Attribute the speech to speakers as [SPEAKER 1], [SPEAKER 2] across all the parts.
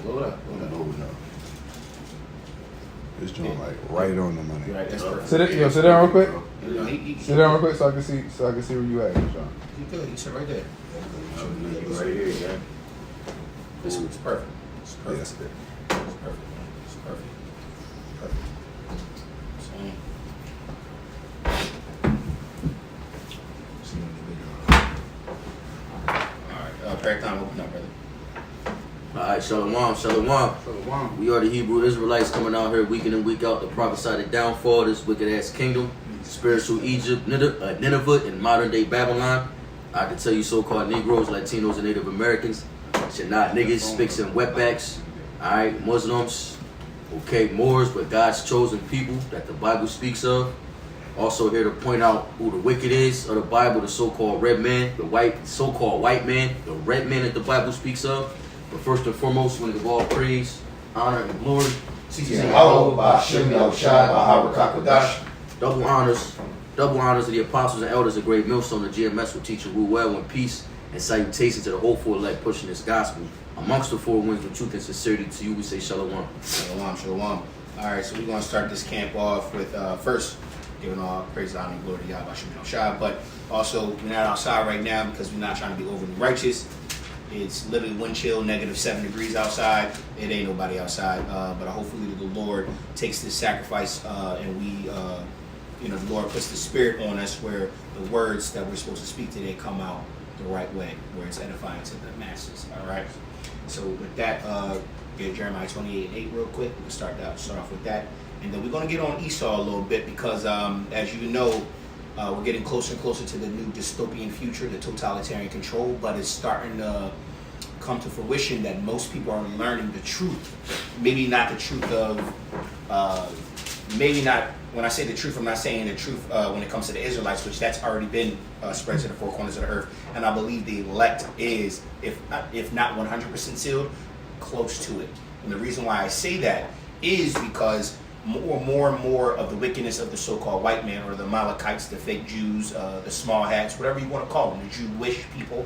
[SPEAKER 1] Load up.
[SPEAKER 2] This joint like right on the money.
[SPEAKER 1] Right, that's perfect.
[SPEAKER 3] Sit down real quick.
[SPEAKER 1] Sit
[SPEAKER 3] down real quick so I can see where you at, Sean.
[SPEAKER 1] You good? You sit right there.
[SPEAKER 4] Right here, yeah.
[SPEAKER 1] This is perfect. It's perfect.
[SPEAKER 2] Yes.
[SPEAKER 1] It's perfect, man. It's perfect. Perfect. Alright, prayer time, open up, brother.
[SPEAKER 4] Alright, Shalom. We are the Hebrew Israelites coming out here week in and week out to prophesy the downfall of this wicked ass kingdom, spiritual Egypt, Nineveh, and modern day Babylon. I can tell you so-called Negroes, Latinos, and Native Americans, you're not niggas, spicks, and wetbacks. Alright, Muslims, okay, Moors, but God's chosen people that the Bible speaks of. Also here to point out who the wicked is of the Bible, the so-called red man, the so-called white man, the red man that the Bible speaks of. But first and foremost, we want to give all praise, honor, and glory. Double honors to the apostles and elders of Great Millstone. The GMS will teach you rule well in peace, and salutations to the hopeful elect pushing this gospel amongst the four winds of truth and sincerity. To you we say shalom.
[SPEAKER 1] Shalom. Alright, so we're going to start this camp off with first giving all praise, honor, and glory to Yahweh Shem Shai. But also, we're not outside right now because we're not trying to be overly righteous. It's literally wind chill, -7 degrees outside. It ain't nobody outside. But hopefully the Lord takes this sacrifice and we, the Lord puts the spirit on us where the words that we're supposed to speak today come out the right way, where it's edifying to the masses. All right. So with that, get Jeremiah 28:8 real quick. We'll start off with that. And then we're going to get on Esau a little bit because, as you know, we're getting closer and closer to the new dystopian future, the totalitarian control, but it's starting to come to fruition that most people are learning the truth. Maybe not the truth of, when I say the truth, I'm not saying the truth when it comes to the Israelites, which that's already been spread to the four corners of the earth. And I believe the elect is, if not 100% sealed, close to it. And the reason why I say that is because more and more of the wickedness of the so-called white man, or the Amalekites, the fake Jews, the small hats, whatever you want to call them, the Jewish people,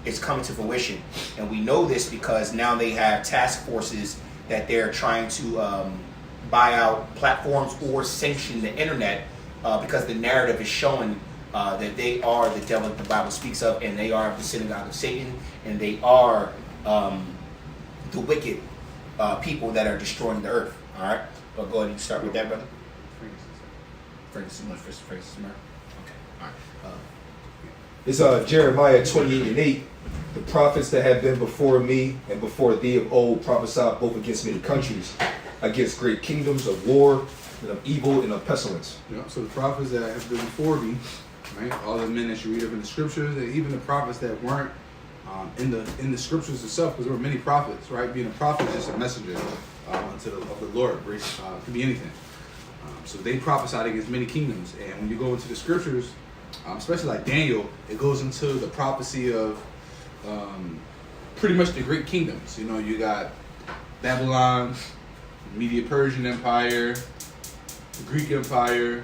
[SPEAKER 1] is coming to fruition. And we know this because now they have task forces that they're trying to buy out platforms or sanction the internet because the narrative is showing that they are the devil that the Bible speaks of, and they are the synagogue of Satan, and they are the wicked people that are destroying the earth. All right? Well, go ahead and start with that, brother. Francis. Okay. All right.
[SPEAKER 5] It's Jeremiah 28:8. The prophets that have been before me and before thee of old prophesied both against many countries, against great kingdoms of war and of evil and of pestilence.
[SPEAKER 3] Yeah, so the prophets that have been before me, right? All the men that you read of in the scriptures, and even the prophets that weren't in the scriptures itself, because there were many prophets, right? Being a prophet is just a messenger of the Lord. It could be anything. So they prophesied against many kingdoms, and when you go into the scriptures, especially like Daniel, it goes into the prophecy of pretty much the great kingdoms. You know, you got Babylon, Medo-Persian Empire, the Greek Empire,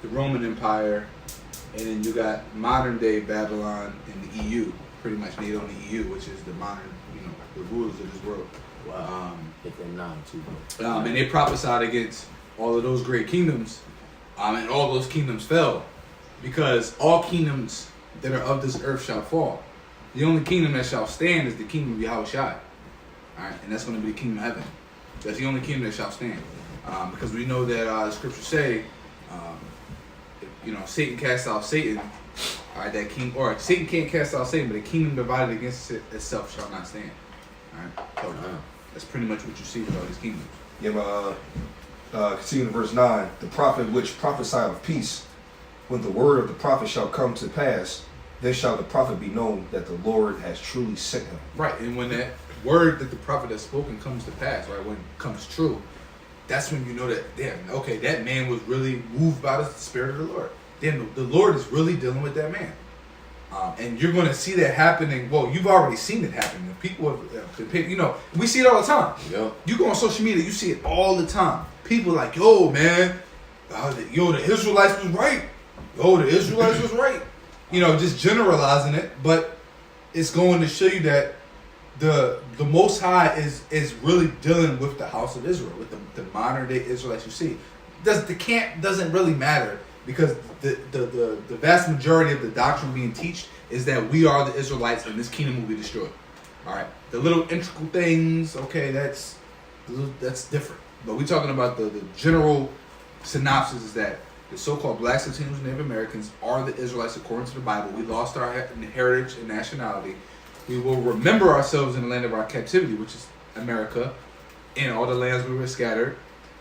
[SPEAKER 3] the Roman Empire, and then you got modern day Babylon and the EU, pretty much made on the EU, which is the modern, the rulers of this world.
[SPEAKER 4] Wow. If they're not too.
[SPEAKER 3] And they prophesied against all of those great kingdoms, and all those kingdoms fell, because all kingdoms that are of this earth shall fall. The only kingdom that shall stand is the kingdom of Yahweh Shai. All right, and that's going to be the kingdom of heaven. That's the only kingdom that shall stand, because we know that the scriptures say, Satan cast out Satan. All right, that king, or Satan can't cast out Satan, but a kingdom divided against itself shall not stand. All right, so that's pretty much what you see with all these kingdoms.
[SPEAKER 5] Yeah, continuing in verse 9, the prophet which prophesied of peace, when the word of the prophet shall come to pass, then shall the prophet be known that the Lord has truly sent him.
[SPEAKER 3] Right, and when that word that the prophet has spoken comes to pass, right, when it comes true, that's when you know that, damn, okay, that man was really moved by the Spirit of the Lord. Damn, the Lord is really dealing with that man. And you're going to see that happening. Well, you've already seen it happening. People have, we see it all the time.
[SPEAKER 4] Yep.
[SPEAKER 3] You go on social media, you see it all the time. People like, yo, man, the Israelites was right. Yo, the Israelites was right. Just generalizing it, but it's going to show you that the the Most High is really dealing with the house of Israel, with the modern day Israelites you see. The camp doesn't really matter because the vast majority of the doctrine being taught is that we are the Israelites and this kingdom will be destroyed. All right, the little integral things, okay, that's different. But we're talking about the general synopsis is that the so-called blacks, Latinos, and Native Americans are the Israelites according to the Bible. We lost our heritage and nationality. We will remember ourselves in the land of our captivity, which is America, and all the lands we were scattered.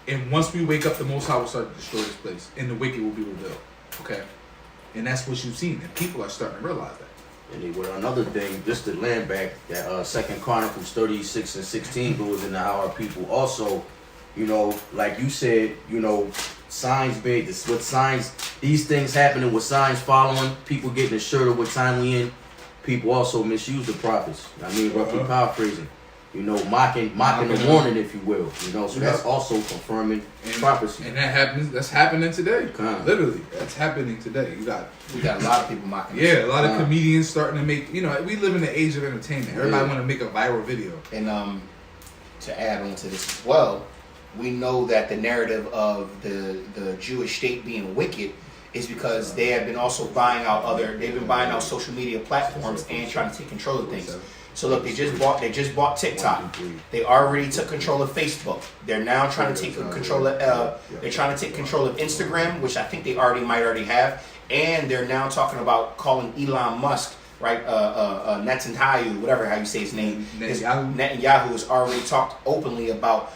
[SPEAKER 3] And once we wake up, the Most High will start to destroy this place, and the wicked will be revealed. Okay? And that's what you've seen, and people are starting to realize that.
[SPEAKER 4] And then with another thing, just to land back, that 2 Chronicles 36 and 16 goes into how our people also, you know, like you said, you know, signs big, this with signs, these things happening with signs following, people getting assured of what time we in, people also misuse the prophets. I mean, roughly paraphrasing. You know, mocking the warning, if you will. You know, so that's also confirming prophecy.
[SPEAKER 3] And that's happening today. Literally, that's happening today. We got
[SPEAKER 1] a lot of people mocking.
[SPEAKER 3] Yeah, a lot of comedians starting to make. You know, we live in the age of entertainment. Everybody want to make a viral video.
[SPEAKER 1] And to add on to this as well, we know that the narrative of the Jewish state being wicked is because they have been also buying out social media platforms and trying to take control of things. So look, they just bought TikTok. They already took control of Facebook. They're now trying to take control of Instagram, which I think they might already have, and they're now talking about calling Elon Musk, right? Netanyahu, whatever how you say his name. Netanyahu has already talked openly about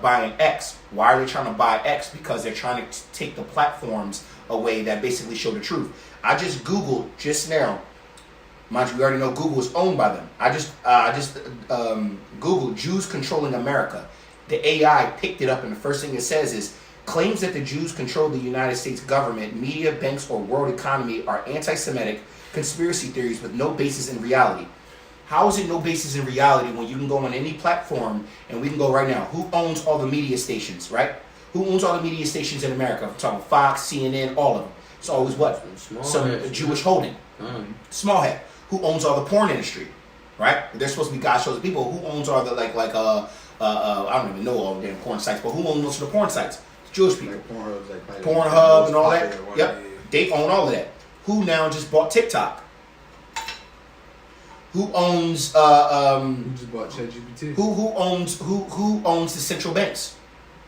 [SPEAKER 1] buying X. Why are they trying to buy X? Because they're trying to take the platforms away that basically show the truth. I just Googled just now. Mind you, we already know Google is owned by them. I just Googled Jews controlling America. The AI picked it up, and the first thing it says is, claims that the Jews control the United States government, media, banks, or world economy are anti-Semitic conspiracy theories with no basis in reality. How is it no basis in reality when you can go on any platform, and we can go right now, who owns all the media stations, right? Who owns all the media stations in America? I'm talking Fox, CNN, all of them. It's always what? Some Jewish holding. Small hat. Who owns all the porn industry, right? They're supposed to be God shows people. Who owns all the I don't even know all the damn porn sites, but who owns most of the porn sites? Jewish people. Like Pornhub and all that. Yep, they own all of that. Who now just bought TikTok? Who owns?
[SPEAKER 3] Who just bought ChatGPT?
[SPEAKER 1] Who owns the central banks?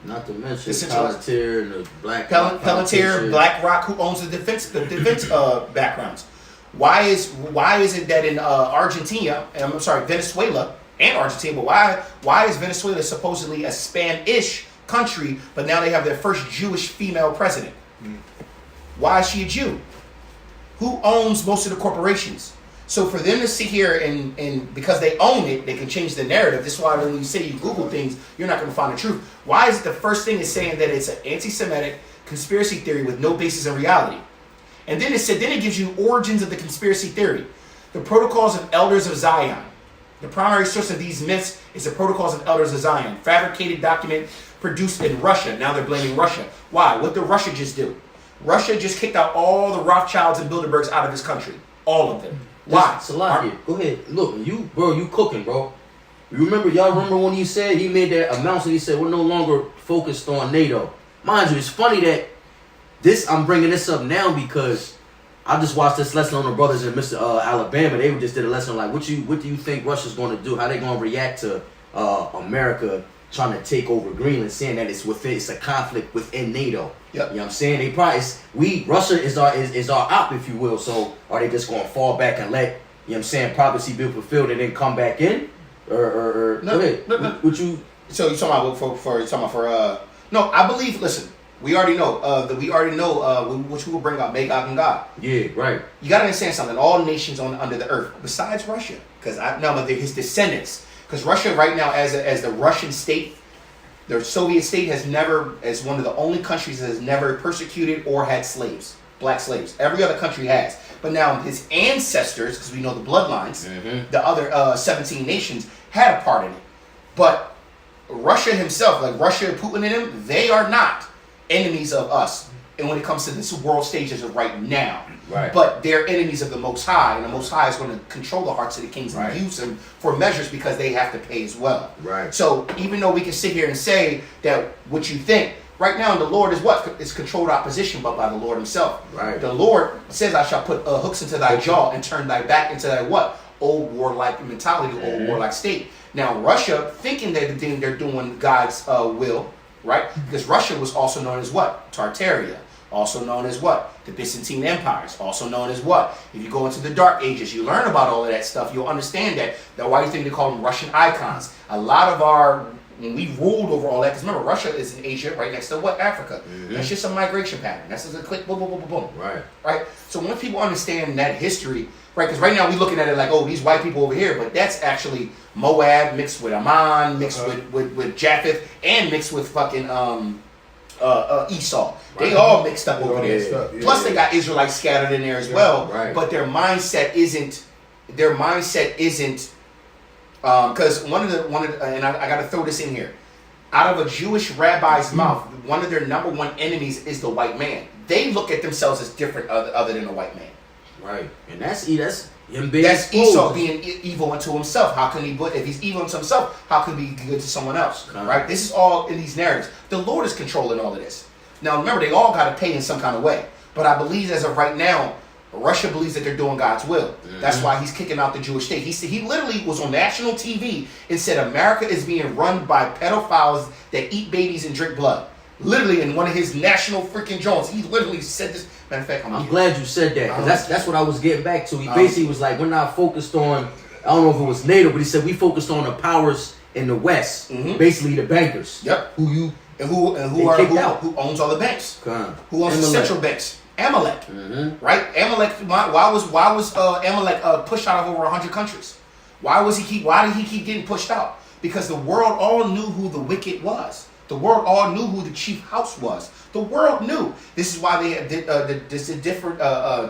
[SPEAKER 4] Not to mention Palantir and the
[SPEAKER 1] Palantir, BlackRock. Who owns the defense backgrounds? Why is it that in Venezuela and Argentina, but why is Venezuela supposedly a Spanish country, but now they have their first Jewish female president? Why is she a Jew? Who owns most of the corporations? So for them to sit here and because they own it, they can change the narrative. This is why when you say you Google things, you're not going to find the truth. Why is it the first thing is saying that it's an anti-Semitic conspiracy theory with no basis in reality? And then it gives you origins of the conspiracy theory. The Protocols of Elders of Zion. The primary source of these myths is the Protocols of Elders of Zion. Fabricated document produced in Russia. Now they're blaming Russia. Why? What did Russia just do? Russia just kicked out all the Rothschilds and Bilderbergs out of this country. All of them. Why?
[SPEAKER 4] Salakia, go ahead. Look, you cooking, bro. Y'all remember when he said he made that announcement, he said we're no longer focused on NATO. Mind you, it's funny that I'm bringing this up now because I just watched this lesson on the brothers in Alabama. They just did a lesson like, what do you think Russia's going to do? How they going to react to America trying to take over Greenland, saying that it's a conflict within NATO. Yep. You know what I'm saying? They probably Russia is our op, if you will. So are they just going to fall back and let, you know what I'm saying, prophecy be fulfilled and then come back in? Or
[SPEAKER 1] no,
[SPEAKER 4] go ahead.
[SPEAKER 1] No.
[SPEAKER 4] Would you?
[SPEAKER 1] So you're talking about no, I believe. Listen, we already know which we will bring up Magog and God.
[SPEAKER 4] Yeah, right.
[SPEAKER 1] You got to understand something. All nations under the earth, besides Russia, but his descendants. Because Russia right now, as the Russian state, the Soviet state has never, as one of the only countries that has never persecuted or had slaves, black slaves. Every other country has. But now his ancestors, because we know the bloodlines, the other 17 nations had a part in it. But Russia himself, like Russia, Putin and him, they are not enemies of us. and when it comes to this world stage as of right now.
[SPEAKER 4] Right.
[SPEAKER 1] But they're enemies of the Most High, and the Most High is going to control the hearts of the kings
[SPEAKER 4] Right.
[SPEAKER 1] and use them for measures because they have to pay as well.
[SPEAKER 4] Right.
[SPEAKER 1] So even though we can sit here and say that what you think, right now the Lord is what? It's controlled opposition, but by the Lord himself.
[SPEAKER 4] Right.
[SPEAKER 1] The Lord says, I shall put hooks into thy jaw and turn thy back into thy what? Old warlike mentality, old warlike state. Now Russia, thinking that they're doing God's will, right? Because Russia was also known as what? Tartaria. Also known as what? The Byzantine empires. Also known as what? If you go into the Dark Ages, you learn about all of that stuff, you'll understand that. Why do you think they call them Russian icons? A lot of when we ruled over all that, because remember, Russia is in Asia, right next to what? Africa. That's just a migration pattern. That's just a click, boom, boom, boom, boom, boom.
[SPEAKER 4] Right.
[SPEAKER 1] Right? So when people understand that history, right, because right now we're looking at it like, oh, these white people over here, but that's actually Moab mixed with Ammon, mixed with Japheth, and mixed with fucking Esau. They all mixed up over there. Plus they got Israelites scattered in there as well.
[SPEAKER 4] Right.
[SPEAKER 1] But their mindset isn't because one of the and I got to throw this in here. Out of a Jewish rabbi's mouth, one of their number one enemies is the white man. They look at themselves as different other than a white man.
[SPEAKER 4] Right. And that's him being
[SPEAKER 1] That's
[SPEAKER 4] exposed.
[SPEAKER 1] Esau being evil unto himself. How can he? If he's evil unto himself, how can he be good to someone else? Right. This is all in these narratives. The Lord is controlling all of this. Now remember, they all got to pay in some kind of way. But I believe as of right now, Russia believes that they're doing God's will. That's why he's kicking out the Jewish state. He literally was on national TV and said America is being run by pedophiles that eat babies and drink blood. Literally in one of his national freaking joints, he literally said this. Matter of fact,
[SPEAKER 4] I'm glad you said that, because that's what I was getting back to. He basically was like, we're not focused on, I don't know if it was NATO, but he said we focused on the powers in the West, basically the bankers.
[SPEAKER 1] Yep.
[SPEAKER 4] Who
[SPEAKER 1] who owns all the banks? Who owns the central banks? Amalek, right? Amalek. Why was Amalek pushed out of over 100 countries? Why did he keep getting pushed out? Because the world all knew who the wicked was. The world all knew who the chief house was. The world knew. This is why they did this different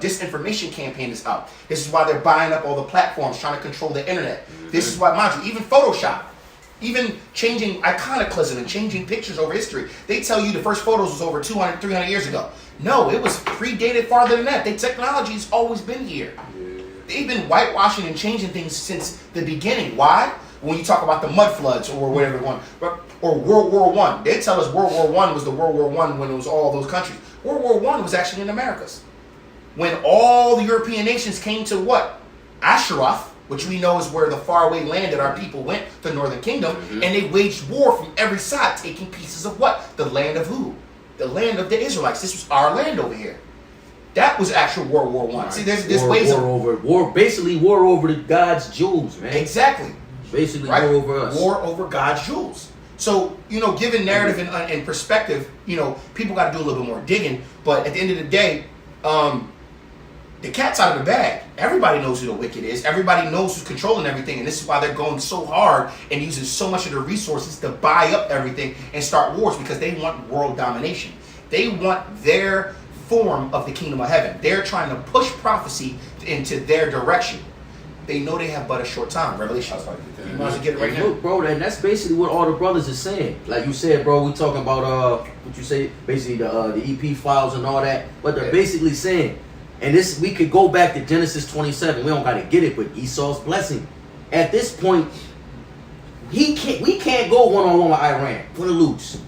[SPEAKER 1] disinformation campaign is out. This is why they're buying up all the platforms, trying to control the internet. This is why, mind you, even Photoshop. Even changing iconoclasm and changing pictures over history. They tell you the first photos was over 200, 300 years ago. No, it was predated farther than that. The technology's always been here. They've been whitewashing and changing things since the beginning. Why? When you talk about the mud floods or whatever one, or World War I, they tell us World War I was the World War I when it was all those countries. World War I was actually in the Americas. When all the European nations came to what? Asheroth, which we know is where the faraway land that our people went, the Northern Kingdom, and they waged war from every side, taking pieces of what? The land of who? The land of the Israelites. This was our land over here. That was actual World War I. See, there's ways of
[SPEAKER 4] basically war over the God's jewels, man.
[SPEAKER 1] Exactly.
[SPEAKER 4] Basically,
[SPEAKER 1] right?
[SPEAKER 4] war over us.
[SPEAKER 1] War over God's jewels. So, given narrative and perspective, people got to do a little bit more digging. But at the end of the day, the cat's out of the bag. Everybody knows who the wicked is. Everybody knows who's controlling everything. And this is why they're going so hard and using so much of their resources to buy up everything and start wars, because they want world domination. They want their form of the kingdom of heaven. They're trying to push prophecy into their direction. They know they have but a short time. Revelation. You might as well get it right now.
[SPEAKER 4] Look, bro, and that's basically what all the brothers are saying. Like you said, bro, we talking about what you say, basically the EP files and all that. But they're basically saying, and this we could go back to Genesis 27. We don't gotta get it, but Esau's blessing. At this point, we can't go one-on-one with Iran. Gonna lose.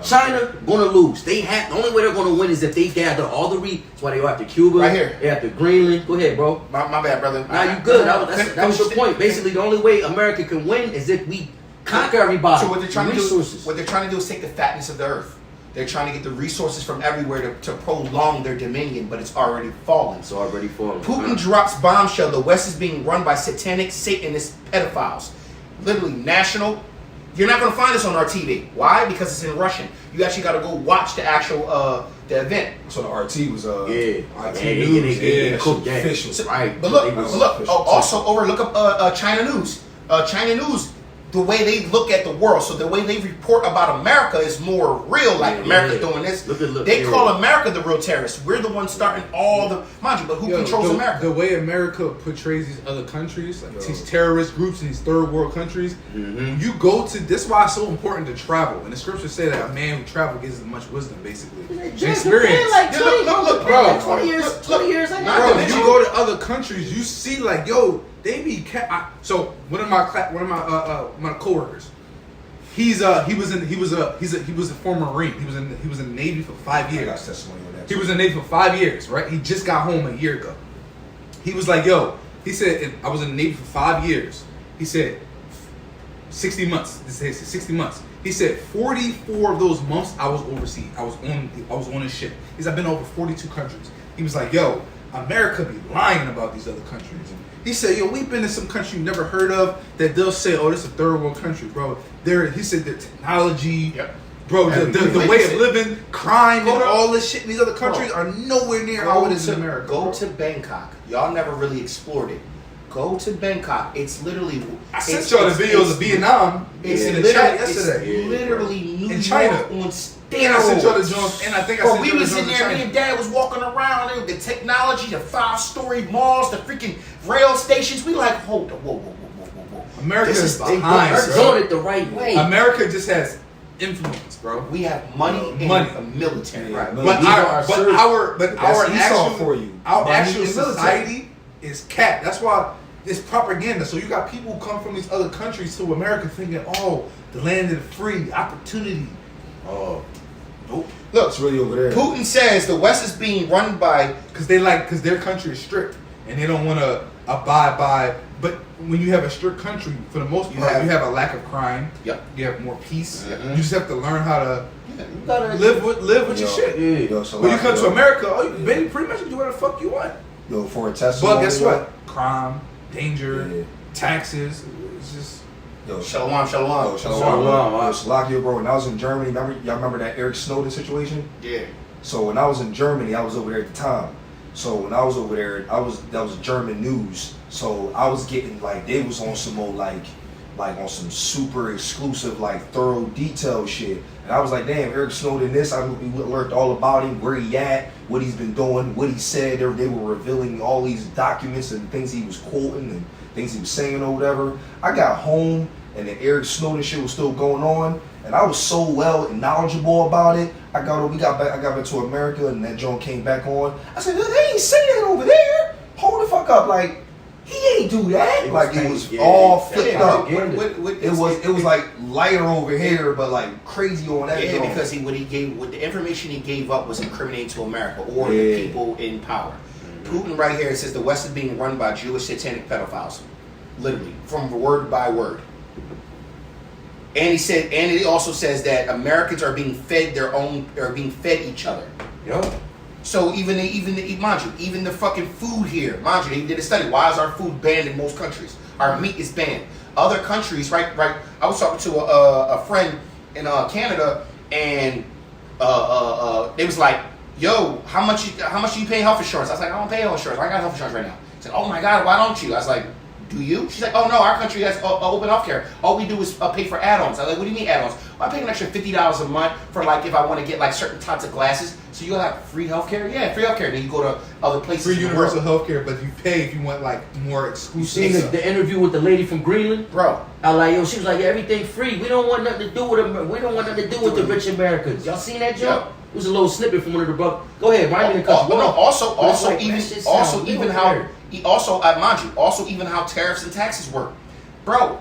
[SPEAKER 4] China gonna lose. The only way they're gonna win is if they gather all the that's why they go after Cuba.
[SPEAKER 1] Right here.
[SPEAKER 4] They after Greenland. Go ahead, bro.
[SPEAKER 1] My bad, brother.
[SPEAKER 4] Now you good. That was the point. Basically, the only way America can win is if we conquer everybody.
[SPEAKER 1] So what they're trying
[SPEAKER 4] resources.
[SPEAKER 1] to do is take the fatness of the earth. They're trying to get the resources from everywhere to prolong their dominion, but it's already fallen.
[SPEAKER 4] It's already fallen.
[SPEAKER 1] Putin drops bombshell. The West is being run by satanic, Satanist pedophiles. Literally national. You're not going to find this on our TV. Why? Because it's in Russian. You actually got to go watch the actual the event.
[SPEAKER 5] So the RT was
[SPEAKER 1] RT
[SPEAKER 5] News.
[SPEAKER 4] They
[SPEAKER 5] Official.
[SPEAKER 1] But look. Also look up China News. China News the way they look at the world. So the way they report about America is more real. Like America doing this. They call America the real terrorists. We're the ones starting all the mind you, but who controls America?
[SPEAKER 3] The way America portrays these other countries, like these terrorist groups in these third world countries, you go to. This is why it's so important to travel. And the scriptures say that a man who travels gives as much wisdom, basically.
[SPEAKER 4] Experience. Like 20,
[SPEAKER 3] look, bro.
[SPEAKER 4] 20 years. 20 years. I
[SPEAKER 3] Bro, you go to other countries, you see like, yo, they be so one of my coworkers, he's a former Marine. He was in the Navy for 5 years.
[SPEAKER 5] I got testimony on that.
[SPEAKER 3] He was in the Navy for 5 years, right? He just got home a year ago. He was like, yo, he said, I was in the Navy for 5 years. He said 60 months. This is 60 months. He said 44 of those months I was overseas. I was on a ship. He said I've been over 42 countries. He was like, yo, America be lying about these other countries. And he said, yo, we've been in some country you never heard of that they'll say, oh, this is a third world country, bro. He said their technology, bro, the way of living, crime, and all this shit in these other countries are nowhere near how it is in America.
[SPEAKER 1] Go to Bangkok. Y'all never really explored it. Go to Bangkok. It's literally.
[SPEAKER 3] I sent y'all the videos of Vietnam in the chat yesterday.
[SPEAKER 1] It's literally New
[SPEAKER 3] in China
[SPEAKER 1] York on steroids.
[SPEAKER 3] And I sent y'all the joints, and I think I sent
[SPEAKER 1] we
[SPEAKER 3] y'all the
[SPEAKER 1] was in
[SPEAKER 3] joints
[SPEAKER 1] there.
[SPEAKER 3] in
[SPEAKER 1] Me
[SPEAKER 3] China.
[SPEAKER 1] and Dad was walking around. The technology, the 5-story malls, the freaking rail stations. We like, hold on, whoa.
[SPEAKER 3] America
[SPEAKER 1] This
[SPEAKER 3] is
[SPEAKER 1] is-
[SPEAKER 3] behind,
[SPEAKER 4] They're
[SPEAKER 3] bro.
[SPEAKER 4] doing it the right way.
[SPEAKER 3] America just has influence, bro.
[SPEAKER 1] We have money and a military.
[SPEAKER 5] Right.
[SPEAKER 3] But
[SPEAKER 4] These are our
[SPEAKER 3] our
[SPEAKER 5] That's Esau for you.
[SPEAKER 3] our
[SPEAKER 5] Money
[SPEAKER 3] actual
[SPEAKER 5] and military.
[SPEAKER 3] society is capped. That's why it's propaganda. So you got people who come from these other countries to America thinking, oh, the land of the free, opportunity. Oh, nope.
[SPEAKER 1] Look,
[SPEAKER 5] It's really over there.
[SPEAKER 1] Putin says the West is being run by.
[SPEAKER 3] Because their country is strict and they don't want to abide by. But when you have a strict country, for the most part, you have a lack of crime.
[SPEAKER 1] Yep.
[SPEAKER 3] You have more peace.
[SPEAKER 1] Yep.
[SPEAKER 3] You just have to learn how to
[SPEAKER 1] You
[SPEAKER 4] gotta
[SPEAKER 3] live with your shit.
[SPEAKER 5] Yo, so
[SPEAKER 3] When you
[SPEAKER 5] like,
[SPEAKER 3] come to
[SPEAKER 5] yo,
[SPEAKER 3] America, pretty much you do whatever the fuck you want.
[SPEAKER 5] Yo, for a testimony.
[SPEAKER 3] But guess
[SPEAKER 5] yo,
[SPEAKER 3] what? Crime, danger,
[SPEAKER 5] Yeah.
[SPEAKER 3] taxes. It's just
[SPEAKER 5] Yo,
[SPEAKER 1] Shalom.
[SPEAKER 5] Yo,
[SPEAKER 4] Shalom,
[SPEAKER 5] Shalom.
[SPEAKER 4] wow.
[SPEAKER 5] Yo, Salakia, bro. When I was in Germany, y'all remember that Eric Snowden situation?
[SPEAKER 1] Yeah.
[SPEAKER 5] So when I was in Germany, I was over there at the time. So when I was over there, that was German news. So I was getting like they was on some old like on some super exclusive like thorough detailed shit. And I was like, damn, Eric Snowden this. We learned all about him, where he at, what he's been doing, what he said. They were revealing all these documents and things he was quoting and things he was saying or whatever. I got home and the Eric Snowden shit was still going on, and I was so well and knowledgeable about it. I got back to America, and that joint came back on. I said, they ain't saying that over there. Hold the fuck up, like he ain't do that. It was all flipped up. It was like lighter over here, but like crazy on that.
[SPEAKER 1] Yeah,
[SPEAKER 5] joint.
[SPEAKER 1] because the information he gave up was incriminating to America or the people in power. Putin right here says the West is being run by Jewish satanic pedophiles, literally from word by word. And he also says that Americans are being fed each other.
[SPEAKER 3] Yo.
[SPEAKER 1] So even the fucking food here, mind you, they did a study. Why is our food banned in most countries? Our meat is banned. Other countries, right? I was talking to a friend in Canada, and they was like, "Yo, how much are you paying health insurance?" I was like, "I don't pay health insurance. I got health insurance right now." He said, "Oh my God, why don't you?" I was like, "Do you?" She's like, "Oh no, our country has open healthcare. All we do is pay for add-ons." I was like, "What do you mean add-ons?" Well, I pay an extra $50 a month for like if I want to get like certain types of glasses. So you have free healthcare? Yeah, free healthcare. Then you go to other places.
[SPEAKER 3] Free
[SPEAKER 1] in the
[SPEAKER 3] universal
[SPEAKER 1] world.
[SPEAKER 3] healthcare, but you pay if you want like more
[SPEAKER 4] You
[SPEAKER 3] exclusive.
[SPEAKER 4] seen the interview with the lady from Greenland?
[SPEAKER 1] Bro.
[SPEAKER 4] I like, yo, she was like, yeah, everything free. We don't want nothing to do with them. We don't want nothing to do with the rich Americans. Y'all seen that joke?
[SPEAKER 1] Yep.
[SPEAKER 4] It was a little snippet from one of the brothers. Go ahead, remind me of the country. Go ahead.
[SPEAKER 1] Also even how tariffs and taxes work. Bro,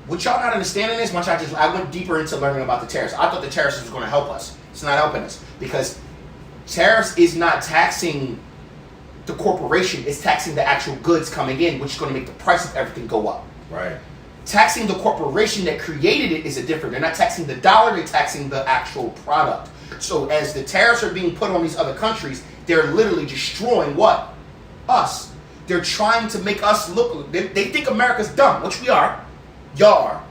[SPEAKER 1] what y'all not understanding is I went deeper into learning about the tariffs. I thought the tariffs was going to help us. It's not helping us because tariffs is not taxing the corporation, it's taxing the actual goods coming in, which is going to make the price of everything go up.
[SPEAKER 3] Right.
[SPEAKER 1] Taxing the corporation that created it is a different. They're not taxing the dollar, they're taxing the actual product. So as the tariffs are being put on these other countries, they're literally destroying what? Us. They're trying to make us look, they think America's dumb, which we are. Y'all are.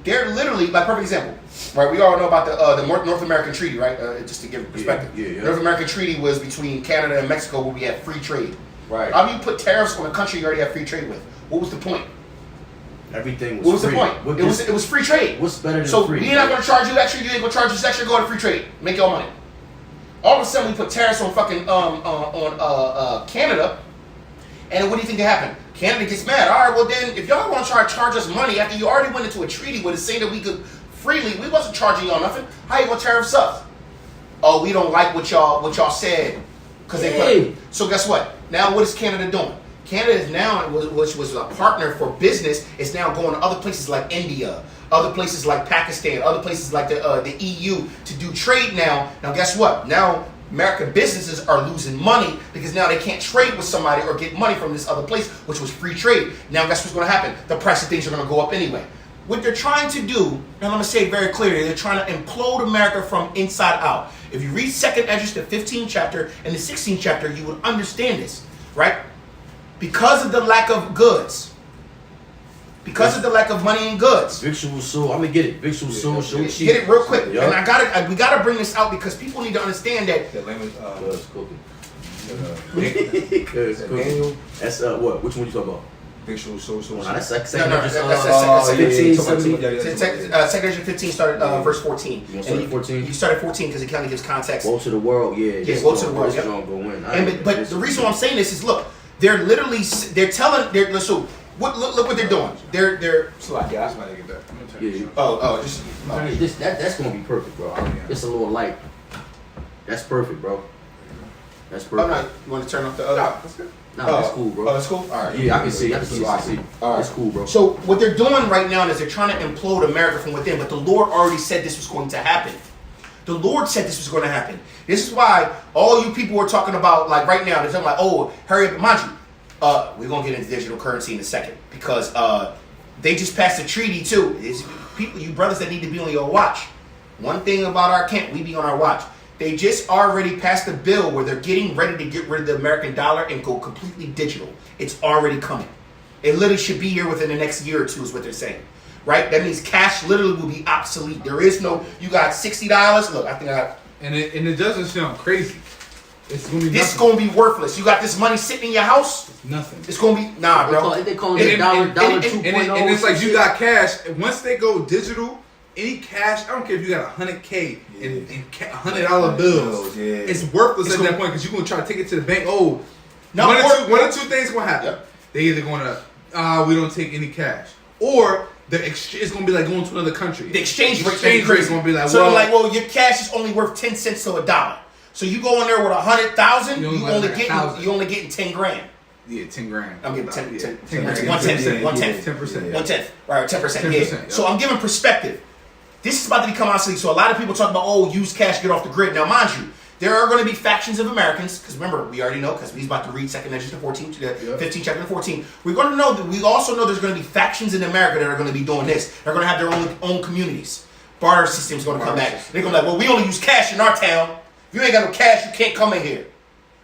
[SPEAKER 1] They're literally, like perfect example, right? We all know about the North American Treaty, right? Just to give perspective.
[SPEAKER 3] Yeah.
[SPEAKER 1] North American Treaty was between Canada and Mexico where we had free trade.
[SPEAKER 4] Right.
[SPEAKER 1] How do you put tariffs on a country you already have free trade with? What was the point?
[SPEAKER 4] Everything was
[SPEAKER 1] What was
[SPEAKER 4] free.
[SPEAKER 1] the point?
[SPEAKER 4] What
[SPEAKER 1] It was free trade.
[SPEAKER 4] What's better than
[SPEAKER 1] So
[SPEAKER 4] free?
[SPEAKER 1] we ain't not gonna charge you extra. You ain't gonna charge us extra. Go to free trade. Make your money. All of a sudden, we put tariffs on fucking Canada, and what do you think can happen? Canada gets mad. All right, well then, if y'all want to charge us money after you already went into a treaty with us saying that we could freely, we wasn't charging y'all nothing. How you gonna tariff us? Oh, we don't like what y'all said because they
[SPEAKER 4] Hey.
[SPEAKER 1] put. So guess what? Now what is Canada doing? Canada is now, which was a partner for business, is now going to other places like India, other places like Pakistan, other places like the EU to do trade now. Now guess what? Now American businesses are losing money because now they can't trade with somebody or get money from this other place, which was free trade. Now guess what's going to happen? The price of things are going to go up anyway. What they're trying to do, and I'm going to say it very clearly, they're trying to implode America from inside out. If you read 2nd Esdras, the 15th chapter and the 16th chapter, you would understand this, right? Because of the lack of goods, because of the lack of money and goods.
[SPEAKER 4] Victual soul. I'm gonna get it. Victual soul. Show cheap.
[SPEAKER 1] Get it real quick,
[SPEAKER 4] Yup.
[SPEAKER 1] and we gotta bring this out because people need to understand that.
[SPEAKER 5] That language,
[SPEAKER 4] Cuz cooking. Cuz
[SPEAKER 5] that
[SPEAKER 4] cooking.
[SPEAKER 5] Daniel,
[SPEAKER 4] That's what? Which one you talking about?
[SPEAKER 5] visual, so.
[SPEAKER 4] Nah, that's like
[SPEAKER 1] No,
[SPEAKER 4] second.
[SPEAKER 1] no,
[SPEAKER 4] Just,
[SPEAKER 1] that's
[SPEAKER 5] Oh, yeah,
[SPEAKER 4] 15,
[SPEAKER 5] yeah,
[SPEAKER 4] 17.
[SPEAKER 5] yeah, yeah, yeah.
[SPEAKER 1] 2nd Esdras 15 started verse 14.
[SPEAKER 4] You wanna start at 14?
[SPEAKER 1] You started 14 because it kind of gives context.
[SPEAKER 4] Woe to the world. Yeah.
[SPEAKER 1] Yeah, woe to the world,
[SPEAKER 4] This
[SPEAKER 1] yep.
[SPEAKER 4] gonna go in.
[SPEAKER 1] But the reason why I'm saying this is, look, they're literally so look what they're doing. They're
[SPEAKER 5] Slack,
[SPEAKER 3] Yeah,
[SPEAKER 5] yeah.
[SPEAKER 3] that's why they get that. I'm gonna turn
[SPEAKER 4] Yeah,
[SPEAKER 3] this
[SPEAKER 4] you-
[SPEAKER 3] up.
[SPEAKER 4] That's gonna be perfect, bro. It's a little light. That's perfect, bro. That's
[SPEAKER 1] Oh
[SPEAKER 4] perfect.
[SPEAKER 1] no, you want to turn off the other?
[SPEAKER 3] That's good.
[SPEAKER 4] Nah, that's cool, bro.
[SPEAKER 1] Oh, that's cool. All right.
[SPEAKER 4] Yeah, I can see. I can see.
[SPEAKER 1] All right.
[SPEAKER 4] It's cool, bro.
[SPEAKER 1] So what they're doing right now is they're trying to implode America from within, but the Lord already said this was going to happen. The Lord said this was going to happen. This is why all you people are talking about, like right now, they're talking like, oh, hurry up, mind you. We're gonna get into digital currency in a second because they just passed a treaty too. It's people, you brothers that need to be on your watch. One thing about our camp, we be on our watch. They just already passed a bill where they're getting ready to get rid of the American dollar and go completely digital. It's already coming. It literally should be here within the next year or two is what they're saying. Right? That means cash literally will be obsolete. There is no, you got $60. Look, I think I got,
[SPEAKER 3] And it doesn't sound crazy. It's gonna be
[SPEAKER 1] this is
[SPEAKER 3] nothing.
[SPEAKER 1] going to be worthless. You got this money sitting in your house.
[SPEAKER 3] Nothing.
[SPEAKER 1] It's going to be, nah, bro.
[SPEAKER 4] They call it dollar
[SPEAKER 3] and
[SPEAKER 4] 2.0.
[SPEAKER 3] and it's like you got cash. And once they go digital, any cash, I don't care if you got $100K in $100 bills,
[SPEAKER 5] Yeah.
[SPEAKER 3] it's worthless
[SPEAKER 1] It's
[SPEAKER 3] at
[SPEAKER 1] gonna-
[SPEAKER 3] that point because you're gonna try to take it to the bank. Oh,
[SPEAKER 1] No,
[SPEAKER 3] one
[SPEAKER 1] or-
[SPEAKER 3] or two things gonna happen.
[SPEAKER 1] Yeah.
[SPEAKER 3] They either gonna we don't take any cash, or it's gonna be like going to another country.
[SPEAKER 1] The exchange rate
[SPEAKER 3] is gonna be like,
[SPEAKER 1] so
[SPEAKER 3] well,
[SPEAKER 1] they're like, well, your cash is only worth 10 cents to $1. So you go in there with 100,000,
[SPEAKER 3] You
[SPEAKER 1] you
[SPEAKER 3] only
[SPEAKER 1] only
[SPEAKER 3] like
[SPEAKER 1] getting
[SPEAKER 3] 1,000.
[SPEAKER 1] you only getting 10 grand.
[SPEAKER 3] yeah, 10 grand.
[SPEAKER 1] I'm getting 10
[SPEAKER 3] grand.
[SPEAKER 1] 1/10,
[SPEAKER 3] 10%.
[SPEAKER 1] 1/10, right? 10%.
[SPEAKER 3] 10%,
[SPEAKER 1] Yeah.
[SPEAKER 3] yeah.
[SPEAKER 1] So I'm giving perspective. This is about to become obsolete. So a lot of people talk about, oh, use cash, get off the grid. Now, mind you, there are going to be factions of Americans, because remember, we already know, because we're about to read 2nd Esdras 14, 15 chapter 14. We're going to know that we also know there's going to be factions in America that are going to be doing this. They're going to have their own communities. Barter system's going to come back. They're going to be like, well, we only use cash in our town. If you ain't got no cash, you can't come in here.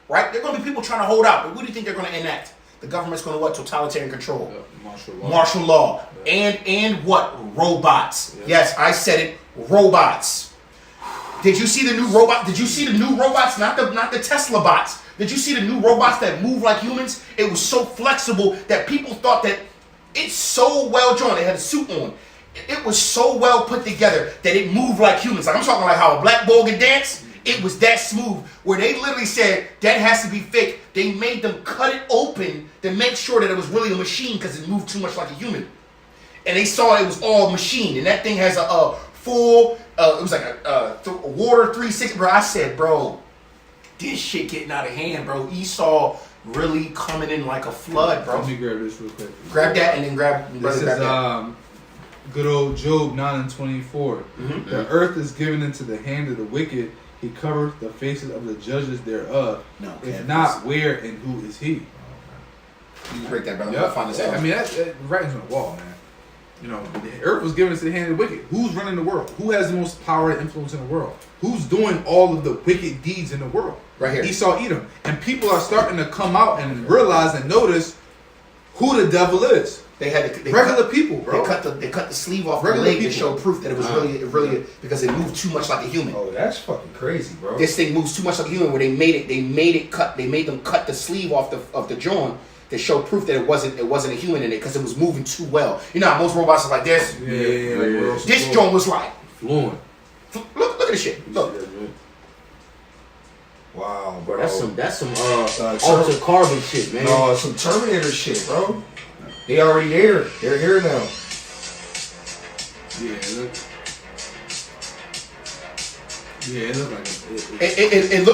[SPEAKER 1] Right? There are going to be people trying to hold out. But what do you think they're going to enact? The government's going to what? Totalitarian control. Martial law. And what? Robots. Yes, I said it. Robots. Did you see the new robot? Did you see the new robots? Not the Tesla bots. Did you see the new robots that move like humans? It was so flexible that people thought that it's so well drawn. They had a suit on. It was so well put together that it moved like humans. Like I'm talking like how a black bull can dance. It was that smooth where they literally said that has to be fake. They made them cut it open to make sure that it was really a machine because it moved too much like a human. And they saw it was all machine. And that thing has a full, it was like a water 360. Bro, I said, bro, this shit getting out of hand, bro. Esau really coming in like a flood, bro.
[SPEAKER 3] Let me grab this real quick.
[SPEAKER 1] Grab that and then grab
[SPEAKER 3] This
[SPEAKER 1] grab
[SPEAKER 3] is
[SPEAKER 1] that.
[SPEAKER 3] good old Job 9:24.
[SPEAKER 1] Mhm.
[SPEAKER 3] The earth is given into the hand of the wicked. He covered the faces of the judges thereof.
[SPEAKER 1] No,
[SPEAKER 3] If
[SPEAKER 1] can't
[SPEAKER 3] not, where and who is he?
[SPEAKER 1] You can break that, brother.
[SPEAKER 3] Yeah,
[SPEAKER 1] I'll find this out.
[SPEAKER 3] I mean, that writing's on the wall, man. You know, the earth was given into the hand of the wicked. Who's running the world? Who has the most power and influence in the world? Who's doing all of the wicked deeds in the world?
[SPEAKER 1] Right here.
[SPEAKER 3] Esau, Edom. And people are starting to come out and realize and notice who the devil is.
[SPEAKER 1] They had to,
[SPEAKER 3] Regular people, bro.
[SPEAKER 1] They cut the sleeve off
[SPEAKER 3] Regular
[SPEAKER 1] the leg to
[SPEAKER 3] people.
[SPEAKER 1] show proof that it was really because it moved too much like a human.
[SPEAKER 5] Oh, that's fucking crazy, bro.
[SPEAKER 1] This thing moves too much like a human. Where they made them cut the sleeve off the John to show proof that it wasn't a human in it because it was moving too well. You know how most robots are like this.
[SPEAKER 3] Yeah.
[SPEAKER 1] This joint was like,
[SPEAKER 4] Fluent.
[SPEAKER 1] look at this shit. Look.
[SPEAKER 5] Wow,
[SPEAKER 4] Bro, that's some
[SPEAKER 5] Term-
[SPEAKER 4] altered carbon shit, man.
[SPEAKER 5] No, some Terminator shit, bro. They already there. They're here now.
[SPEAKER 3] Yeah, it looked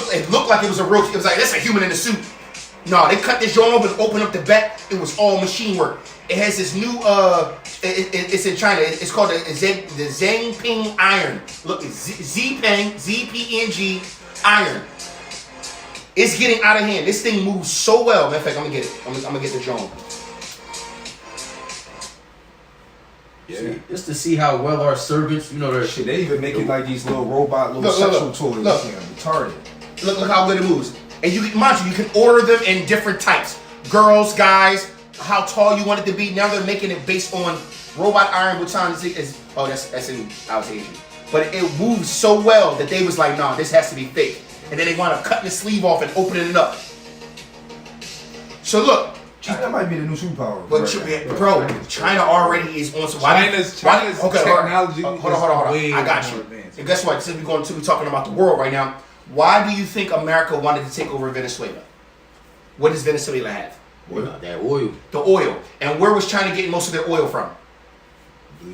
[SPEAKER 3] like
[SPEAKER 1] It looked like it was a real. It was like that's a human in a suit. No, they cut this joint open up the back. It was all machine work. It has this new it's in China. It's called the Zhangping iron. Look, ZPNG iron. It's getting out of hand. This thing moves so well. Matter of fact, I'm gonna get it. I'm gonna get the drone.
[SPEAKER 5] Yeah.
[SPEAKER 4] Just to see how well our servants, you know, they're
[SPEAKER 5] Shit, they even making like these little robot, little sexual toys.
[SPEAKER 1] Look.
[SPEAKER 5] Yeah, retarded.
[SPEAKER 1] Look how good it moves. And you can order them in different types. Girls, guys, how tall you want it to be. Now they're making it based on robot iron, which is that's in Asian. But it moves so well that they was like, nah, this has to be fake. And then they wound up cutting the sleeve off and opening it up. So look,
[SPEAKER 5] China might be the new superpower.
[SPEAKER 1] but bro, China already is on some.
[SPEAKER 3] China's technology.
[SPEAKER 1] Hold on.
[SPEAKER 3] Way
[SPEAKER 1] I got
[SPEAKER 3] more
[SPEAKER 1] you.
[SPEAKER 3] advanced.
[SPEAKER 1] And guess what? Since we're talking about the world right now, why do you think America wanted to take over Venezuela? What does Venezuela have?
[SPEAKER 4] that oil.
[SPEAKER 1] The oil. And where was China getting most of their oil from?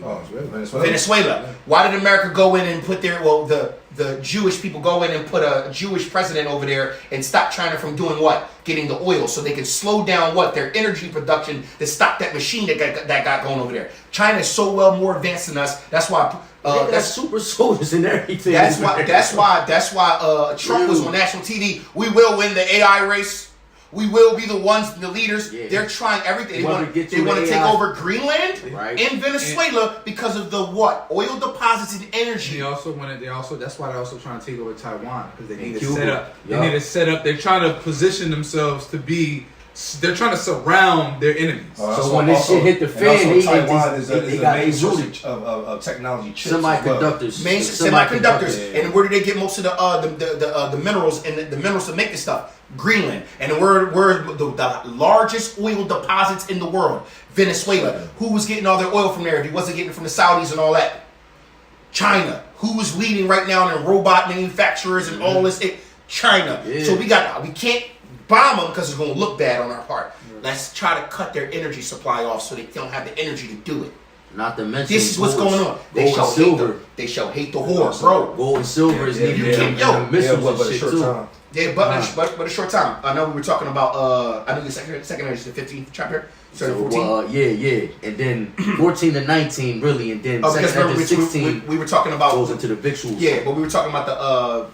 [SPEAKER 5] Oh, Venezuela.
[SPEAKER 1] Venezuela. Why did America go in and put the Jewish people go in and put a Jewish president over there and stop China from doing what? Getting the oil so they could slow down what? Their energy production to stop that machine that got going over there. China is so well more advanced than us. That's why
[SPEAKER 4] That's super soldiers and everything.
[SPEAKER 1] That's why Trump was on national TV. We will win the AI race. We will be the ones, the leaders.
[SPEAKER 4] Yeah.
[SPEAKER 1] They're trying everything. They want to take
[SPEAKER 4] AI.
[SPEAKER 1] over Greenland
[SPEAKER 4] Right.
[SPEAKER 1] and Venezuela because of the what? Oil deposits and energy.
[SPEAKER 3] That's why they're also trying to take over Taiwan because they need to
[SPEAKER 4] Cuba.
[SPEAKER 3] set up.
[SPEAKER 4] Yeah.
[SPEAKER 3] They need to set up. They're trying to position themselves to be. They're trying to surround their enemies.
[SPEAKER 4] So when this shit hit the fan,
[SPEAKER 5] Taiwan is
[SPEAKER 4] they
[SPEAKER 5] the
[SPEAKER 4] got
[SPEAKER 5] main
[SPEAKER 4] these
[SPEAKER 5] source of technology chips. as well.
[SPEAKER 4] semiconductors.
[SPEAKER 1] Main semiconductors.
[SPEAKER 5] Yeah.
[SPEAKER 1] And where do they get most of the minerals and the minerals to make this stuff? Greenland. And we're the largest oil deposits in the world. Venezuela. Who was getting all their oil from there if he wasn't getting it from the Saudis and all that? China. Who is leading right now in robot manufacturers and all this? China.
[SPEAKER 4] Yeah.
[SPEAKER 1] So we can't bomb them because it's going to look bad on our part. Let's try to cut their energy supply off so they don't have the energy to do it.
[SPEAKER 4] Not to mention
[SPEAKER 1] This is what's going on.
[SPEAKER 4] Gold and silver.
[SPEAKER 1] They shall hate the whore, bro.
[SPEAKER 4] Gold and silver is needed in the missiles
[SPEAKER 5] but
[SPEAKER 4] and
[SPEAKER 5] a
[SPEAKER 4] shit
[SPEAKER 5] short
[SPEAKER 4] too.
[SPEAKER 5] time.
[SPEAKER 1] Yeah, but a short time. I know we were talking about. I know the second is the 15th chapter. So 14.
[SPEAKER 4] Yeah. And then 14 to 19, really, and then
[SPEAKER 1] Because
[SPEAKER 4] second
[SPEAKER 1] remember,
[SPEAKER 4] to 16
[SPEAKER 1] we were talking about
[SPEAKER 4] goes into the victuals.
[SPEAKER 1] Yeah, but we were talking about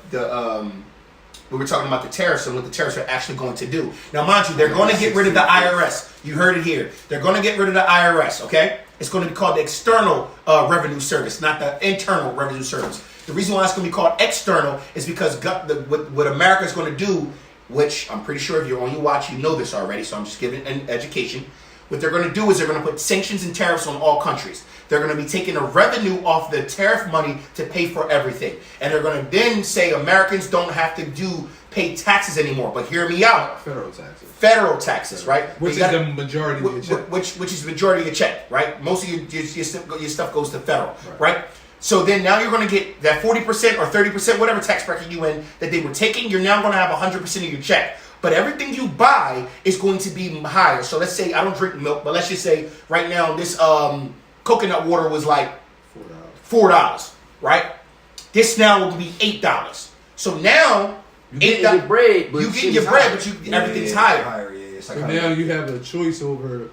[SPEAKER 1] we were talking about the tariffs and what the tariffs are actually going to do. Now, mind you, they're going to get rid of the IRS. You heard it here. They're going to get rid of the IRS, okay? It's going to be called the External Revenue Service, not the Internal Revenue Service. The reason why it's going to be called external is because what America is going to do, which I'm pretty sure if you're on your watch, you know this already, so I'm just giving an education. What they're going to do is they're going to put sanctions and tariffs on all countries. They're going to be taking the revenue off the tariff money to pay for everything. And they're going to then say Americans don't have to pay taxes anymore. But hear me out. Federal taxes, right?
[SPEAKER 3] Which is the majority of your check.
[SPEAKER 1] Which is the majority of your check, right? Most of your stuff goes to federal, right? So then now you're going to get that 40% or 30%, whatever tax bracket you in, that they were taking, you're now going to have 100% of your check. But everything you buy is going to be higher. So let's say I don't drink milk, but let's just say right now this coconut water was like $4, right? This now will be $8. So now
[SPEAKER 4] You getting your bread, but
[SPEAKER 1] everything's higher.
[SPEAKER 5] Yeah. It's
[SPEAKER 3] So
[SPEAKER 5] like
[SPEAKER 3] now you have a choice over.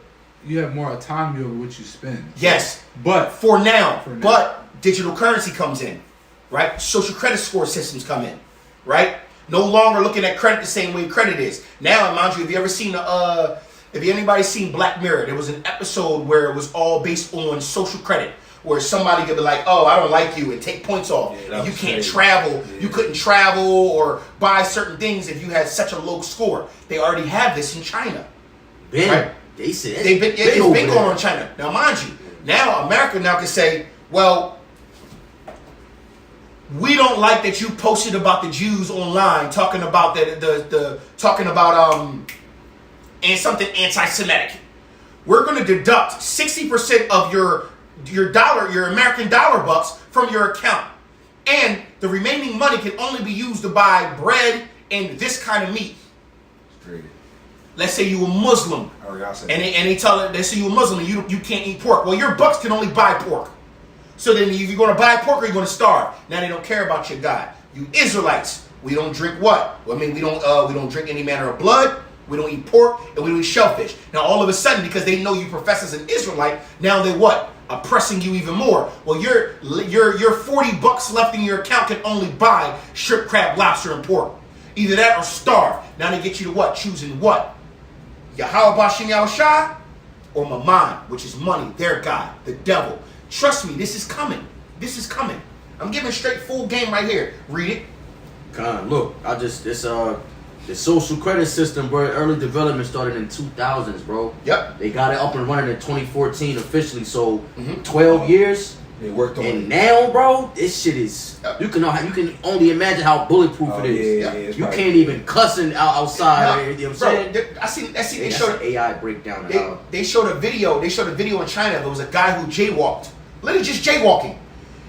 [SPEAKER 3] You have more autonomy over what you spend.
[SPEAKER 1] Yes,
[SPEAKER 3] But
[SPEAKER 1] for now. But digital currency comes in, right? Social credit score systems come in, right? No longer looking at credit the same way credit is. Now, mind you, have anybody seen Black Mirror? There was an episode where it was all based on social credit, where somebody could be like, "Oh, I don't like you," and take points off. And you can't travel. Yeah. You couldn't travel or buy certain things if you had such a low score. They already have this in China.
[SPEAKER 4] Right? They said
[SPEAKER 1] it's been going on in China. Now, mind you, now America now can say, well, we don't like that you posted about the Jews online, talking about and something anti-Semitic. We're going to deduct 60% of your American dollar bucks from your account. And the remaining money can only be used to buy bread and this kind of meat.
[SPEAKER 5] Great.
[SPEAKER 1] Let's say you a Muslim, and they say you a Muslim and you can't eat pork. Well, your bucks can only buy pork. So then if you're going to buy pork, or you're going to starve. Now they don't care about your God. You Israelites, we don't drink what? Well, I mean, we don't drink any manner of blood. We don't eat pork, and we don't eat shellfish. Now all of a sudden, because they know you profess as an Israelite, now they what? Oppressing you even more. Well, your $40 left in your account can only buy shrimp, crab, lobster, and pork. Either that or starve. Now they get you to what? Choosing what? Yahweh Bashem Yahushua or Mammon, which is money, their God, the devil. Trust me, this is coming. This is coming. I'm giving straight full game right here. Read it.
[SPEAKER 4] Look, the social credit system, bro, early development started in 2000s, bro.
[SPEAKER 1] Yep.
[SPEAKER 4] They got it up and running in 2014 officially, so 12 years.
[SPEAKER 5] They worked on
[SPEAKER 4] and
[SPEAKER 5] it.
[SPEAKER 4] Now, bro, this shit is, you can only imagine how bulletproof it is.
[SPEAKER 5] Yeah,
[SPEAKER 4] you can't even cussing outside.
[SPEAKER 1] No,
[SPEAKER 4] You know what I'm saying?
[SPEAKER 1] I see. They
[SPEAKER 4] That's
[SPEAKER 1] showed
[SPEAKER 4] an AI breakdown.
[SPEAKER 1] They showed a video. They showed a video in China. There was a guy who jaywalked. Literally just jaywalking.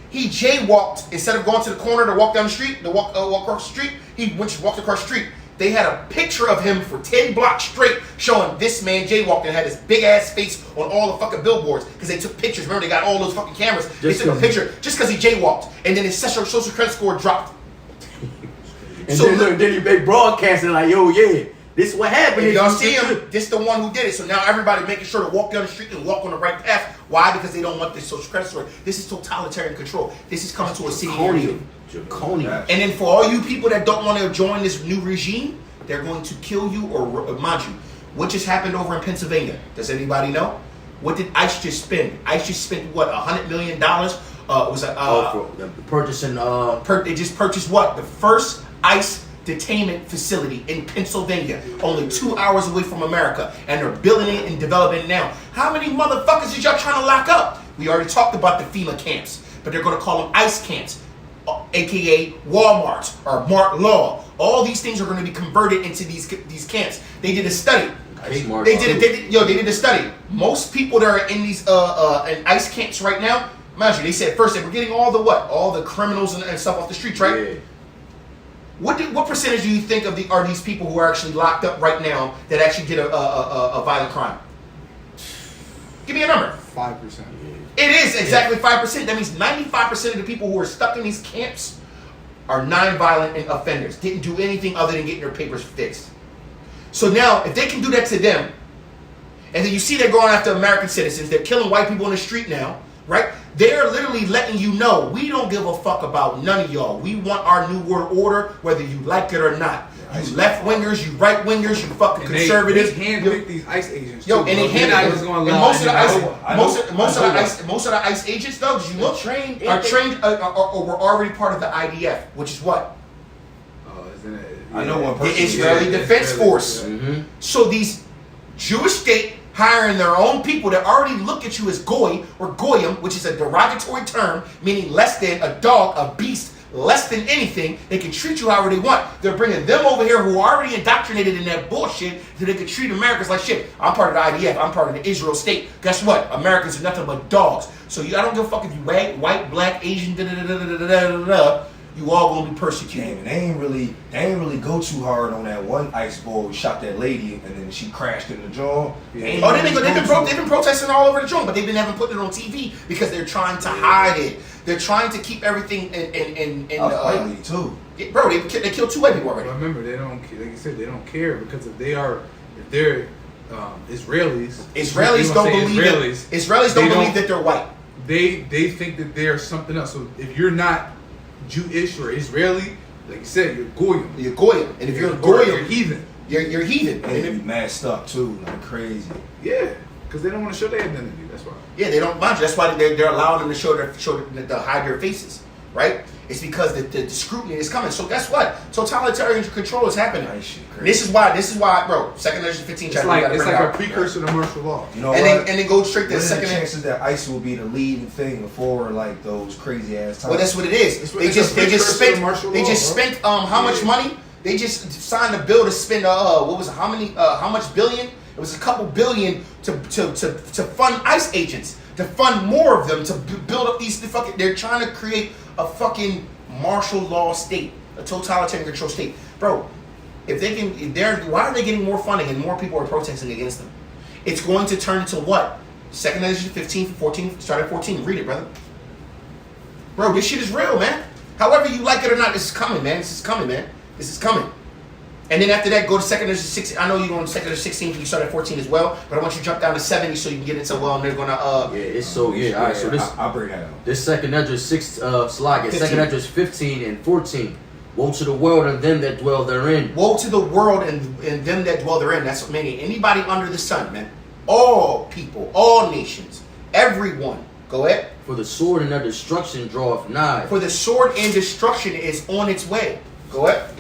[SPEAKER 1] He jaywalked instead of going to the corner to walk down the street, to walk across the street. He walked across the street. They had a picture of him for 10 blocks straight showing this man jaywalking and had his big ass face on all the fucking billboards because they took pictures. Remember, they got all those fucking cameras. They took a picture just because he jaywalked, and then his social credit score dropped.
[SPEAKER 4] And so then they broadcasting like, yo, yeah, this is what happened.
[SPEAKER 1] If y'all see him, this the one who did it. So now everybody making sure to walk down the street and walk on the right path. Why? Because they don't want this social credit score. This is totalitarian control. This is coming to a city near you.
[SPEAKER 4] Draconian.
[SPEAKER 1] And then for all you people that don't want to join this new regime, they're going to kill you or mind you. What just happened over in Pennsylvania? Does anybody know? What did ICE just spend? ICE just spent what, $100 million?
[SPEAKER 4] For purchasing.
[SPEAKER 1] They just purchased what? The first ICE detainment facility in Pennsylvania, only 2 hours away from America, and they're building it and developing it now. How many motherfuckers is y'all trying to lock up? We already talked about the FEMA camps, but they're going to call them ICE camps, aka Walmart or Mart Law. All these things are going to be converted into these camps. They did a study. They did a study. Most people that are in these in ICE camps right now, mind you, they said first they were getting all the criminals and stuff off the streets, right?
[SPEAKER 4] Yeah.
[SPEAKER 1] What percentage do you think are these people who are actually locked up right now that actually did a violent crime? Give me a number.
[SPEAKER 3] 5%.
[SPEAKER 1] It is exactly 5%. That means 95% of the people who are stuck in these camps are non-violent offenders. Didn't do anything other than getting their papers fixed. So now, if they can do that to them, and then you see they're going after American citizens, they're killing white people in the street now, right? They're literally letting you know, we don't give a fuck about none of y'all. We want our new world order, whether you like it or not. You left-wingers, you right-wingers, you fucking conservatives.
[SPEAKER 3] They handpick these ICE agents.
[SPEAKER 1] Yo,
[SPEAKER 3] too,
[SPEAKER 1] and they handpick. Most of the ICE agents, though, did you look? Are trained or were already part of the IDF, which is what?
[SPEAKER 5] I know one person.
[SPEAKER 1] The Israeli Defense Force.
[SPEAKER 4] Mm-hmm.
[SPEAKER 1] So these Jewish state hiring their own people that already look at you as goy or goyim, which is a derogatory term meaning less than a dog, a beast, less than anything. They can treat you however they want. They're bringing them over here who are already indoctrinated in that bullshit so they can treat Americans like shit. I'm part of the IDF. I'm part of the Israel state. Guess what? Americans are nothing but dogs. So I don't give a fuck if you white, black, Asian, you all gonna be persecuted.
[SPEAKER 5] Damn, they ain't really go too hard on that one ICE boy who shot that lady and then she crashed in the jaw.
[SPEAKER 1] They've been protesting all over the joint, but they've been having putting it on TV because they're trying to hide it. They're trying to keep everything in
[SPEAKER 5] white lady too.
[SPEAKER 1] Bro, they killed 2 white people already.
[SPEAKER 3] But remember, they don't. Like you said, they don't care because if they're Israelis.
[SPEAKER 1] Israelis don't believe that they're white.
[SPEAKER 3] They think that they're something else. So if you're not Jewish or Israeli, like you said, you're goyim.
[SPEAKER 1] You're goyim, and if you're a goyim,
[SPEAKER 3] you're heathen.
[SPEAKER 1] You're heathen.
[SPEAKER 5] And they be masked up too, like crazy.
[SPEAKER 3] Yeah, because they don't want to show their identity. That's why.
[SPEAKER 1] Yeah, they don't mind you. That's why they're allowing them to to hide their faces, right? It's because the scrutiny is coming. So guess what? Totalitarian control is happening. This is why, bro. Second Legislation 15 chapter.
[SPEAKER 3] It's like a precursor to martial law.
[SPEAKER 5] You know
[SPEAKER 1] and then go straight to the second.
[SPEAKER 5] What are the chances that ICE will be the leading thing before like those crazy ass times?
[SPEAKER 1] Well, that's what it is. They just spent how much money? They just signed a bill to spend how much billion was a couple billion to fund ICE agents, to fund more of them, to build up these fucking. They're trying to create a fucking martial law state, a totalitarian control state, bro. If they can, why are they getting more funding and more people are protesting against them? It's going to turn into what? Second edition, 15, 14, start at 14. Read it, brother. Bro, this shit is real, man. However you like it or not, this is coming, man. This is coming, man. This is coming. And then after that, go to second edition 16. I know you're going to second edition 16, you start at 14 as well, but I want you to jump down to 70 so you can get into, and they're going to,
[SPEAKER 4] Yeah, it's so, yeah, all right, so this,
[SPEAKER 5] I'll break that out.
[SPEAKER 4] this second address
[SPEAKER 1] 15.
[SPEAKER 4] second address 15 and 14. Woe to the world and them that dwell therein.
[SPEAKER 1] woe to the world and them that dwell therein. That's what meaning. Anybody under the sun, man. All people, all nations, everyone. Go ahead.
[SPEAKER 4] For the sword and their destruction draweth nigh.
[SPEAKER 1] For the sword and destruction is on its way. Go ahead.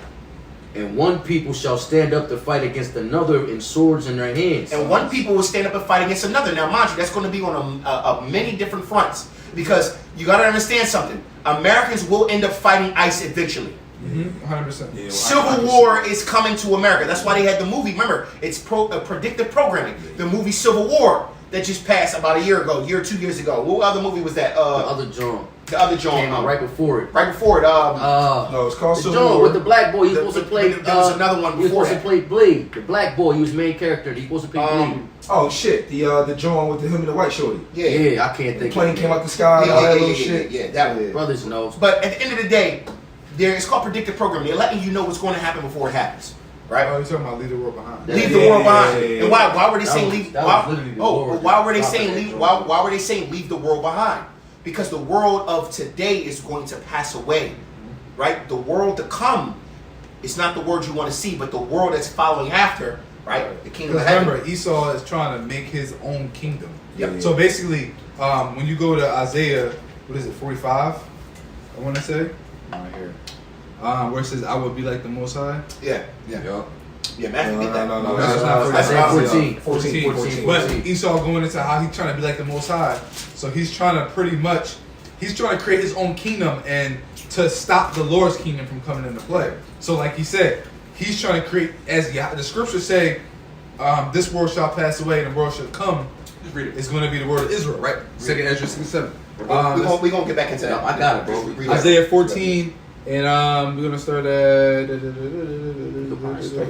[SPEAKER 4] And one people shall stand up to fight against another in swords in their hands.
[SPEAKER 1] And one people will stand up and fight against another. Now, mind you, that's going to be on a many different fronts. Because you got to understand something. Americans will end up fighting ICE eventually.
[SPEAKER 3] 100%.
[SPEAKER 5] Yeah,
[SPEAKER 1] Civil War is coming to America. That's why they had the movie. Remember, it's predictive programming. The movie Civil War that just passed about a year ago, 2 years ago. What other movie was that?
[SPEAKER 4] The other John
[SPEAKER 1] The other John.
[SPEAKER 4] came out right before it.
[SPEAKER 1] Right before it.
[SPEAKER 5] No, it's called
[SPEAKER 4] The
[SPEAKER 5] Civil
[SPEAKER 4] John
[SPEAKER 5] War.
[SPEAKER 4] with the black boy. He was
[SPEAKER 1] The-
[SPEAKER 4] supposed to
[SPEAKER 1] the-
[SPEAKER 4] play.
[SPEAKER 1] there was another one
[SPEAKER 4] He was
[SPEAKER 1] before
[SPEAKER 4] supposed to
[SPEAKER 1] that.
[SPEAKER 4] play Blade. The black boy. He was the main character. He was supposed to play Blade.
[SPEAKER 5] Oh shit, the John with him and the white shorty.
[SPEAKER 1] Yeah.
[SPEAKER 4] Yeah, I can't
[SPEAKER 5] The
[SPEAKER 4] think.
[SPEAKER 5] plane
[SPEAKER 4] of it.
[SPEAKER 5] came out the sky, all that little shit.
[SPEAKER 1] Yeah, that one.
[SPEAKER 4] Brothers know.
[SPEAKER 1] But at the end of the day, it's called predictive programming. They're letting you know what's going to happen before it happens. Right?
[SPEAKER 3] Oh, you're talking about leave the world behind.
[SPEAKER 4] Yeah.
[SPEAKER 1] Leave the world behind.
[SPEAKER 5] Yeah.
[SPEAKER 1] And why were they
[SPEAKER 4] That
[SPEAKER 1] saying
[SPEAKER 4] was-
[SPEAKER 1] leave?
[SPEAKER 4] that
[SPEAKER 1] Why,
[SPEAKER 4] was literally the
[SPEAKER 1] oh,
[SPEAKER 4] Lord
[SPEAKER 1] but why were they
[SPEAKER 4] just
[SPEAKER 1] saying
[SPEAKER 4] dropping
[SPEAKER 1] leave?
[SPEAKER 4] that
[SPEAKER 1] Why were they saying leave the world behind? Because the world of today is going to pass away, right? The world to come is not the world you want to see, but the world that's following after, right? The kingdom of
[SPEAKER 3] Because
[SPEAKER 1] heaven.
[SPEAKER 3] remember, Esau is trying to make his own kingdom.
[SPEAKER 1] Yep.
[SPEAKER 3] So basically, when you go to Isaiah, what is it, 45? I want to say right here, where it says, "I will be like the Most High."
[SPEAKER 1] Yeah,
[SPEAKER 3] Yeah.
[SPEAKER 1] yeah, Matthew did that.
[SPEAKER 5] No,
[SPEAKER 3] That's not
[SPEAKER 1] That's
[SPEAKER 4] Isaiah
[SPEAKER 1] not
[SPEAKER 4] 14.
[SPEAKER 5] 14.
[SPEAKER 3] But Esau going into how he's trying to be like the Most High. So he's trying to he's trying to create his own kingdom and to stop the Lord's kingdom from coming into play. So like he said, he's trying to create, as the scriptures say, this world shall pass away and the world shall come.
[SPEAKER 1] Just read it.
[SPEAKER 3] It's going to be the word of Israel, right? Second Ezra 6:7.
[SPEAKER 1] We're gonna get back into that.
[SPEAKER 4] I got it, bro.
[SPEAKER 1] Read it.
[SPEAKER 3] Isaiah 14, and we're gonna start at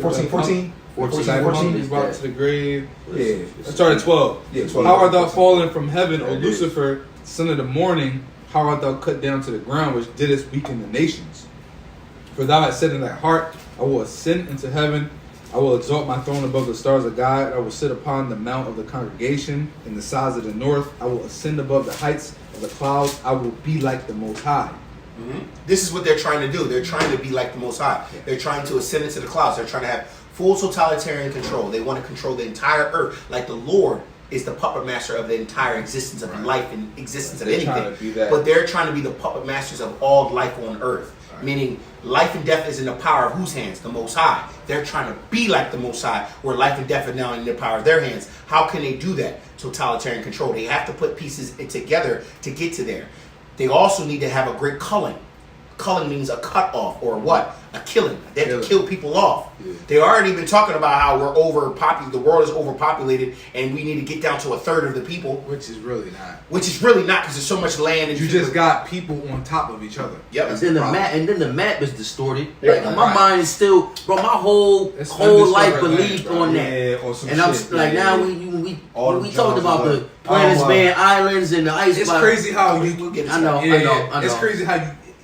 [SPEAKER 5] 14.
[SPEAKER 4] 14.
[SPEAKER 3] He's brought to the grave.
[SPEAKER 5] Yeah.
[SPEAKER 3] Let's start at 12.
[SPEAKER 5] Yeah, 12.
[SPEAKER 3] How art thou fallen from heaven, O
[SPEAKER 5] There it is.
[SPEAKER 3] Lucifer, son of the morning? How art thou cut down to the ground, which didst weaken the nations? For thou hast said in thy heart, I will ascend into heaven. I will exalt my throne above the stars of God. I will sit upon the mount of the congregation in the sides of the north. I will ascend above the heights of the clouds. I will be like the Most High.
[SPEAKER 1] This is what they're trying to do. They're trying to be like the Most High. They're trying to ascend into the clouds. They're trying to have full totalitarian control. They want to control the entire earth. Like the Lord is the puppet master of the entire existence of life and existence of
[SPEAKER 3] They're trying
[SPEAKER 1] anything.
[SPEAKER 3] to be that.
[SPEAKER 1] But they're trying to be the puppet masters of all life on earth. Meaning life and death is in the power of whose hands? The Most High. They're trying to be like the Most High, where life and death are now in the power of their hands. How can they do that? Totalitarian control. They have to put pieces together to get to there. They also need to have a great culling. Culling means a cut off or what? A killing. They have to kill people off. They already been talking about how we're overpopulated. The world is overpopulated, and we need to get down to a third of the people,
[SPEAKER 3] Which is really not.
[SPEAKER 1] which is really not because there's so much land. And
[SPEAKER 3] You just got people on top of each other.
[SPEAKER 1] Yep.
[SPEAKER 4] And then the map is distorted.
[SPEAKER 1] Yeah,
[SPEAKER 4] Like my
[SPEAKER 1] right.
[SPEAKER 4] mind is still, bro. My whole
[SPEAKER 3] It's
[SPEAKER 4] life
[SPEAKER 3] undiscovered
[SPEAKER 4] believed
[SPEAKER 3] land, bro.
[SPEAKER 4] on that.
[SPEAKER 5] Yeah, on some
[SPEAKER 4] And I'm
[SPEAKER 5] shit.
[SPEAKER 4] like,
[SPEAKER 5] Yeah,
[SPEAKER 4] now
[SPEAKER 5] yeah. All
[SPEAKER 4] we
[SPEAKER 5] them
[SPEAKER 4] talked
[SPEAKER 5] Johns
[SPEAKER 4] about
[SPEAKER 5] was
[SPEAKER 4] the Planets Man Islands and the ice.
[SPEAKER 3] It's
[SPEAKER 4] block.
[SPEAKER 3] crazy how you.
[SPEAKER 1] We'll get into
[SPEAKER 4] I know,
[SPEAKER 1] that.
[SPEAKER 4] I know.
[SPEAKER 3] It's crazy how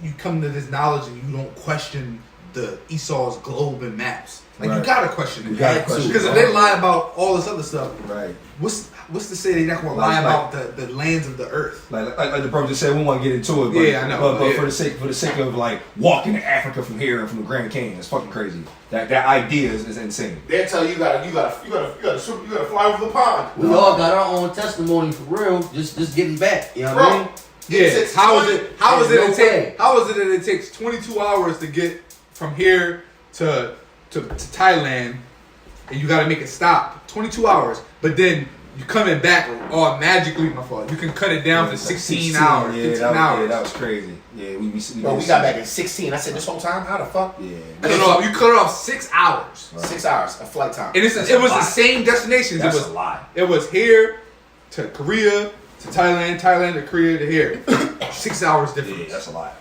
[SPEAKER 3] you come to this knowledge and you don't question the Esau's globe and maps. Like you
[SPEAKER 5] Right.
[SPEAKER 3] gotta question it.
[SPEAKER 5] You gotta
[SPEAKER 3] Right?
[SPEAKER 5] question
[SPEAKER 3] Because
[SPEAKER 5] it.
[SPEAKER 3] if they lie about all this other stuff,
[SPEAKER 5] Right.
[SPEAKER 3] what's to say they're not gonna lie
[SPEAKER 5] Like-
[SPEAKER 3] about the lands of the earth?
[SPEAKER 5] Like the brother just said, we want to get into it. But,
[SPEAKER 3] Yeah, I know.
[SPEAKER 5] But
[SPEAKER 3] Yeah.
[SPEAKER 5] for the sake of like walking to Africa from here and from the Grand Canyon, it's fucking crazy. That idea is insane.
[SPEAKER 1] They tell you you gotta fly over the pond.
[SPEAKER 4] We all got our own testimony for real. Just getting back. You know what I
[SPEAKER 1] Bro,
[SPEAKER 4] mean?
[SPEAKER 3] Yeah.
[SPEAKER 1] It's
[SPEAKER 3] How is it? How is it?
[SPEAKER 4] There's no way.
[SPEAKER 3] How is it that it takes 22 hours to get from here to Thailand, and you got to make it stop 22 hours, but then you coming back all magically, my fault. You can cut it down to 16 hours, 15 hours.
[SPEAKER 5] Yeah, that was crazy. Yeah, we
[SPEAKER 1] Bro, we got back in 16. I said, this whole time? How the fuck?
[SPEAKER 5] Yeah.
[SPEAKER 3] No, you cut it off 6 hours.
[SPEAKER 1] 6 hours of flight time.
[SPEAKER 3] And it was the same destinations.
[SPEAKER 5] That's
[SPEAKER 3] it was
[SPEAKER 5] a lot.
[SPEAKER 3] It was here to Korea to Thailand, Thailand to Korea to here. 6 hours difference.
[SPEAKER 5] Yeah, that's a lot.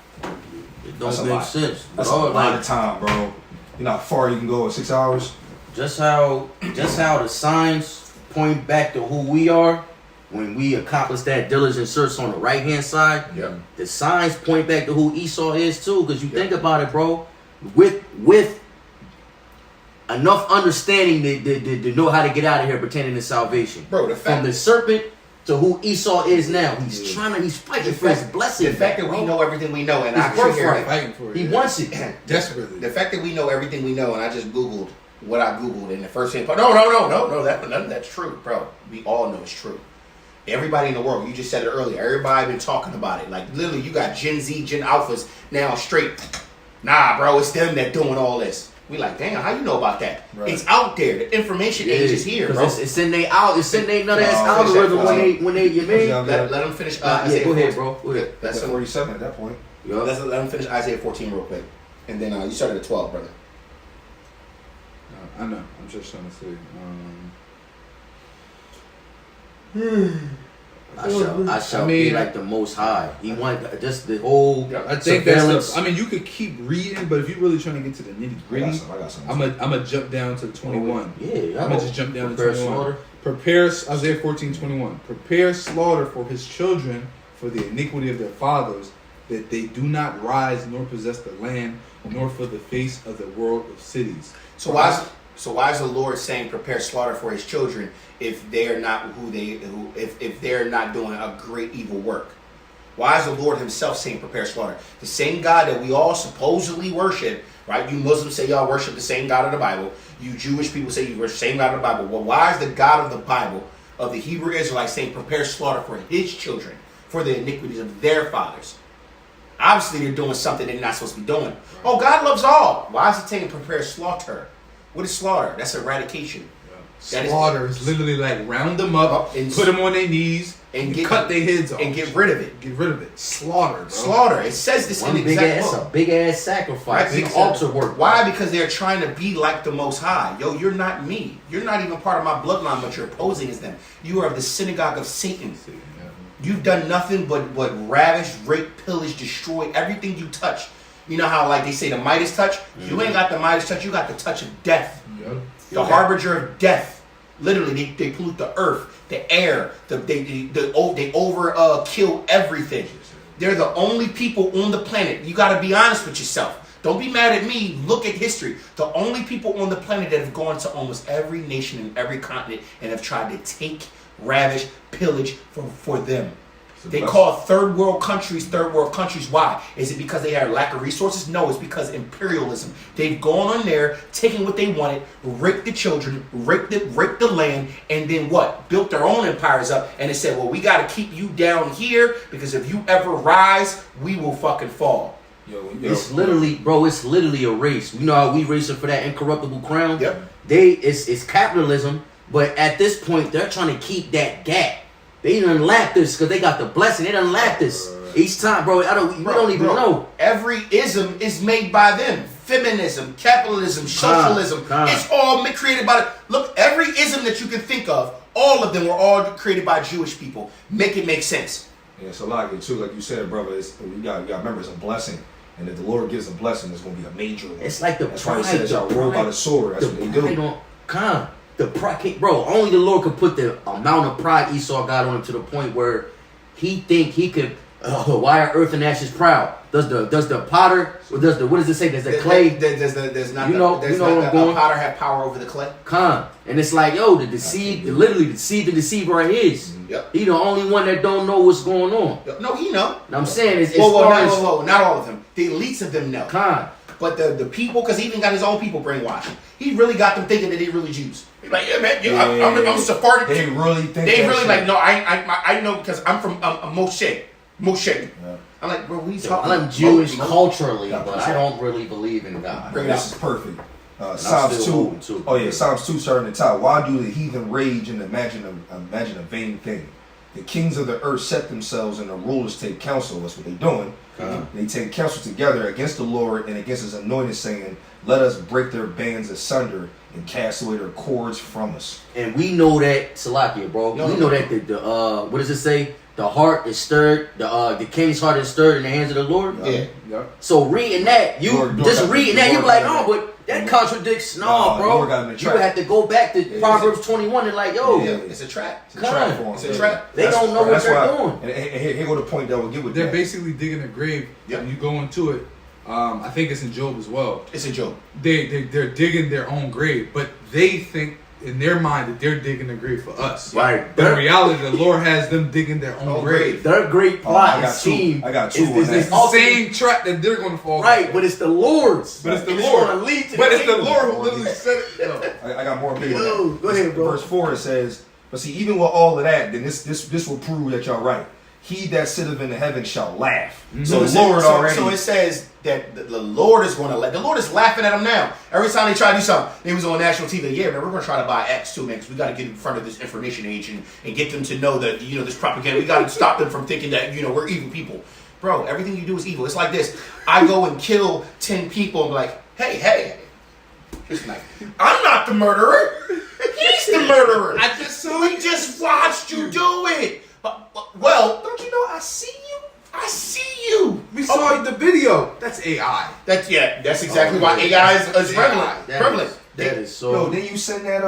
[SPEAKER 4] It
[SPEAKER 5] That's a
[SPEAKER 4] don't make
[SPEAKER 5] lot.
[SPEAKER 4] sense.
[SPEAKER 5] That's
[SPEAKER 4] But
[SPEAKER 5] a
[SPEAKER 4] all,
[SPEAKER 5] lot
[SPEAKER 4] like,
[SPEAKER 5] of time, bro. You know how far you can go in 6 hours?
[SPEAKER 4] just how the signs point back to who we are when we accomplish that diligent search on the right hand side.
[SPEAKER 1] Yep.
[SPEAKER 4] The signs point back to who Esau is too, because you think about it, bro. With enough understanding to know how to get out of here pertaining to salvation.
[SPEAKER 1] Bro, the
[SPEAKER 4] From
[SPEAKER 1] fact
[SPEAKER 4] the serpent to who Esau is now. He's he's fighting for his blessing.
[SPEAKER 1] the fact that
[SPEAKER 4] bro.
[SPEAKER 1] we know everything we know, and
[SPEAKER 4] His
[SPEAKER 1] I actually hear
[SPEAKER 4] birthright.
[SPEAKER 1] it.
[SPEAKER 3] Fighting for it.
[SPEAKER 4] He
[SPEAKER 3] yeah.
[SPEAKER 4] wants it.
[SPEAKER 3] Desperately.
[SPEAKER 1] The fact that we know everything we know, and I just Googled what I Googled, and the first thing, no, none of that's true, bro. We all know it's true. Everybody in the world, you just said it earlier, everybody been talking about it. Like, literally, you got Gen Z, Gen Alphas now straight, nah, bro, it's them that doing all this. We like, damn, how you know about that?
[SPEAKER 5] Right.
[SPEAKER 1] It's out there. The information age is here, bro.
[SPEAKER 4] It's in they out. It's in they nut ass
[SPEAKER 5] Oh,
[SPEAKER 4] algorithm
[SPEAKER 1] exactly.
[SPEAKER 4] when they you mean.
[SPEAKER 5] Yeah.
[SPEAKER 1] Let them finish.
[SPEAKER 4] Yeah,
[SPEAKER 1] Isaiah
[SPEAKER 4] go
[SPEAKER 1] 14.
[SPEAKER 4] ahead, bro. Go ahead.
[SPEAKER 1] That's
[SPEAKER 5] That's 47 at that point.
[SPEAKER 4] Yup.
[SPEAKER 1] let them finish Isaiah 14 real quick, and then you started at 12, brother.
[SPEAKER 3] I know. I'm just trying to say.
[SPEAKER 4] I shall
[SPEAKER 3] I
[SPEAKER 4] be
[SPEAKER 3] mean-
[SPEAKER 4] like the Most High. He want just the whole
[SPEAKER 1] Yep.
[SPEAKER 3] I think that's
[SPEAKER 4] surveillance.
[SPEAKER 3] the, I mean, you could keep reading, but if you're really trying to get to the nitty
[SPEAKER 5] I
[SPEAKER 3] gritty,
[SPEAKER 5] got some.
[SPEAKER 3] I'm gonna jump down to 21.
[SPEAKER 4] Yeah,
[SPEAKER 3] I'm gonna just jump down to
[SPEAKER 4] Prepare
[SPEAKER 3] 21.
[SPEAKER 4] slaughter.
[SPEAKER 3] Prepare Isaiah 14:21. Prepare slaughter for his children for the iniquity of their fathers, that they do not rise nor possess the land, nor for the face of the world of cities.
[SPEAKER 1] So why is the Lord saying prepare slaughter for his children if they're not if they're not doing a great evil work? Why is the Lord himself saying prepare slaughter? The same God that we all supposedly worship, right? You Muslims say y'all worship the same God of the Bible. You Jewish people say you worship the same God of the Bible. Well, why is the God of the Bible, of the Hebrew Israelites, saying prepare slaughter for his children, for the iniquities of their fathers? Obviously, they're doing something they're not supposed to be doing. Oh, God loves all. Why is he saying prepare slaughter? What is slaughter? That's eradication. That is-
[SPEAKER 3] Slaughter is literally like round them up,
[SPEAKER 1] and
[SPEAKER 3] put them on their knees,
[SPEAKER 1] and
[SPEAKER 3] and
[SPEAKER 1] get-
[SPEAKER 3] cut their heads off,
[SPEAKER 1] and get rid of it.
[SPEAKER 3] Get rid of it. Slaughter, bro.
[SPEAKER 1] Slaughter. It says this
[SPEAKER 4] One
[SPEAKER 1] in the
[SPEAKER 4] big
[SPEAKER 1] exact
[SPEAKER 4] ass,
[SPEAKER 1] book.
[SPEAKER 4] a big ass sacrifice,
[SPEAKER 1] Right,
[SPEAKER 4] big altar work.
[SPEAKER 1] Why? Because they're trying to be like the Most High. Yo, you're not me. You're not even part of my bloodline, but you're posing as them. You are of the synagogue of Satan. You've done nothing but ravish, rape, pillage, destroy everything you touch. You know how like they say the Midas touch? You ain't got the Midas touch. You got the touch of death.
[SPEAKER 3] Yep.
[SPEAKER 1] The harbinger of death. Literally, they pollute the earth, the air. They over kill everything. They're the only people on the planet. You got to be honest with yourself. Don't be mad at me. Look at history. The only people on the planet that have gone to almost every nation and every continent and have tried to take, ravish, pillage for them. They call third world countries. Why? Is it because they have lack of resources? No, it's because imperialism. They've gone on there, taken what they wanted, raped the children, raped the land, and then what? Built their own empires up, and they said, well, we got to keep you down here because if you ever rise, we will fucking fall.
[SPEAKER 4] It's literally, bro. It's literally a race. You know how we racing for that incorruptible crown?
[SPEAKER 1] Yep.
[SPEAKER 4] It's capitalism, but at this point, they're trying to keep that gap. They done lapped this because they got the blessing. They done lapped this each time, bro. We don't even know.
[SPEAKER 1] Every ism is made by them. Feminism, capitalism, socialism. It's all created by. Look, every ism that you can think of, all of them were all created by Jewish people. Make it make sense.
[SPEAKER 5] Yeah, so like it too, like you said, brother, you got to remember it's a blessing. And if the Lord gives a blessing, it's going to be a major one.
[SPEAKER 4] It's like the
[SPEAKER 5] That's why he
[SPEAKER 4] pride.
[SPEAKER 5] says y'all rule by the sword. That's what they do.
[SPEAKER 4] The pride, bro. Only the Lord could put the amount of pride Esau got on him to the point where he think he could. Why are earth and ashes proud? Does the potter or does the what does it say? Does the clay?
[SPEAKER 1] There's not.
[SPEAKER 4] You know where I'm going.
[SPEAKER 1] The potter have power over the clay.
[SPEAKER 4] And it's like, yo, the deceiver right is.
[SPEAKER 1] Yep.
[SPEAKER 4] He the only one that don't know what's going on.
[SPEAKER 1] No, he know.
[SPEAKER 4] And I'm saying it's
[SPEAKER 1] whoa, not all of them. The elites of them know.
[SPEAKER 4] Khan.
[SPEAKER 1] But the people, because he even got his own people brainwashed. He really got them thinking that they really Jews. He's like, yeah, man, I'm Sephardic.
[SPEAKER 5] They really think
[SPEAKER 1] They
[SPEAKER 5] that
[SPEAKER 1] really
[SPEAKER 5] shit.
[SPEAKER 1] like, no, I know because I'm from Moshe. Yeah. I'm like, bro, we talking.
[SPEAKER 4] I'm Jewish
[SPEAKER 1] Mo-
[SPEAKER 4] culturally,
[SPEAKER 5] Yeah,
[SPEAKER 4] but I don't really believe in God.
[SPEAKER 1] Bring it
[SPEAKER 5] This
[SPEAKER 1] out.
[SPEAKER 5] is perfect. Psalms
[SPEAKER 4] still
[SPEAKER 5] 2.
[SPEAKER 4] holding to it.
[SPEAKER 5] Oh yeah, Psalms 2 starting at the top. Why do the heathen rage and imagine a vain thing? The kings of the earth set themselves and the rulers take counsel. That's what they're doing. They take counsel together against the Lord and against his anointed, saying, let us break their bands asunder and cast away their cords from us.
[SPEAKER 4] And we know that, Salakia, bro. We know that the what does it say? The heart is stirred. The king's heart is stirred in the hands of the Lord.
[SPEAKER 1] Yeah.
[SPEAKER 3] Yep.
[SPEAKER 4] So reading that,
[SPEAKER 5] Lord
[SPEAKER 4] reading that, you be like, oh, but that contradicts. No, bro.
[SPEAKER 5] Lord got him in
[SPEAKER 4] You
[SPEAKER 5] trap.
[SPEAKER 4] have to go back to Proverbs 21 and like, yo,
[SPEAKER 1] Yeah, it's a trap.
[SPEAKER 5] It's a trap for them.
[SPEAKER 1] It's a trap.
[SPEAKER 4] they don't know what
[SPEAKER 5] That's
[SPEAKER 4] they're
[SPEAKER 5] why-
[SPEAKER 4] doing.
[SPEAKER 5] And here go the point that we'll get with
[SPEAKER 3] They're
[SPEAKER 5] that.
[SPEAKER 3] basically digging a grave.
[SPEAKER 1] Yep.
[SPEAKER 3] And you go into it. I think it's in Job as well.
[SPEAKER 1] It's a joke.
[SPEAKER 3] They're digging their own grave, but they think in their mind that they're digging a grave for us.
[SPEAKER 4] Right.
[SPEAKER 3] But in reality, the Lord has them digging their own grave.
[SPEAKER 4] Their great
[SPEAKER 5] I
[SPEAKER 4] plot
[SPEAKER 5] got
[SPEAKER 4] and scheme.
[SPEAKER 5] two. I got two
[SPEAKER 4] is
[SPEAKER 5] on
[SPEAKER 4] this
[SPEAKER 5] that.
[SPEAKER 3] It's the same trap that they're going to fall
[SPEAKER 4] Right,
[SPEAKER 3] into.
[SPEAKER 4] but it's the Lord's.
[SPEAKER 3] But it's the
[SPEAKER 4] And
[SPEAKER 3] Lord.
[SPEAKER 4] gonna lead to
[SPEAKER 3] But
[SPEAKER 4] the
[SPEAKER 3] it's the
[SPEAKER 4] kingdom.
[SPEAKER 3] Lord who literally said it. Yo.
[SPEAKER 5] I got more on video.
[SPEAKER 4] Yo, go ahead, bro.
[SPEAKER 5] Verse 4 it says, but see, even with all of that, then this will prove that y'all right. He that sitteth in the heavens shall laugh. So the Lord already.
[SPEAKER 1] So it says that the Lord is going to let. The Lord is laughing at them now. Every time they try to do something, they was on national TV. Yeah, man, we're going to try to buy X too, man, because we got to get in front of this information age and get them to know that this propaganda. We got to stop them from thinking that we're evil people, bro. Everything you do is evil. It's like this. I go and kill 10 people and be like, hey. It's like, I'm not the murderer. He's the murderer. We just watched you do it. Well, don't you know I see you? I see you.
[SPEAKER 3] We saw the video. That's AI.
[SPEAKER 1] That's exactly why AI is prevalent.
[SPEAKER 4] That is so.
[SPEAKER 5] Yo, then you send that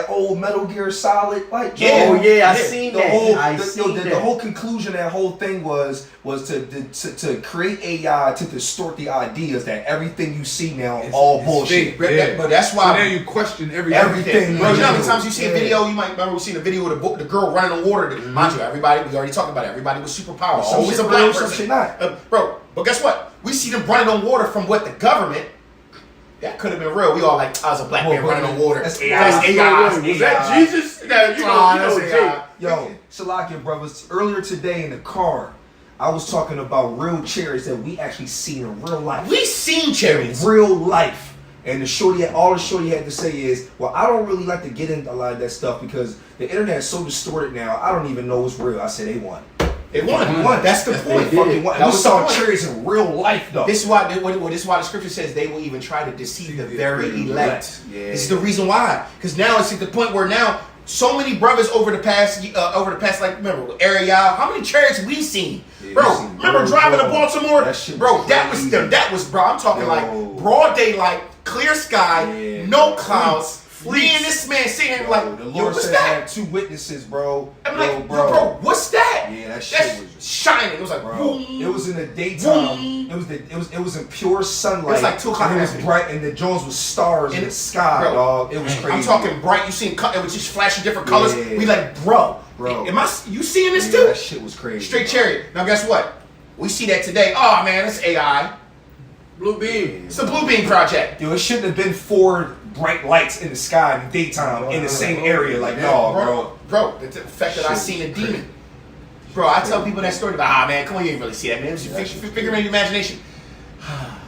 [SPEAKER 5] old Metal Gear Solid like
[SPEAKER 1] Yeah.
[SPEAKER 4] Oh yeah, I
[SPEAKER 1] Yeah.
[SPEAKER 4] seen
[SPEAKER 5] the
[SPEAKER 4] that.
[SPEAKER 5] whole
[SPEAKER 4] I
[SPEAKER 5] the,
[SPEAKER 4] seen
[SPEAKER 5] the,
[SPEAKER 4] that.
[SPEAKER 5] the whole conclusion of that whole thing was to create AI to distort the ideas that everything you see now
[SPEAKER 3] It's-
[SPEAKER 5] all
[SPEAKER 3] it's
[SPEAKER 5] bullshit.
[SPEAKER 3] fake.
[SPEAKER 1] But that's
[SPEAKER 3] So
[SPEAKER 1] why.
[SPEAKER 3] now you question everything.
[SPEAKER 5] Everything.
[SPEAKER 1] Bro, you know how many
[SPEAKER 5] Yeah.
[SPEAKER 1] times you see a video? You might remember we seen a video with the girl running on water. Mind you, everybody, we already talked about it. Everybody was superpowered.
[SPEAKER 5] Some
[SPEAKER 1] Always
[SPEAKER 5] shit
[SPEAKER 1] a black
[SPEAKER 5] real, some
[SPEAKER 1] person.
[SPEAKER 5] shit not.
[SPEAKER 1] Bro, but guess what? We see them running on water from what the government. That could have been real. We all like, I was a black man running on water.
[SPEAKER 5] That's
[SPEAKER 1] AI.
[SPEAKER 5] AI.
[SPEAKER 1] That's
[SPEAKER 4] Was
[SPEAKER 1] AI.
[SPEAKER 4] that Jesus?
[SPEAKER 1] That's
[SPEAKER 4] You know,
[SPEAKER 1] AI.
[SPEAKER 4] Jake.
[SPEAKER 5] Yo, Salakia brothers, earlier today in the car, I was talking about real cherries that we actually see in real life.
[SPEAKER 1] We seen cherries.
[SPEAKER 5] Real life. And all the shorty had to say is, well, I don't really like to get into a lot of that stuff because the internet is so distorted now, I don't even know what's real. I said they won.
[SPEAKER 1] They won. That's the
[SPEAKER 5] They
[SPEAKER 1] point.
[SPEAKER 5] fucking won.
[SPEAKER 1] That
[SPEAKER 5] We
[SPEAKER 1] was
[SPEAKER 5] saw
[SPEAKER 1] the point.
[SPEAKER 5] cherries in real life though.
[SPEAKER 1] This is why the scripture says they will even try to deceive the very elect.
[SPEAKER 5] Yeah.
[SPEAKER 1] This is the reason why. Because now it's at the point where now so many brothers over the past like remember area, how many chariots we seen,
[SPEAKER 5] Yeah,
[SPEAKER 1] bro?
[SPEAKER 5] we seen
[SPEAKER 1] Remember
[SPEAKER 5] birds,
[SPEAKER 1] driving to
[SPEAKER 5] bro.
[SPEAKER 1] Baltimore,
[SPEAKER 5] That shit
[SPEAKER 1] bro?
[SPEAKER 5] was
[SPEAKER 1] That was bro. I'm talking
[SPEAKER 5] Yo.
[SPEAKER 1] like broad daylight, clear sky,
[SPEAKER 5] Yeah.
[SPEAKER 1] no clouds. Me and this man sitting here like,
[SPEAKER 5] the
[SPEAKER 1] yo,
[SPEAKER 5] Lord
[SPEAKER 1] what's
[SPEAKER 5] said
[SPEAKER 1] that?
[SPEAKER 5] I had two witnesses, bro.
[SPEAKER 1] I'm
[SPEAKER 5] Yo,
[SPEAKER 1] like, bro, what's that?
[SPEAKER 5] Yeah, that shit
[SPEAKER 1] That's
[SPEAKER 5] was
[SPEAKER 1] shining. It was like,
[SPEAKER 5] bro.
[SPEAKER 1] boom.
[SPEAKER 5] It was in the daytime.
[SPEAKER 1] Boom.
[SPEAKER 5] It was in pure sunlight.
[SPEAKER 1] It was like 2 o'clock
[SPEAKER 5] and
[SPEAKER 1] in
[SPEAKER 5] it
[SPEAKER 1] the
[SPEAKER 5] was
[SPEAKER 1] afternoon.
[SPEAKER 5] bright, and the Jones was stars in
[SPEAKER 1] And
[SPEAKER 5] the sky,
[SPEAKER 1] bro,
[SPEAKER 5] dog. It was crazy.
[SPEAKER 1] I'm talking bright. You seen it was just flashing different colors.
[SPEAKER 5] Yeah.
[SPEAKER 1] We like, bro.
[SPEAKER 5] Bro.
[SPEAKER 1] You seeing this
[SPEAKER 5] Yeah,
[SPEAKER 1] too?
[SPEAKER 5] that shit was crazy.
[SPEAKER 1] Straight
[SPEAKER 5] bro.
[SPEAKER 1] chariot. Now guess what? We see that today. Oh man, it's AI.
[SPEAKER 4] Blue beam.
[SPEAKER 1] It's the Blue Beam Project.
[SPEAKER 5] Yo, it shouldn't have been 4 bright lights in the sky in the daytime in the same area. Like, no, bro.
[SPEAKER 1] Bro, the fact that I seen a demon. Bro, I tell people that story about, man, come on, you ain't really see that, man. It was your figure of imagination.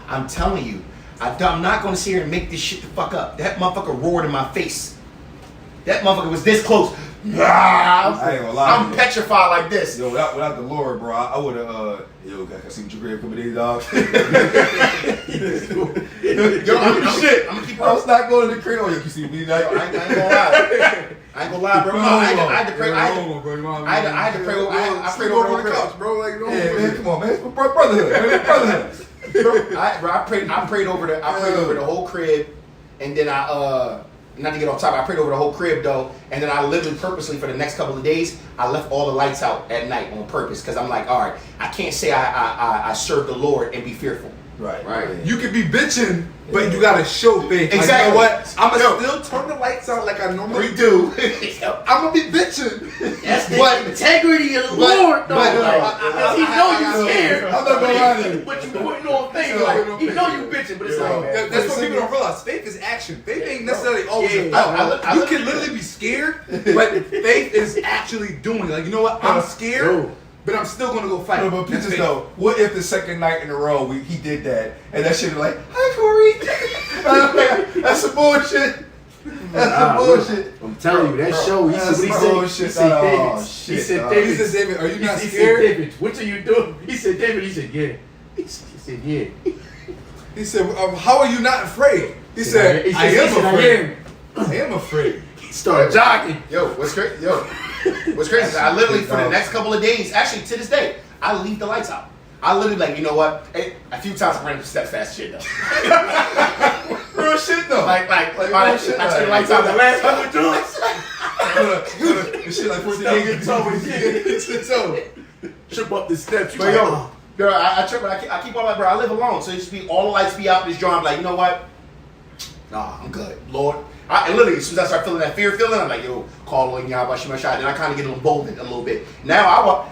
[SPEAKER 1] I'm telling you, I'm not going to sit here and make this shit the fuck up. That motherfucker roared in my face. That motherfucker was this close.
[SPEAKER 5] I ain't gonna lie.
[SPEAKER 1] I'm petrified like this.
[SPEAKER 5] Yo, without the Lord, bro, I would have, yo, I see what your grave coming in, dog.
[SPEAKER 1] Yo, I'm shit. I'm gonna keep
[SPEAKER 5] I was not going to the crib. Oh, yo, you see me tonight?
[SPEAKER 1] I ain't gonna lie. I ain't gonna lie, bro. No, I had to pray. I had to pray over. I prayed over
[SPEAKER 3] on the couch, bro. Like, no,
[SPEAKER 5] Yeah, man, come on, man. It's brotherhood. Man. Brotherhood.
[SPEAKER 1] I prayed over the whole crib, and then not to get off topic, I prayed over the whole crib though, and then I literally purposely for the next couple of days I left all the lights out at night on purpose because I'm like, all right, I can't say I serve the Lord and be fearful.
[SPEAKER 5] Right.
[SPEAKER 3] you could be bitching, but you gotta show faith. Like,
[SPEAKER 1] Exactly.
[SPEAKER 3] you know what? I'm
[SPEAKER 1] Yo.
[SPEAKER 3] gonna still turn the lights out like I normally
[SPEAKER 1] We
[SPEAKER 3] do.
[SPEAKER 1] do.
[SPEAKER 3] I'm gonna be bitching.
[SPEAKER 4] That's the
[SPEAKER 3] But-
[SPEAKER 4] integrity of the
[SPEAKER 3] but-
[SPEAKER 4] Lord, though.
[SPEAKER 3] but-
[SPEAKER 4] Because he know you scared.
[SPEAKER 3] I'm not gonna lie to you.
[SPEAKER 4] But you putting on faith, like, he know you bitching, but it's
[SPEAKER 5] Yeah.
[SPEAKER 4] like,
[SPEAKER 3] That's what people don't realize. Faith is action. Faith ain't necessarily always
[SPEAKER 4] Yeah.
[SPEAKER 3] a thought. You
[SPEAKER 1] I
[SPEAKER 3] can literally be scared, but faith is actually doing it. Like, you know what? I'm scared, but I'm still gonna go fight.
[SPEAKER 5] No, but
[SPEAKER 3] That's
[SPEAKER 5] pictures
[SPEAKER 3] it.
[SPEAKER 5] though. What if the second night in a row he did that and that shit was like, "Hi, Corey." That's some bullshit. That's some bullshit.
[SPEAKER 4] I'm telling you, that show. He
[SPEAKER 5] That's
[SPEAKER 4] said,
[SPEAKER 5] some
[SPEAKER 4] David.
[SPEAKER 5] bullshit.
[SPEAKER 4] He said,
[SPEAKER 5] Oh,
[SPEAKER 4] David.
[SPEAKER 5] shit,
[SPEAKER 4] He said,
[SPEAKER 5] dog.
[SPEAKER 4] David.
[SPEAKER 3] He says, David, are you not
[SPEAKER 4] He
[SPEAKER 3] scared?
[SPEAKER 4] said, David, what are you doing? He said, David. He said, yeah. He said, yeah.
[SPEAKER 3] He said, how are you not afraid? He said,
[SPEAKER 4] He
[SPEAKER 3] I
[SPEAKER 4] said,
[SPEAKER 3] am afraid. I am afraid.
[SPEAKER 4] He started jogging.
[SPEAKER 1] Yo, what's crazy? What's crazy is I literally for the next couple of days, actually to this day, I leave the lights out. I literally like, you know what? Hey, a few times I ran up the steps fast shit though.
[SPEAKER 5] Real shit though.
[SPEAKER 1] like
[SPEAKER 5] real shit.
[SPEAKER 1] I turned the lights out the last couple of joints.
[SPEAKER 5] This shit like 14
[SPEAKER 4] Stop
[SPEAKER 5] niggas.
[SPEAKER 4] the toe, yeah.
[SPEAKER 3] So,
[SPEAKER 4] Trip up the steps. You
[SPEAKER 1] But
[SPEAKER 4] like,
[SPEAKER 1] yo,
[SPEAKER 4] oh.
[SPEAKER 1] girl, I trip, but I keep all my bro. I live alone, so it just be all the lights be out in this joint. I'm like, you know what? Nah, I'm good, Lord. And literally, as soon as I start feeling that fear feeling, I'm like, yo, call on Yahweh Shema Shai. Then I kind of get emboldened a little bit. Now I walk,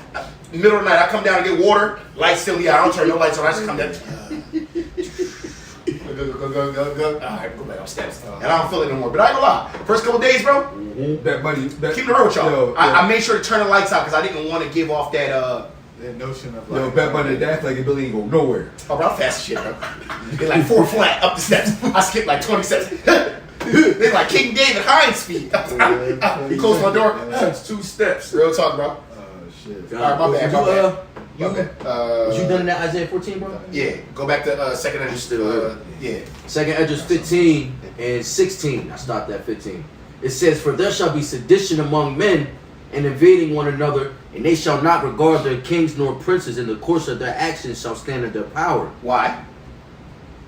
[SPEAKER 1] middle of the night, I come down and get water. Lights still, I don't turn no lights on. I just come down. Go. All right, go back upstairs. And I don't feel it no more. But I ain't gonna lie. First couple days, bro,
[SPEAKER 5] That buddy.
[SPEAKER 1] keep the road with y'all.
[SPEAKER 5] Yo,
[SPEAKER 1] I made sure to turn the lights out because I didn't want to give off that.
[SPEAKER 3] that notion of
[SPEAKER 5] Yo,
[SPEAKER 3] like,
[SPEAKER 5] bet buddy, that like Billy ain't go nowhere.
[SPEAKER 1] Oh, bro, I'm fast as shit, bro. They like 4 flat up the steps. I skipped like 20 steps. They like King David Hines speed. He closed my door.
[SPEAKER 4] That's 2 steps.
[SPEAKER 1] Real talk, bro.
[SPEAKER 5] Shit.
[SPEAKER 1] All right, my bad, my bad.
[SPEAKER 4] You done in that Isaiah 14, bro?
[SPEAKER 1] Yeah, go back to second Esdras.
[SPEAKER 4] Still
[SPEAKER 1] Yeah.
[SPEAKER 4] Second Esdras 15 and 16. I stopped at 15. It says, "For there shall be sedition among men, and invading one another, and they shall not regard their kings nor princes, in the course of their actions shall stand in their power."
[SPEAKER 1] Why?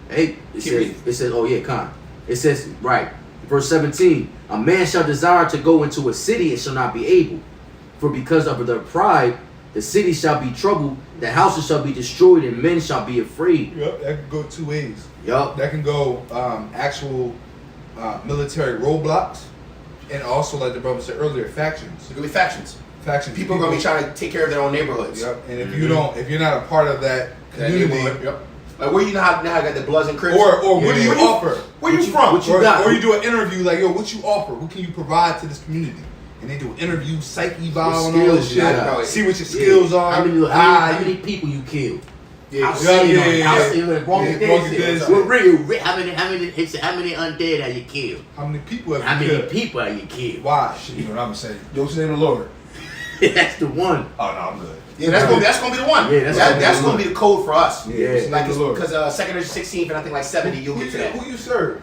[SPEAKER 4] Hey,
[SPEAKER 1] Keep reading.
[SPEAKER 4] it says, oh yeah, Con. It says, right, verse 17, "A man shall desire to go into a city and shall not be able. For because of their pride, the city shall be troubled, the houses shall be destroyed, and men shall be afraid."
[SPEAKER 3] Yep, that can go 2 ways.
[SPEAKER 4] Yup.
[SPEAKER 3] That can go actual military roadblocks, and also, like the brother said earlier, factions.
[SPEAKER 1] It's gonna be factions.
[SPEAKER 3] Factions.
[SPEAKER 1] People are gonna be trying to take care of their own neighborhoods.
[SPEAKER 3] Yep. And if you don't, if you're not a part of that
[SPEAKER 1] That
[SPEAKER 3] community,
[SPEAKER 1] neighborhood, yep. Like where you now got the Bloods and Crips.
[SPEAKER 3] or what do you offer?
[SPEAKER 1] Where you from?
[SPEAKER 4] what you got?
[SPEAKER 3] Or you do an interview like, yo, what you offer? What can you provide to this community? And they do an interview, psyche eval, and all this
[SPEAKER 4] skills,
[SPEAKER 3] shit.
[SPEAKER 4] yeah.
[SPEAKER 3] See what your skills are.
[SPEAKER 4] How many people you killed?
[SPEAKER 1] Yeah.
[SPEAKER 4] I'll see
[SPEAKER 3] yeah.
[SPEAKER 4] I'll see what wrong
[SPEAKER 3] Yeah,
[SPEAKER 4] with
[SPEAKER 3] Walking
[SPEAKER 4] this.
[SPEAKER 3] Dead.
[SPEAKER 4] We're real. How many undead have you killed?
[SPEAKER 3] How many people have
[SPEAKER 4] How
[SPEAKER 3] you
[SPEAKER 4] many
[SPEAKER 3] killed?
[SPEAKER 4] people have you killed?
[SPEAKER 3] Why?
[SPEAKER 5] Shit, you know what I'm gonna say? Yo, what's the name of the Lord?
[SPEAKER 4] That's the one.
[SPEAKER 5] Oh no, I'm good.
[SPEAKER 1] Yeah, that's gonna be the one.
[SPEAKER 4] Yeah,
[SPEAKER 1] that's gonna be the code for us.
[SPEAKER 5] Yeah,
[SPEAKER 4] Yeah.
[SPEAKER 5] what's the name
[SPEAKER 1] Like
[SPEAKER 5] of the Lord?
[SPEAKER 1] because second Esdras 16 and I think like 70, you'll get to that.
[SPEAKER 3] Who you serve?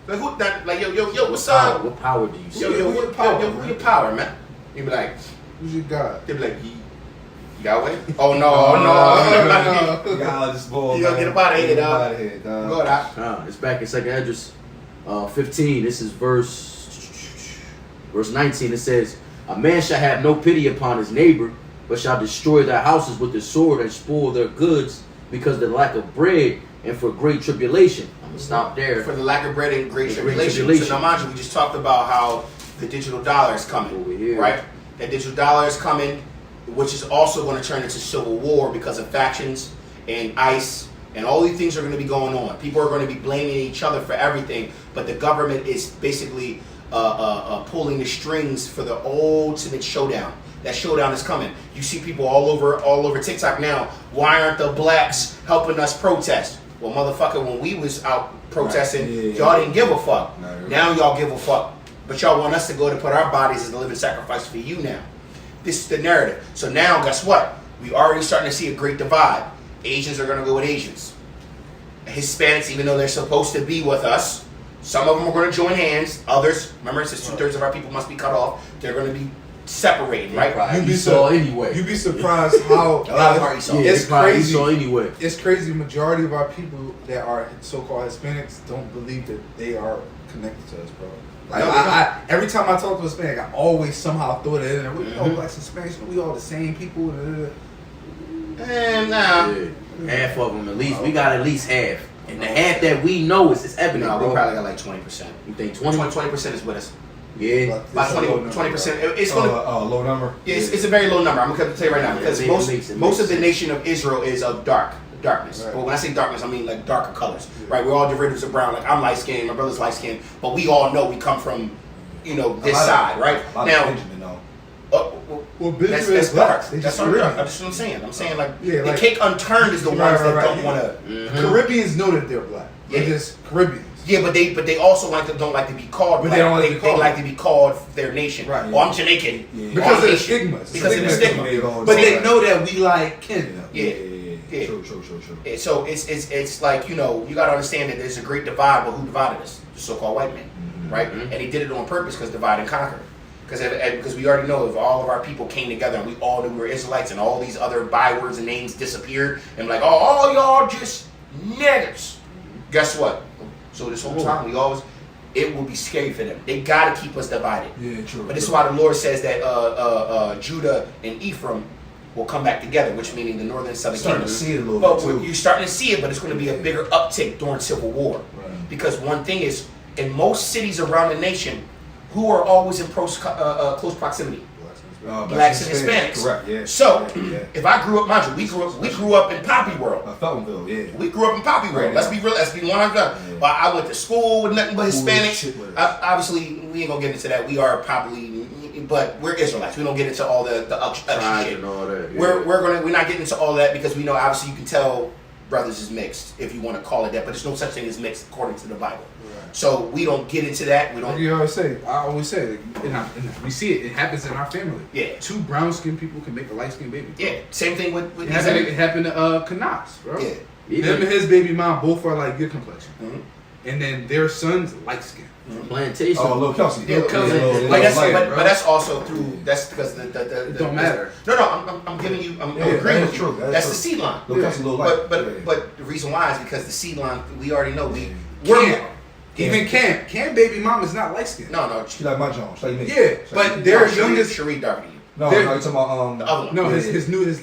[SPEAKER 1] Like who? Like yo, what's
[SPEAKER 4] Power.
[SPEAKER 1] up?
[SPEAKER 4] What power do you see?
[SPEAKER 1] Yo,
[SPEAKER 3] Who's your power,
[SPEAKER 1] who your power, man? You be like,
[SPEAKER 3] Who's your God?
[SPEAKER 1] they be like, Yahweh. Oh no.
[SPEAKER 5] God, this ball.
[SPEAKER 1] You gonna get up outta here,
[SPEAKER 5] Get
[SPEAKER 1] dog.
[SPEAKER 5] up outta here, dog.
[SPEAKER 1] Go ahead.
[SPEAKER 4] It's back in Second Esdras 15. This is verse 19. It says, "A man shall have no pity upon his neighbor, but shall destroy their houses with the sword and spoil their goods because of the lack of bread and for great tribulation." I'm gonna stop there.
[SPEAKER 1] For the lack of bread and great
[SPEAKER 4] Great
[SPEAKER 1] tribulation.
[SPEAKER 4] tribulation.
[SPEAKER 1] So now, mind you, we just talked about how the digital dollar is coming,
[SPEAKER 4] Over here.
[SPEAKER 1] right? That digital dollar is coming, which is also going to turn into civil war because of factions and ICE and all these things are going to be going on. People are going to be blaming each other for everything, but the government is basically pulling the strings for the ultimate showdown. That showdown is coming. You see people all over TikTok now. Why aren't the blacks helping us protest? Well, motherfucker, when we was out protesting,
[SPEAKER 5] Right. Yeah.
[SPEAKER 1] y'all didn't give a fuck.
[SPEAKER 5] No, you're
[SPEAKER 1] Now y'all give a fuck. But y'all want us to go to put our bodies as a living sacrifice for you now. This is the narrative. So now, guess what? We already starting to see a great divide. Asians are going to go with Asians. Hispanics, even though they're supposed to be with us, some of them are going to join hands. Others, remember it says 2/3 of our people must be cut off. They're going to be separated, right?
[SPEAKER 4] Right.
[SPEAKER 3] You'd be
[SPEAKER 4] Esau
[SPEAKER 3] so-
[SPEAKER 4] anyway.
[SPEAKER 3] You'd be surprised how
[SPEAKER 1] A lot of our Esau.
[SPEAKER 3] it's crazy.
[SPEAKER 4] So anyway,
[SPEAKER 3] It's crazy. Majority of our people that are so-called Hispanics don't believe that they are connected to us, bro. Like
[SPEAKER 1] No, they
[SPEAKER 3] I every time I talk to a Hispanic, I always somehow throw that in there. We know blacks and Hispanics, we all the same people.
[SPEAKER 1] Nah.
[SPEAKER 4] yeah, half of them at least. We got at least half, and the half that we know is evident,
[SPEAKER 1] No, we
[SPEAKER 4] bro.
[SPEAKER 1] probably got like 20%.
[SPEAKER 4] You think 20?
[SPEAKER 1] 20% is with us.
[SPEAKER 4] Yeah.
[SPEAKER 1] About 20%. It's going to...
[SPEAKER 5] Low number.
[SPEAKER 1] Yeah, it's a very low number. I'm going to tell you right now because
[SPEAKER 4] Yeah, it
[SPEAKER 1] most
[SPEAKER 4] makes
[SPEAKER 1] of the
[SPEAKER 4] sense.
[SPEAKER 1] nation of Israel is of darkness.
[SPEAKER 3] Right.
[SPEAKER 1] But when I say darkness, I mean like darker colors, right? We're all derivatives of brown. Like I'm light skinned, my brother's light skinned, but we all know we come from, this
[SPEAKER 5] lot of-
[SPEAKER 1] side, right?
[SPEAKER 5] A lot
[SPEAKER 1] Now,
[SPEAKER 5] of Benjamin, though.
[SPEAKER 3] Well,
[SPEAKER 1] That's
[SPEAKER 3] Benjamin
[SPEAKER 1] dark.
[SPEAKER 3] They
[SPEAKER 1] That's
[SPEAKER 3] just
[SPEAKER 1] what
[SPEAKER 3] Caribbean.
[SPEAKER 1] I'm saying. I'm saying like
[SPEAKER 3] Yeah,
[SPEAKER 1] the
[SPEAKER 3] like-
[SPEAKER 1] cake unturned is the ones that don't want to.
[SPEAKER 3] Caribbeans know that they're black. They're
[SPEAKER 1] Yeah.
[SPEAKER 3] just Caribbeans.
[SPEAKER 1] Yeah, but they also don't like to be called.
[SPEAKER 3] But
[SPEAKER 1] black.
[SPEAKER 3] they don't like to be
[SPEAKER 1] They
[SPEAKER 3] called.
[SPEAKER 1] like to be called their nation.
[SPEAKER 3] Right.
[SPEAKER 1] Oh, I'm Jamaican.
[SPEAKER 5] Yeah.
[SPEAKER 1] Oh,
[SPEAKER 3] Because
[SPEAKER 1] I'm
[SPEAKER 3] of the
[SPEAKER 1] Haitian.
[SPEAKER 3] stigma.
[SPEAKER 1] Because of the stigma.
[SPEAKER 3] But they know that we like kin.
[SPEAKER 1] Yeah. Yeah.
[SPEAKER 5] True.
[SPEAKER 1] Yeah, so it's like, you know, you got to understand that there's a great divide, but who divided us? The so-called white men, right? And he did it on purpose because divide and conquer. Because we already know if all of our people came together and we all knew we were Israelites and all these other bywords and names disappeared and like, oh, all y'all just niggers. Guess what? So this whole time it will be scary for them. They got to keep us divided.
[SPEAKER 5] Yeah, true.
[SPEAKER 1] But this is why the Lord says that Judah and Ephraim will come back together, which meaning the northern and southern
[SPEAKER 5] Starting
[SPEAKER 1] kingdom.
[SPEAKER 5] to see it a little
[SPEAKER 1] But
[SPEAKER 5] bit too.
[SPEAKER 1] you're starting to see it, but it's going to be a bigger uptick during Civil War.
[SPEAKER 5] Right.
[SPEAKER 1] Because one thing is, in most cities around the nation, who are always in close proximity? Blacks and Hispanics.
[SPEAKER 5] Correct. Yeah.
[SPEAKER 1] So,
[SPEAKER 5] Yeah.
[SPEAKER 1] if I grew up, mind you, we grew up in Poppy World.
[SPEAKER 5] Feltonville. Yeah.
[SPEAKER 1] We grew up in Poppy World.
[SPEAKER 5] Right.
[SPEAKER 1] Let's be real. Let's be 100.
[SPEAKER 5] Yeah.
[SPEAKER 1] But I went to school with nothing but
[SPEAKER 5] Cool
[SPEAKER 1] Hispanics.
[SPEAKER 5] shit with us.
[SPEAKER 1] Obviously, we ain't gonna get into that. We are probably, but we're Israelites. We don't get into all the extra
[SPEAKER 4] Tribes
[SPEAKER 1] shit.
[SPEAKER 4] and all that. Yeah.
[SPEAKER 1] We're not getting into all that because we know obviously you can tell brothers is mixed if you want to call it that, but there's no such thing as mixed according to the Bible. So we don't get into that. We
[SPEAKER 3] Like
[SPEAKER 1] don't.
[SPEAKER 3] you always say, I always say, we see it. It happens in our family.
[SPEAKER 1] Yeah.
[SPEAKER 3] 2 brown-skinned people can make a light-skinned baby.
[SPEAKER 1] Yeah. Same thing with
[SPEAKER 3] It happened to Knox, bro.
[SPEAKER 1] Yeah.
[SPEAKER 4] Even
[SPEAKER 3] Him and his baby mom both are like your complexion,
[SPEAKER 1] Mhm.
[SPEAKER 3] and then their son's light skin.
[SPEAKER 4] plantation.
[SPEAKER 5] Oh, Lil Kelsey.
[SPEAKER 3] Lil Kelsey.
[SPEAKER 5] Yeah,
[SPEAKER 1] But that's
[SPEAKER 5] light,
[SPEAKER 1] but that's also through that's because the
[SPEAKER 3] It don't matter.
[SPEAKER 1] No, I'm giving you I'm
[SPEAKER 5] Yeah,
[SPEAKER 1] agreeing
[SPEAKER 5] that is
[SPEAKER 1] with
[SPEAKER 5] true.
[SPEAKER 1] you.
[SPEAKER 5] That is
[SPEAKER 1] That's
[SPEAKER 5] true.
[SPEAKER 1] the seed line.
[SPEAKER 5] Lil Kelsey, Lil Light.
[SPEAKER 1] But the reason why is because the seed line we already know
[SPEAKER 3] Cam. Even Cam baby mom is not light skinned.
[SPEAKER 1] no
[SPEAKER 5] She like my John. She like me.
[SPEAKER 3] Yeah, but their youngest.
[SPEAKER 1] Cherie darker than you.
[SPEAKER 5] No,
[SPEAKER 3] They're-
[SPEAKER 5] you're talking about
[SPEAKER 1] The other one.
[SPEAKER 3] No,
[SPEAKER 5] Yeah,
[SPEAKER 3] his new
[SPEAKER 5] His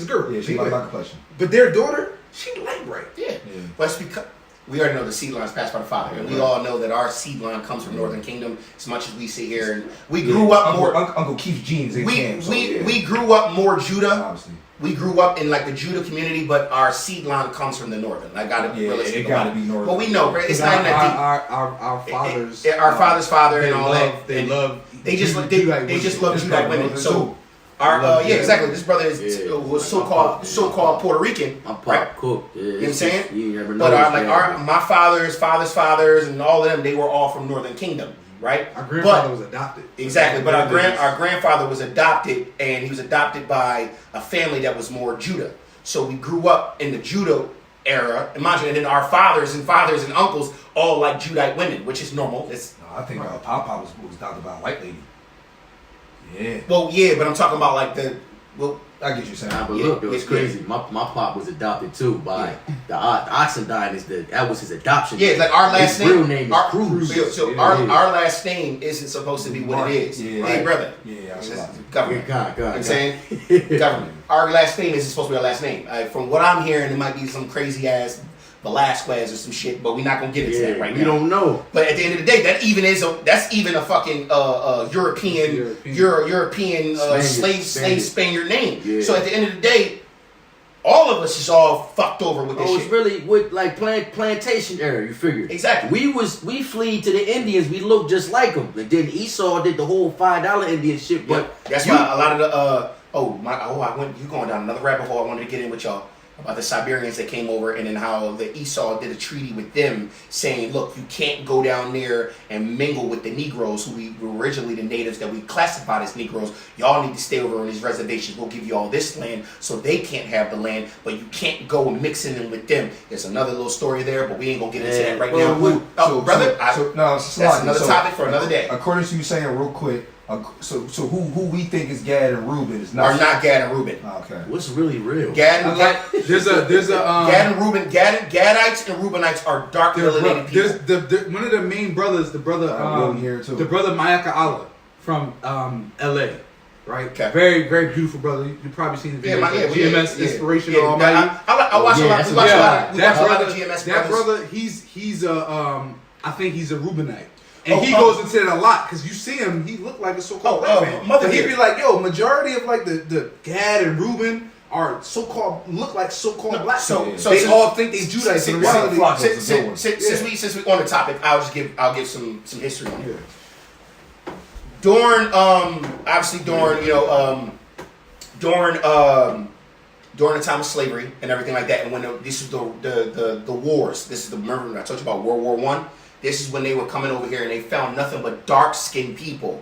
[SPEAKER 3] girl.
[SPEAKER 5] Yeah, she like my complexion.
[SPEAKER 3] But their daughter, she light bright.
[SPEAKER 1] Yeah. But it's because we already know the seed line is passed by the father, and we all know that our seed line comes from Northern Kingdom. As much as we sit here and we grew up more.
[SPEAKER 5] Uncle Keith's genes ain't Cam, so yeah.
[SPEAKER 1] We grew up more Judah.
[SPEAKER 5] Obviously.
[SPEAKER 1] We grew up in like the Judah community, but our seed line comes from the northern. I gotta be
[SPEAKER 5] Yeah,
[SPEAKER 1] realistic.
[SPEAKER 5] it gotta
[SPEAKER 1] about
[SPEAKER 5] be northern.
[SPEAKER 1] But we know, right? It's not even that deep.
[SPEAKER 3] Our fathers.
[SPEAKER 1] Our father's father
[SPEAKER 3] they
[SPEAKER 1] and all
[SPEAKER 3] love,
[SPEAKER 1] that.
[SPEAKER 3] They
[SPEAKER 1] and
[SPEAKER 3] love.
[SPEAKER 1] They just
[SPEAKER 3] Judite
[SPEAKER 1] they just
[SPEAKER 3] women.
[SPEAKER 1] love Judite women.
[SPEAKER 5] brothers
[SPEAKER 1] So
[SPEAKER 5] too.
[SPEAKER 1] our
[SPEAKER 3] Love
[SPEAKER 1] yeah,
[SPEAKER 3] Judite
[SPEAKER 1] exactly.
[SPEAKER 3] women.
[SPEAKER 1] This brother is
[SPEAKER 4] Yeah.
[SPEAKER 1] was so-called Puerto Rican,
[SPEAKER 4] My pop
[SPEAKER 1] right?
[SPEAKER 4] cooked. Yeah,
[SPEAKER 1] You know what I'm saying?
[SPEAKER 4] You never know.
[SPEAKER 1] But
[SPEAKER 4] this man.
[SPEAKER 1] my father's fathers and all of them, they were all from Northern Kingdom, right?
[SPEAKER 3] Our grandfather
[SPEAKER 1] But-
[SPEAKER 3] was adopted.
[SPEAKER 1] Exactly, but our
[SPEAKER 3] Grandfather
[SPEAKER 1] grandfather was adopted, and he was adopted by a family that was more Judah. So we grew up in the Judah era. Imagine, and then our fathers and uncles all like Judite women, which is normal. It's
[SPEAKER 5] No, I think Papa was adopted by a white lady. Yeah.
[SPEAKER 1] well, yeah, but I'm talking about like
[SPEAKER 5] I get you saying.
[SPEAKER 4] Nah, but
[SPEAKER 1] Yeah,
[SPEAKER 4] look, it was
[SPEAKER 1] yeah,
[SPEAKER 4] crazy. My pop was adopted too by the Oxendine. That was his adoption.
[SPEAKER 1] yeah, like our last
[SPEAKER 4] his
[SPEAKER 1] name.
[SPEAKER 4] real name is
[SPEAKER 1] our,
[SPEAKER 4] Cruz.
[SPEAKER 1] So
[SPEAKER 3] Yeah,
[SPEAKER 1] our last name isn't supposed to be what
[SPEAKER 5] Mark.
[SPEAKER 1] it is.
[SPEAKER 5] Yeah,
[SPEAKER 1] Hey,
[SPEAKER 5] right.
[SPEAKER 1] brother.
[SPEAKER 5] Yeah, I
[SPEAKER 1] It's
[SPEAKER 5] saw
[SPEAKER 1] government.
[SPEAKER 4] God,
[SPEAKER 1] You know what I'm saying? Government. Our last name isn't supposed to be our last name. From what I'm hearing, it might be some crazy ass Velasquez or some shit, but we're not gonna get into that right
[SPEAKER 4] we
[SPEAKER 1] now.
[SPEAKER 4] don't know.
[SPEAKER 1] But at the end of the day, that's even a fucking European slave Spaniard name.
[SPEAKER 4] Yeah.
[SPEAKER 1] So at the end of the day, all of us is all fucked over with this
[SPEAKER 4] Oh, it's
[SPEAKER 1] shit.
[SPEAKER 4] really with like plantation era. You figure
[SPEAKER 1] Exactly.
[SPEAKER 4] We flee to the Indians. We look just like them. And then Esau did the whole $5 Indian shit. But
[SPEAKER 1] That's why a lot of the you going down another rabbit hole I wanted to get in with y'all about the Siberians that came over and then how the Esau did a treaty with them saying, look, you can't go down there and mingle with the Negroes who we were originally the natives that we classified as Negroes. Y'all need to stay over on these reservations. We'll give you all this land so they can't have the land, but you can't go and mix in with them. There's another little story there, but we ain't gonna get into that right now. That's another topic for another day.
[SPEAKER 5] According to you saying real quick, so who we think is Gad and Reuben is not
[SPEAKER 1] Are not Gad and Reuben.
[SPEAKER 5] Okay.
[SPEAKER 4] what's really real?
[SPEAKER 1] Gad and
[SPEAKER 3] There's a
[SPEAKER 1] Gad and Reuben, Gadites and Reubenites are dark melanated people.
[SPEAKER 3] There's one of the main brothers, the brother
[SPEAKER 5] here too.
[SPEAKER 3] the brother Mayaka Allah from LA, right?
[SPEAKER 1] Okay.
[SPEAKER 3] Very, very beautiful brother. You've probably seen the video. GMS Inspiration
[SPEAKER 1] Yeah.
[SPEAKER 3] Almighty.
[SPEAKER 1] I watch a lot.
[SPEAKER 4] that's
[SPEAKER 1] We watch a lot. We watch
[SPEAKER 3] that
[SPEAKER 1] a lot
[SPEAKER 3] brother,
[SPEAKER 1] of GMS
[SPEAKER 3] that
[SPEAKER 1] brothers.
[SPEAKER 3] brother, he's a I think he's a Reubenite. And
[SPEAKER 1] Oh,
[SPEAKER 3] he goes into that a lot because you see him, he looked like a so-called black man.
[SPEAKER 1] Mother
[SPEAKER 3] But he'd
[SPEAKER 1] here.
[SPEAKER 3] be like, yo, majority of like the Gad and Reuben are look like so-called black people. They all think they Judites. In reality,
[SPEAKER 1] Since we on the topic, I'll give some history on it. during obviously during during the time of slavery and everything like that, and when this is the wars. This is remember I told you about World War I. This is when they were coming over here and they found nothing but dark-skinned people,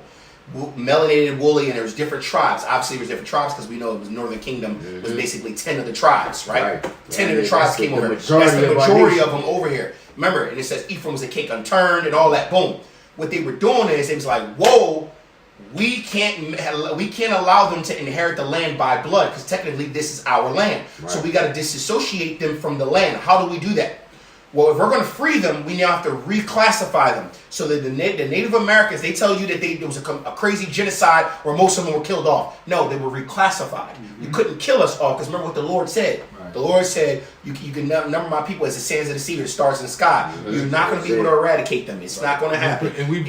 [SPEAKER 1] melanated, woolly, and there was different tribes. Obviously, there's different tribes because we know it was Northern Kingdom was basically 10 of the tribes, right? 10 of the tribes came over. That's the majority of them over here. Remember, and it says Ephraim was a cake unturned and all that. Boom. What they were doing is they was like, whoa. We can't allow them to inherit the land by blood because technically this is our land. Right. So we got to disassociate them from the land. How do we do that? Well, if we're going to free them, we now have to reclassify them. So that the Native Americans, they tell you that there was a crazy genocide where most of them were killed off. No, they were reclassified. Mm-hmm. You couldn't kill us all because remember what the Lord said. Right. The Lord said, you can number my people as the sands of the sea or the stars in the sky. Mm-hmm. You're not going to be able to eradicate them. It's not going to happen.
[SPEAKER 3] And we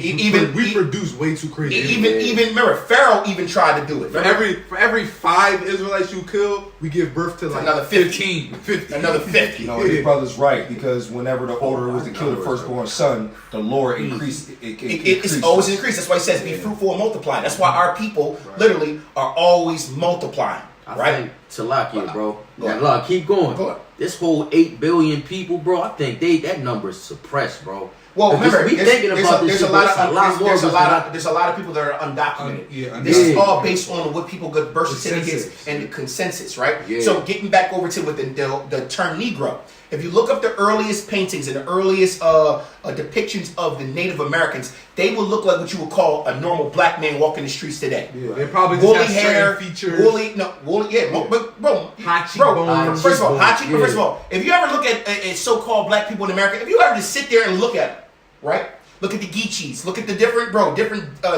[SPEAKER 3] produce way too crazy.
[SPEAKER 1] Even remember, Pharaoh even tried to do it.
[SPEAKER 3] For every 5 Israelites you kill, we give birth to like
[SPEAKER 1] another 15. Another 50.
[SPEAKER 5] No, your brother's right because whenever the order was to kill the firstborn son, the Lord increased.
[SPEAKER 1] It's always increased. That's why he says, "Be fruitful and multiply." That's why our people literally are always multiplying. Right?
[SPEAKER 4] Talakia, bro. Now, keep going. This whole 8 billion people, bro. I think that number is suppressed, bro.
[SPEAKER 1] Well, remember, there's a lot of people that are undocumented. This is all based on what people get birth certificates and the consensus, right? Yeah. So getting back over to with the term Negro. If you look up the earliest paintings and the earliest depictions of the Native Americans, they will look like what you would call a normal black man walking the streets today.
[SPEAKER 3] Yeah, they probably
[SPEAKER 1] woolly
[SPEAKER 3] just
[SPEAKER 1] hair,
[SPEAKER 3] features.
[SPEAKER 1] First of all, if you ever look at so-called black people in America, if you ever just sit there and look at them, right? Look at the Geechees, look at the different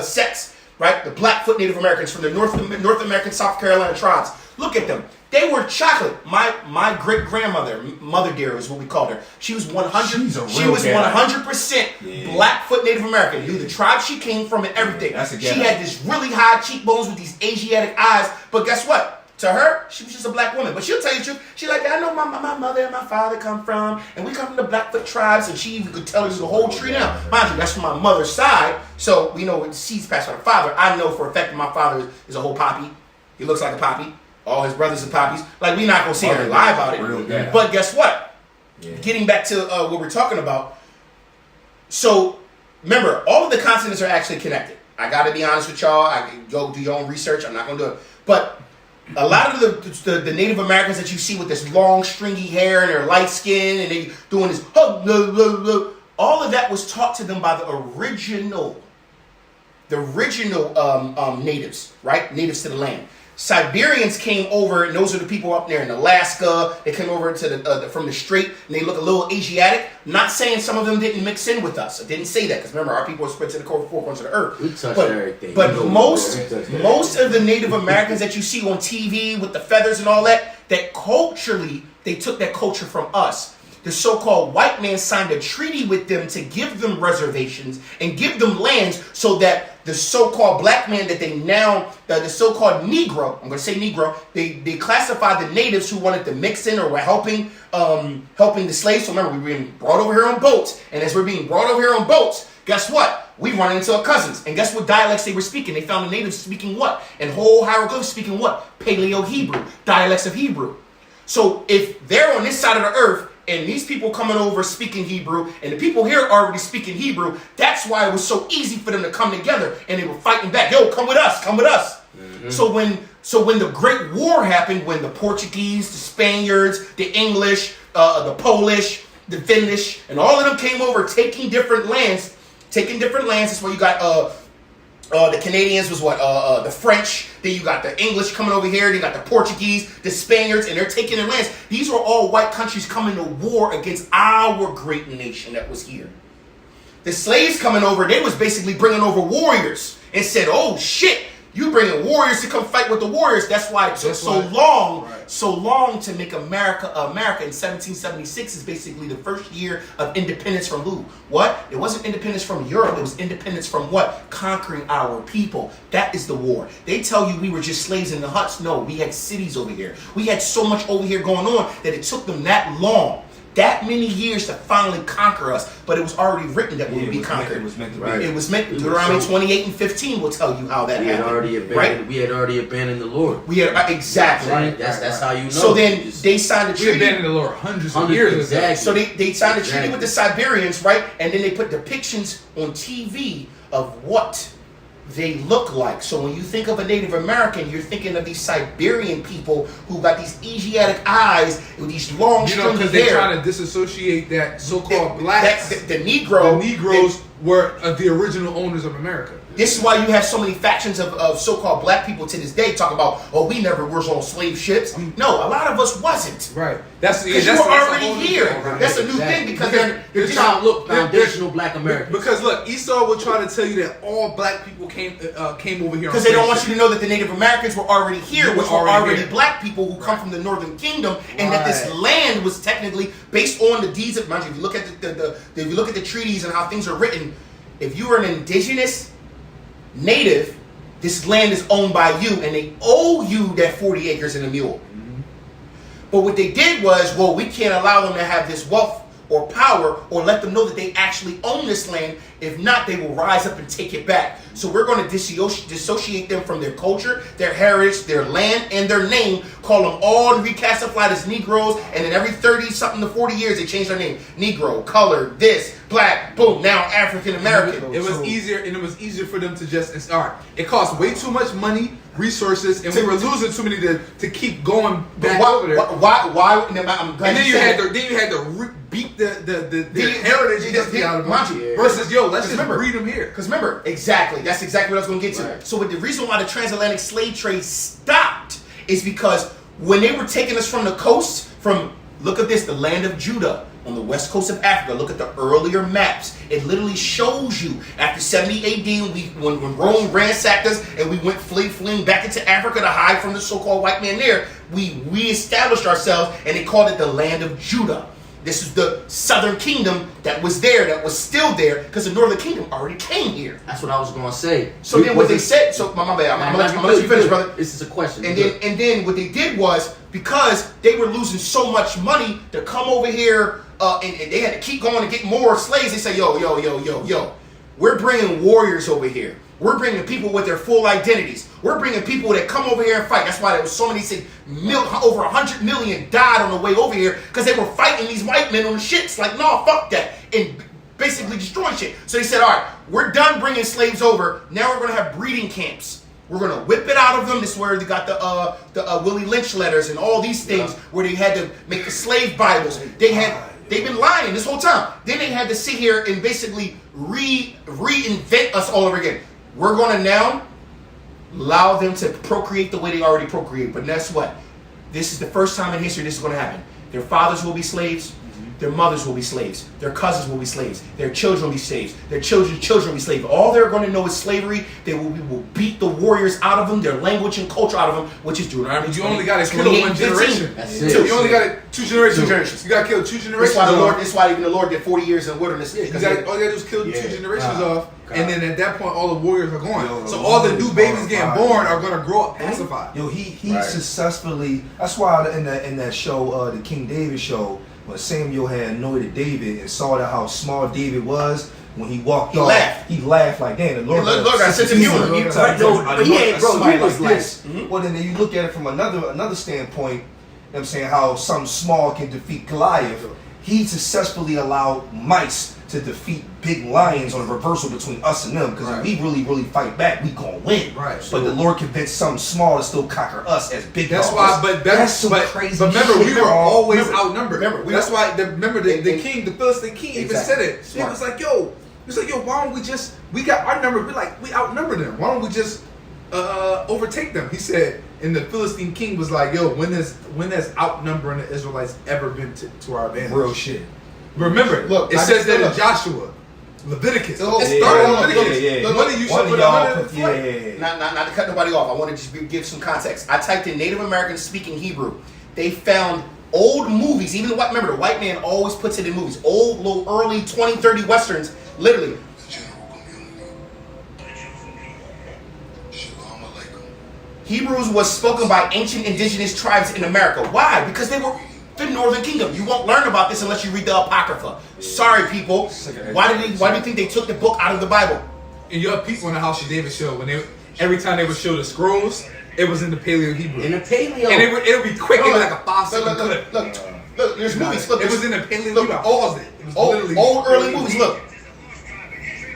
[SPEAKER 1] sects, right? The Blackfoot Native Americans from the North American South Carolina tribes. Look at them. They were chocolate. My great grandmother, Mother Dear is what we called her. She was 100. She was 100% Blackfoot Native American. Knew the tribe she came from and everything. She had this really high cheekbones with these Asiatic eyes. But guess what? To her, she was just a black woman. But she'll tell you the truth. She's like, I know my mother and my father come from, and we come from the Blackfoot tribes, and she even could tell you the whole tree now. Mind you, that's from my mother's side, so we know it seeds passed by the father. I know for a fact that my father is a whole poppy. He looks like a poppy. All his brothers are poppies. Like, we're not going to sit here and lie about it. But guess what? Yeah. Getting back to what we're talking about. So, remember, all of the continents are actually connected. I got to be honest with y'all. I can go do your own research. I'm not going to do it. But a lot of the Native Americans that you see with this long, stringy hair and their light skin and they doing this, all of that was taught to them by the original natives, right? Natives to the land. Siberians came over, and those are the people up there in Alaska. They came over to from the strait, and they look a little Asiatic. Not saying some of them didn't mix in with us. I didn't say that because remember, our people are spread to the four corners of the earth.
[SPEAKER 4] We touched everything.
[SPEAKER 1] But most of the Native Americans that you see on TV with the feathers and all that, that culturally they took that culture from us. The so-called white man signed a treaty with them to give them reservations and give them lands so that the so-called black man that they now, the so-called Negro, I'm going to say Negro, they classified the natives who wanted to mix in or were helping the slaves. So remember, we were being brought over here on boats. And as we're being brought over here on boats, guess what? We run into our cousins. And guess what dialects they were speaking? They found the natives speaking what? And whole hieroglyphs speaking what? Paleo-Hebrew, dialects of Hebrew. So if they're on this side of the earth, and these people coming over speaking Hebrew, and the people here are already speaking Hebrew, that's why it was so easy for them to come together, and they were fighting back. Yo, come with us, come with us. Mm-hmm. So when the Great War happened, when the Portuguese, the Spaniards, the English, the Polish, the Finnish, and all of them came over taking different lands. That's why you got the Canadians was the French. Then you got the English coming over here. Then you got the Portuguese, the Spaniards, and they're taking their lands. These were all white countries coming to war against our great nation that was here. The slaves coming over, they was basically bringing over warriors and said, oh shit, you bringing warriors to come fight with the warriors. That's why it took so long to make America. America in 1776 is basically the first year of independence from who? What? It wasn't independence from Europe. It was independence from what? Conquering our people. That is the war. They tell you we were just slaves in the huts. No, we had cities over here. We had so much over here going on that it took them that long that many years to finally conquer us, but it was already written that we
[SPEAKER 5] Yeah,
[SPEAKER 1] would be
[SPEAKER 5] it was meant-
[SPEAKER 1] conquered.
[SPEAKER 5] it was meant to be.
[SPEAKER 4] Right.
[SPEAKER 1] It was meant.
[SPEAKER 4] It was
[SPEAKER 1] Deuteronomy
[SPEAKER 4] so-
[SPEAKER 1] 28 and 15 will tell you how that
[SPEAKER 4] We had
[SPEAKER 1] happened.
[SPEAKER 4] already abandoned. We had already abandoned the Lord.
[SPEAKER 1] We had exactly.
[SPEAKER 3] Right.
[SPEAKER 4] That's how you know.
[SPEAKER 1] So then
[SPEAKER 4] Just-
[SPEAKER 1] they signed a
[SPEAKER 3] We
[SPEAKER 1] treaty.
[SPEAKER 3] abandoned the Lord hundreds of years ago.
[SPEAKER 4] exactly.
[SPEAKER 1] So they signed a treaty
[SPEAKER 4] Exactly.
[SPEAKER 1] with the Siberians, right? And then they put depictions on TV of what they look like. So when you think of a Native American, you're thinking of these Siberian people who got these Asiatic eyes with these long
[SPEAKER 3] You know,
[SPEAKER 1] stringy
[SPEAKER 3] because they're
[SPEAKER 1] hair.
[SPEAKER 3] trying to disassociate that so-called blacks.
[SPEAKER 1] The Negro.
[SPEAKER 3] The Negroes were the original owners of America.
[SPEAKER 1] This is why you have so many factions of so-called black people to this day talking about, oh, we never were on slave ships. No, a lot of us wasn't.
[SPEAKER 3] Right. That's
[SPEAKER 1] Because
[SPEAKER 3] that's
[SPEAKER 1] you were
[SPEAKER 3] that's a
[SPEAKER 1] already
[SPEAKER 3] whole new
[SPEAKER 1] here.
[SPEAKER 3] thing, right?
[SPEAKER 1] That's a new
[SPEAKER 4] Exactly.
[SPEAKER 1] thing because
[SPEAKER 3] Because
[SPEAKER 1] they're
[SPEAKER 4] They're
[SPEAKER 1] just
[SPEAKER 4] trying to look
[SPEAKER 3] they're-
[SPEAKER 4] foundational black Americans.
[SPEAKER 3] Because look, Esau will try to tell you that all black people came over here
[SPEAKER 1] because they don't want you to know that the Native Americans were already here,
[SPEAKER 3] They were
[SPEAKER 1] which were
[SPEAKER 3] already
[SPEAKER 1] already
[SPEAKER 3] here.
[SPEAKER 1] black people who come from the Northern Kingdom, and that this
[SPEAKER 3] Right.
[SPEAKER 1] land was technically based on the deeds of. Mind you, if you look at if you look at the treaties and how things are written, if you were an indigenous native, this land is owned by you, and they owe you that 40 acres and a mule. But what they did was, well, we can't allow them to have this wealth or power or let them know that they actually own this land. If not, they will rise up and take it back. So we're going to dissociate them from their culture, their heritage, their land, and their name, call them all reclassified as Negroes, and then every 30-something to 40 years, they change their name. Negro, colored, this, black, boom, now African American.
[SPEAKER 3] It was easier, and it was easier for them to just all right. It cost way too much money, resources, and we were losing too many to keep going back over there.
[SPEAKER 1] Why? And I'm glad
[SPEAKER 3] And then you
[SPEAKER 1] said
[SPEAKER 3] had to beat the
[SPEAKER 1] heritage
[SPEAKER 3] industry out of them.
[SPEAKER 1] Manji,
[SPEAKER 3] Versus yo, let's
[SPEAKER 1] Because
[SPEAKER 3] just breed them here.
[SPEAKER 1] Because remember, exactly, that's exactly what I was going to get to.
[SPEAKER 4] Right.
[SPEAKER 1] So with the reason why the transatlantic slave trade stopped is because when they were taking us from the coast, look at this, the land of Judah on the west coast of Africa, look at the earlier maps. It literally shows you after 70 AD when Rome ransacked us and we went fleeing back into Africa to hide from the so-called white man there, we reestablished ourselves and they called it the land of Judah. This is the southern kingdom that was there, that was still there, because the northern kingdom already came here.
[SPEAKER 4] That's what I was gonna say.
[SPEAKER 1] So then what they said, so my bad, I'm gonna let you finish, brother.
[SPEAKER 4] This is a question.
[SPEAKER 1] And then what they did was, because they were losing so much money to come over here, and they had to keep going to get more slaves, they say, yo, we're bringing warriors over here. We're bringing people with their full identities. We're bringing people that come over here and fight. That's why there was so many, over 100 million died on the way over here because they were fighting these white men on the ships. Like, no, fuck that. And basically destroying shit. So they said, all right, we're done bringing slaves over. Now we're going to have breeding camps. We're going to whip it out of them. This is where they got the Willie Lynch letters and all these things where they had to make the slave Bibles. They've been lying this whole time. Then they had to sit here and basically reinvent us all over again. We're going to now allow them to procreate the way they already procreate. But guess what? This is the first time in history this is going to happen. Their fathers will be slaves. Their mothers will be slaves. Their cousins will be slaves. Their children will be slaves. Their children's children will be slaves. All they're going to know is slavery. They will beat the warriors out of them, their language and culture out of them, which is Deuteronomy.
[SPEAKER 3] You only got to kill one generation.
[SPEAKER 4] That's it.
[SPEAKER 3] You only got two generations.
[SPEAKER 1] 2 generations.
[SPEAKER 3] You got to kill 2 generations.
[SPEAKER 1] That's why even the Lord did 40 years in the wilderness.
[SPEAKER 3] Yeah, all you gotta do is kill 2 generations off,
[SPEAKER 5] God.
[SPEAKER 3] and then at that point, all the warriors are gone.
[SPEAKER 5] Yo,
[SPEAKER 3] so all the new babies
[SPEAKER 5] God.
[SPEAKER 3] getting born are gonna grow up pacified.
[SPEAKER 5] Yo, he
[SPEAKER 1] Right.
[SPEAKER 5] successfully. That's why in that show, the King David show, when Samuel had anointed David and saw that how small David was, when he walked
[SPEAKER 1] He
[SPEAKER 5] off,
[SPEAKER 1] laughed.
[SPEAKER 5] he laughed like, "Damn, the Lord,
[SPEAKER 1] Yeah, Lord, I said to you,
[SPEAKER 5] Lord,
[SPEAKER 1] you-
[SPEAKER 5] God,
[SPEAKER 4] Right, no, but he ain't, bro,
[SPEAKER 5] somebody
[SPEAKER 4] he was
[SPEAKER 5] like this."
[SPEAKER 1] like-
[SPEAKER 5] Well, then you look at it from another standpoint. You know what I'm saying, how something small can defeat Goliath. He successfully allowed mice to defeat big lions on a reversal between us and them. Because
[SPEAKER 3] Right.
[SPEAKER 5] if we really fight back, we gonna win.
[SPEAKER 3] Right.
[SPEAKER 5] But the Lord convinced something small to still conquer us as big
[SPEAKER 3] That's
[SPEAKER 5] dogs.
[SPEAKER 3] why, but
[SPEAKER 5] that's some
[SPEAKER 3] but,
[SPEAKER 5] crazy
[SPEAKER 3] But remember,
[SPEAKER 5] shit,
[SPEAKER 3] we were
[SPEAKER 5] bro.
[SPEAKER 3] always
[SPEAKER 1] Remember-
[SPEAKER 3] outnumbered.
[SPEAKER 1] remember,
[SPEAKER 3] That's why. The
[SPEAKER 1] and-
[SPEAKER 3] king, the Philistine king, even
[SPEAKER 1] Exactly.
[SPEAKER 3] said it. He
[SPEAKER 1] Smart.
[SPEAKER 3] was like, "Yo, why don't we just? We got our number. We outnumber them. Why don't we just overtake them?" He said, and the Philistine king was like, "Yo, when has outnumbering the Israelites ever been to our advantage?"
[SPEAKER 5] Real shit.
[SPEAKER 3] Remember,
[SPEAKER 1] Look,
[SPEAKER 3] it
[SPEAKER 1] I
[SPEAKER 3] says
[SPEAKER 1] just-
[SPEAKER 3] that in
[SPEAKER 1] look.
[SPEAKER 3] Joshua, Leviticus.
[SPEAKER 1] Oh,
[SPEAKER 3] It
[SPEAKER 1] yeah,
[SPEAKER 3] started in
[SPEAKER 1] yeah,
[SPEAKER 3] Leviticus.
[SPEAKER 5] yeah, yeah.
[SPEAKER 3] Look, one of you
[SPEAKER 5] One
[SPEAKER 3] should
[SPEAKER 5] of
[SPEAKER 3] put
[SPEAKER 5] y'all
[SPEAKER 3] another
[SPEAKER 5] put-
[SPEAKER 3] flag.
[SPEAKER 5] yeah.
[SPEAKER 1] Not to cut nobody off. I want to just give some context. I typed in Native Americans speaking Hebrew. They found old movies. Even remember, the white man always puts it in movies. Old, little early 20, 30 westerns. Literally, Hebrews was spoken by ancient indigenous tribes in America. Why? Because they were the Northern Kingdom. You won't learn about this unless you read the Apocrypha. Sorry, people. Why do you think they took the book out of the Bible?
[SPEAKER 3] And you have people in the House of David show when every time they would show the scrolls, it was in the Paleo Hebrew.
[SPEAKER 4] In the Paleo.
[SPEAKER 3] And it would be quick, it was like a 5-second clip.
[SPEAKER 1] Look, there's movies. Look,
[SPEAKER 3] It was in the Paleo
[SPEAKER 1] look,
[SPEAKER 3] Hebrew. I paused it. It was literally
[SPEAKER 1] old early movies.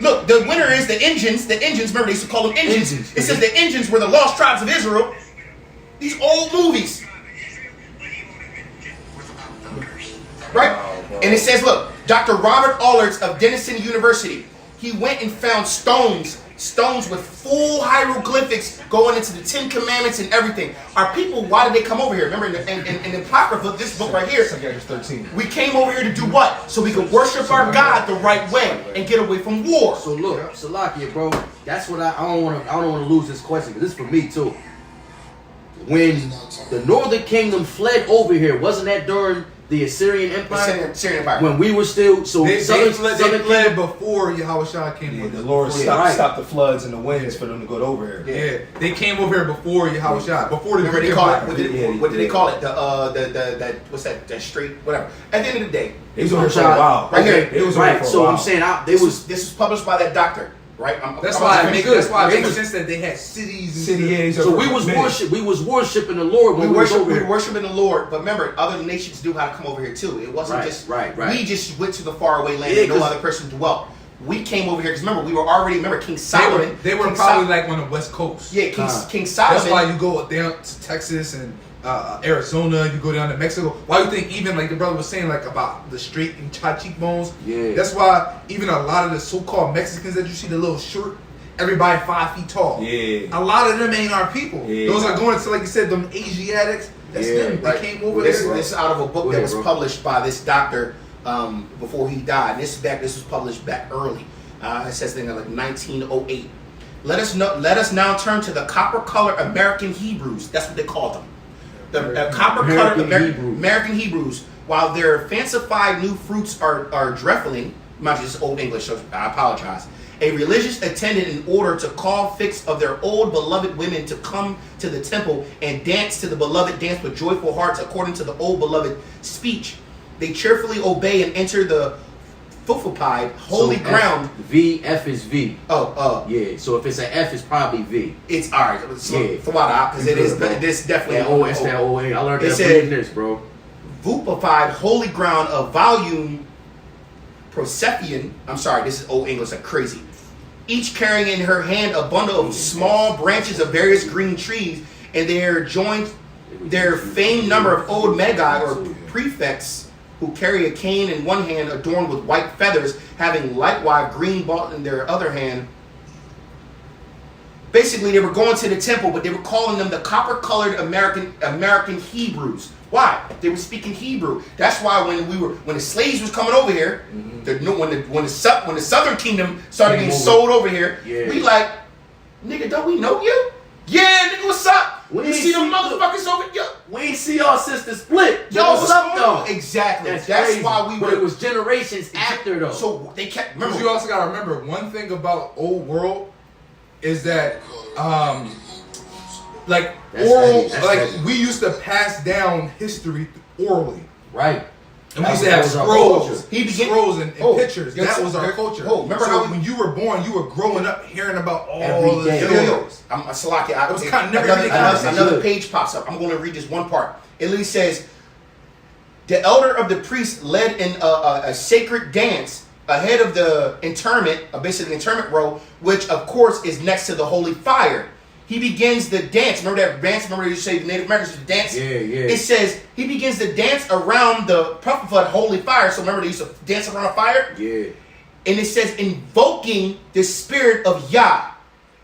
[SPEAKER 1] Look, the winner is the engines. The engines, remember they used to call them engines. It says the engines were the lost tribes of Israel. These old movies. Right? And it says, look, Dr. Robert Allards of Denison University, he went and found stones with full hieroglyphics going into the 10 Commandments and everything. Our people, why did they come over here? Remember in the Apocrypha, this book right here,
[SPEAKER 5] 13.
[SPEAKER 1] we came over here to do what? So we could worship our God the right way and get away from war.
[SPEAKER 4] So look, Salakia, bro. That's what I don't want to lose this question because this is for me too. When the Northern Kingdom fled over here, wasn't that during the Assyrian Empire?
[SPEAKER 1] Assyrian Empire.
[SPEAKER 4] When we were still
[SPEAKER 3] They
[SPEAKER 4] Southern
[SPEAKER 3] fled before Yahushua came
[SPEAKER 5] Yeah,
[SPEAKER 3] with
[SPEAKER 5] the
[SPEAKER 3] us.
[SPEAKER 5] Lord
[SPEAKER 4] right.
[SPEAKER 5] stopped the floods and the winds for them to go over here.
[SPEAKER 3] Yeah, they came over here before Yahushua, before the
[SPEAKER 1] Remember
[SPEAKER 3] Great
[SPEAKER 1] they call it,
[SPEAKER 3] Empire.
[SPEAKER 1] what did they call it? The what's that? The straight, whatever. At the end of the day,
[SPEAKER 5] They was over here for a while.
[SPEAKER 1] Right here.
[SPEAKER 5] They was over here
[SPEAKER 4] right.
[SPEAKER 5] for a
[SPEAKER 4] So
[SPEAKER 5] while.
[SPEAKER 4] I'm saying
[SPEAKER 1] this was published by that doctor, right?
[SPEAKER 3] That's why it
[SPEAKER 1] It
[SPEAKER 3] makes
[SPEAKER 1] was-
[SPEAKER 3] sense that they had cities and
[SPEAKER 5] City A's
[SPEAKER 4] So
[SPEAKER 5] over
[SPEAKER 4] we
[SPEAKER 5] for
[SPEAKER 4] was
[SPEAKER 5] a minute.
[SPEAKER 4] worshiping the Lord when we was over
[SPEAKER 1] we were
[SPEAKER 4] here.
[SPEAKER 1] worshiping the Lord, but remember, other nations knew how to come over here too. It wasn't
[SPEAKER 4] Right,
[SPEAKER 1] just
[SPEAKER 4] right.
[SPEAKER 1] we just went to the faraway land
[SPEAKER 4] Yeah,
[SPEAKER 1] and no
[SPEAKER 4] 'cause-
[SPEAKER 1] other person dwelt. We came over here because remember we were already King Solomon.
[SPEAKER 3] They were
[SPEAKER 1] King
[SPEAKER 3] probably
[SPEAKER 1] Sol-
[SPEAKER 3] like on the West Coast.
[SPEAKER 1] yeah, King Solomon.
[SPEAKER 3] That's why you go down to Texas and Arizona, you go down to Mexico. Why you think even like the brother was saying like about the straight and high cheekbones?
[SPEAKER 4] Yeah.
[SPEAKER 3] That's why even a lot of the so-called Mexicans that you see, the little short, everybody 5 feet tall.
[SPEAKER 5] Yeah.
[SPEAKER 3] A lot of them ain't our people.
[SPEAKER 5] Yeah.
[SPEAKER 3] Those are going to, like you said, them Asiatics. That's
[SPEAKER 4] Yeah,
[SPEAKER 3] them.
[SPEAKER 1] Right.
[SPEAKER 3] They came over
[SPEAKER 1] this,
[SPEAKER 3] there.
[SPEAKER 1] This is out of a book
[SPEAKER 4] Go
[SPEAKER 1] that
[SPEAKER 4] ahead,
[SPEAKER 1] was
[SPEAKER 4] bro.
[SPEAKER 1] published by this doctor before he died. This was published back early. It says in like 1908. Let us now turn to the copper-colored American Hebrews. That's what they called them. The copper-colored American Hebrews. While their fancified new fruits are dreadfully, mind you, this is Old English, so I apologize. A religious attendant, in order to call fix of their old beloved women to come to the temple and dance to the beloved dance with joyful hearts according to the old beloved speech, they cheerfully obey and enter the fufified holy ground.
[SPEAKER 4] F is V. Yeah. So if it's an F, it's probably V.
[SPEAKER 1] It's all right. So,
[SPEAKER 4] Yeah.
[SPEAKER 1] because it is. This definitely.
[SPEAKER 4] That O, it's that O. I learned
[SPEAKER 1] It
[SPEAKER 4] that
[SPEAKER 1] said-
[SPEAKER 4] reading this, bro.
[SPEAKER 1] Vupified holy ground of volume Procephian. I'm sorry, this is Old English, like crazy. Each carrying in her hand a bundle of small branches of various green trees, and they are joined their famed number of old magi or prefects who carry a cane in one hand adorned with white feathers, having likewise green ball in their other hand. Basically, they were going to the temple, but they were calling them the copper-colored American Hebrews. Why? They were speaking Hebrew. That's why when the slaves was coming over here, when the Southern Kingdom started getting sold over here, we like, nigga, don't we know you? Yeah, nigga, what's up?
[SPEAKER 4] We
[SPEAKER 1] You
[SPEAKER 4] ain't
[SPEAKER 1] see them
[SPEAKER 4] see-
[SPEAKER 1] motherfuckers over here?
[SPEAKER 4] We ain't see our sister split.
[SPEAKER 1] Yo,
[SPEAKER 4] what's up though?
[SPEAKER 1] Exactly.
[SPEAKER 4] That's
[SPEAKER 1] That's
[SPEAKER 4] crazy.
[SPEAKER 1] why we
[SPEAKER 4] But
[SPEAKER 1] were.
[SPEAKER 4] it was generations after though.
[SPEAKER 1] So they kept.
[SPEAKER 3] Because
[SPEAKER 1] Remember,
[SPEAKER 3] you also gotta remember one thing about old world is that like
[SPEAKER 4] That's
[SPEAKER 3] oral,
[SPEAKER 4] heavy. That's
[SPEAKER 3] like
[SPEAKER 4] heavy.
[SPEAKER 3] we used to pass down history orally.
[SPEAKER 4] Right.
[SPEAKER 3] And we used to
[SPEAKER 4] That
[SPEAKER 3] have
[SPEAKER 4] was our
[SPEAKER 3] scrolls,
[SPEAKER 4] culture.
[SPEAKER 1] He began-
[SPEAKER 3] scrolls and
[SPEAKER 1] Oh,
[SPEAKER 3] pictures.
[SPEAKER 1] yes,
[SPEAKER 3] That was our
[SPEAKER 1] there-
[SPEAKER 3] culture.
[SPEAKER 1] oh, remember
[SPEAKER 3] so
[SPEAKER 1] how we-
[SPEAKER 3] when you were born, you were growing up hearing about all
[SPEAKER 4] Every
[SPEAKER 3] the
[SPEAKER 4] day.
[SPEAKER 1] Yo. I'm a Salaki.
[SPEAKER 3] It was kind of never
[SPEAKER 1] Another page pops up. I'm going to read this one part. It literally says, the elder of the priest led in a sacred dance ahead of the interment, basically the interment row, which of course is next to the holy fire. He begins the dance. Remember that dance? Remember you say the Native Americans would dance?
[SPEAKER 4] Yeah.
[SPEAKER 1] It says he begins the dance around the prophet holy fire. So remember they used to dance around a fire?
[SPEAKER 4] Yeah.
[SPEAKER 1] And it says invoking the spirit of Yah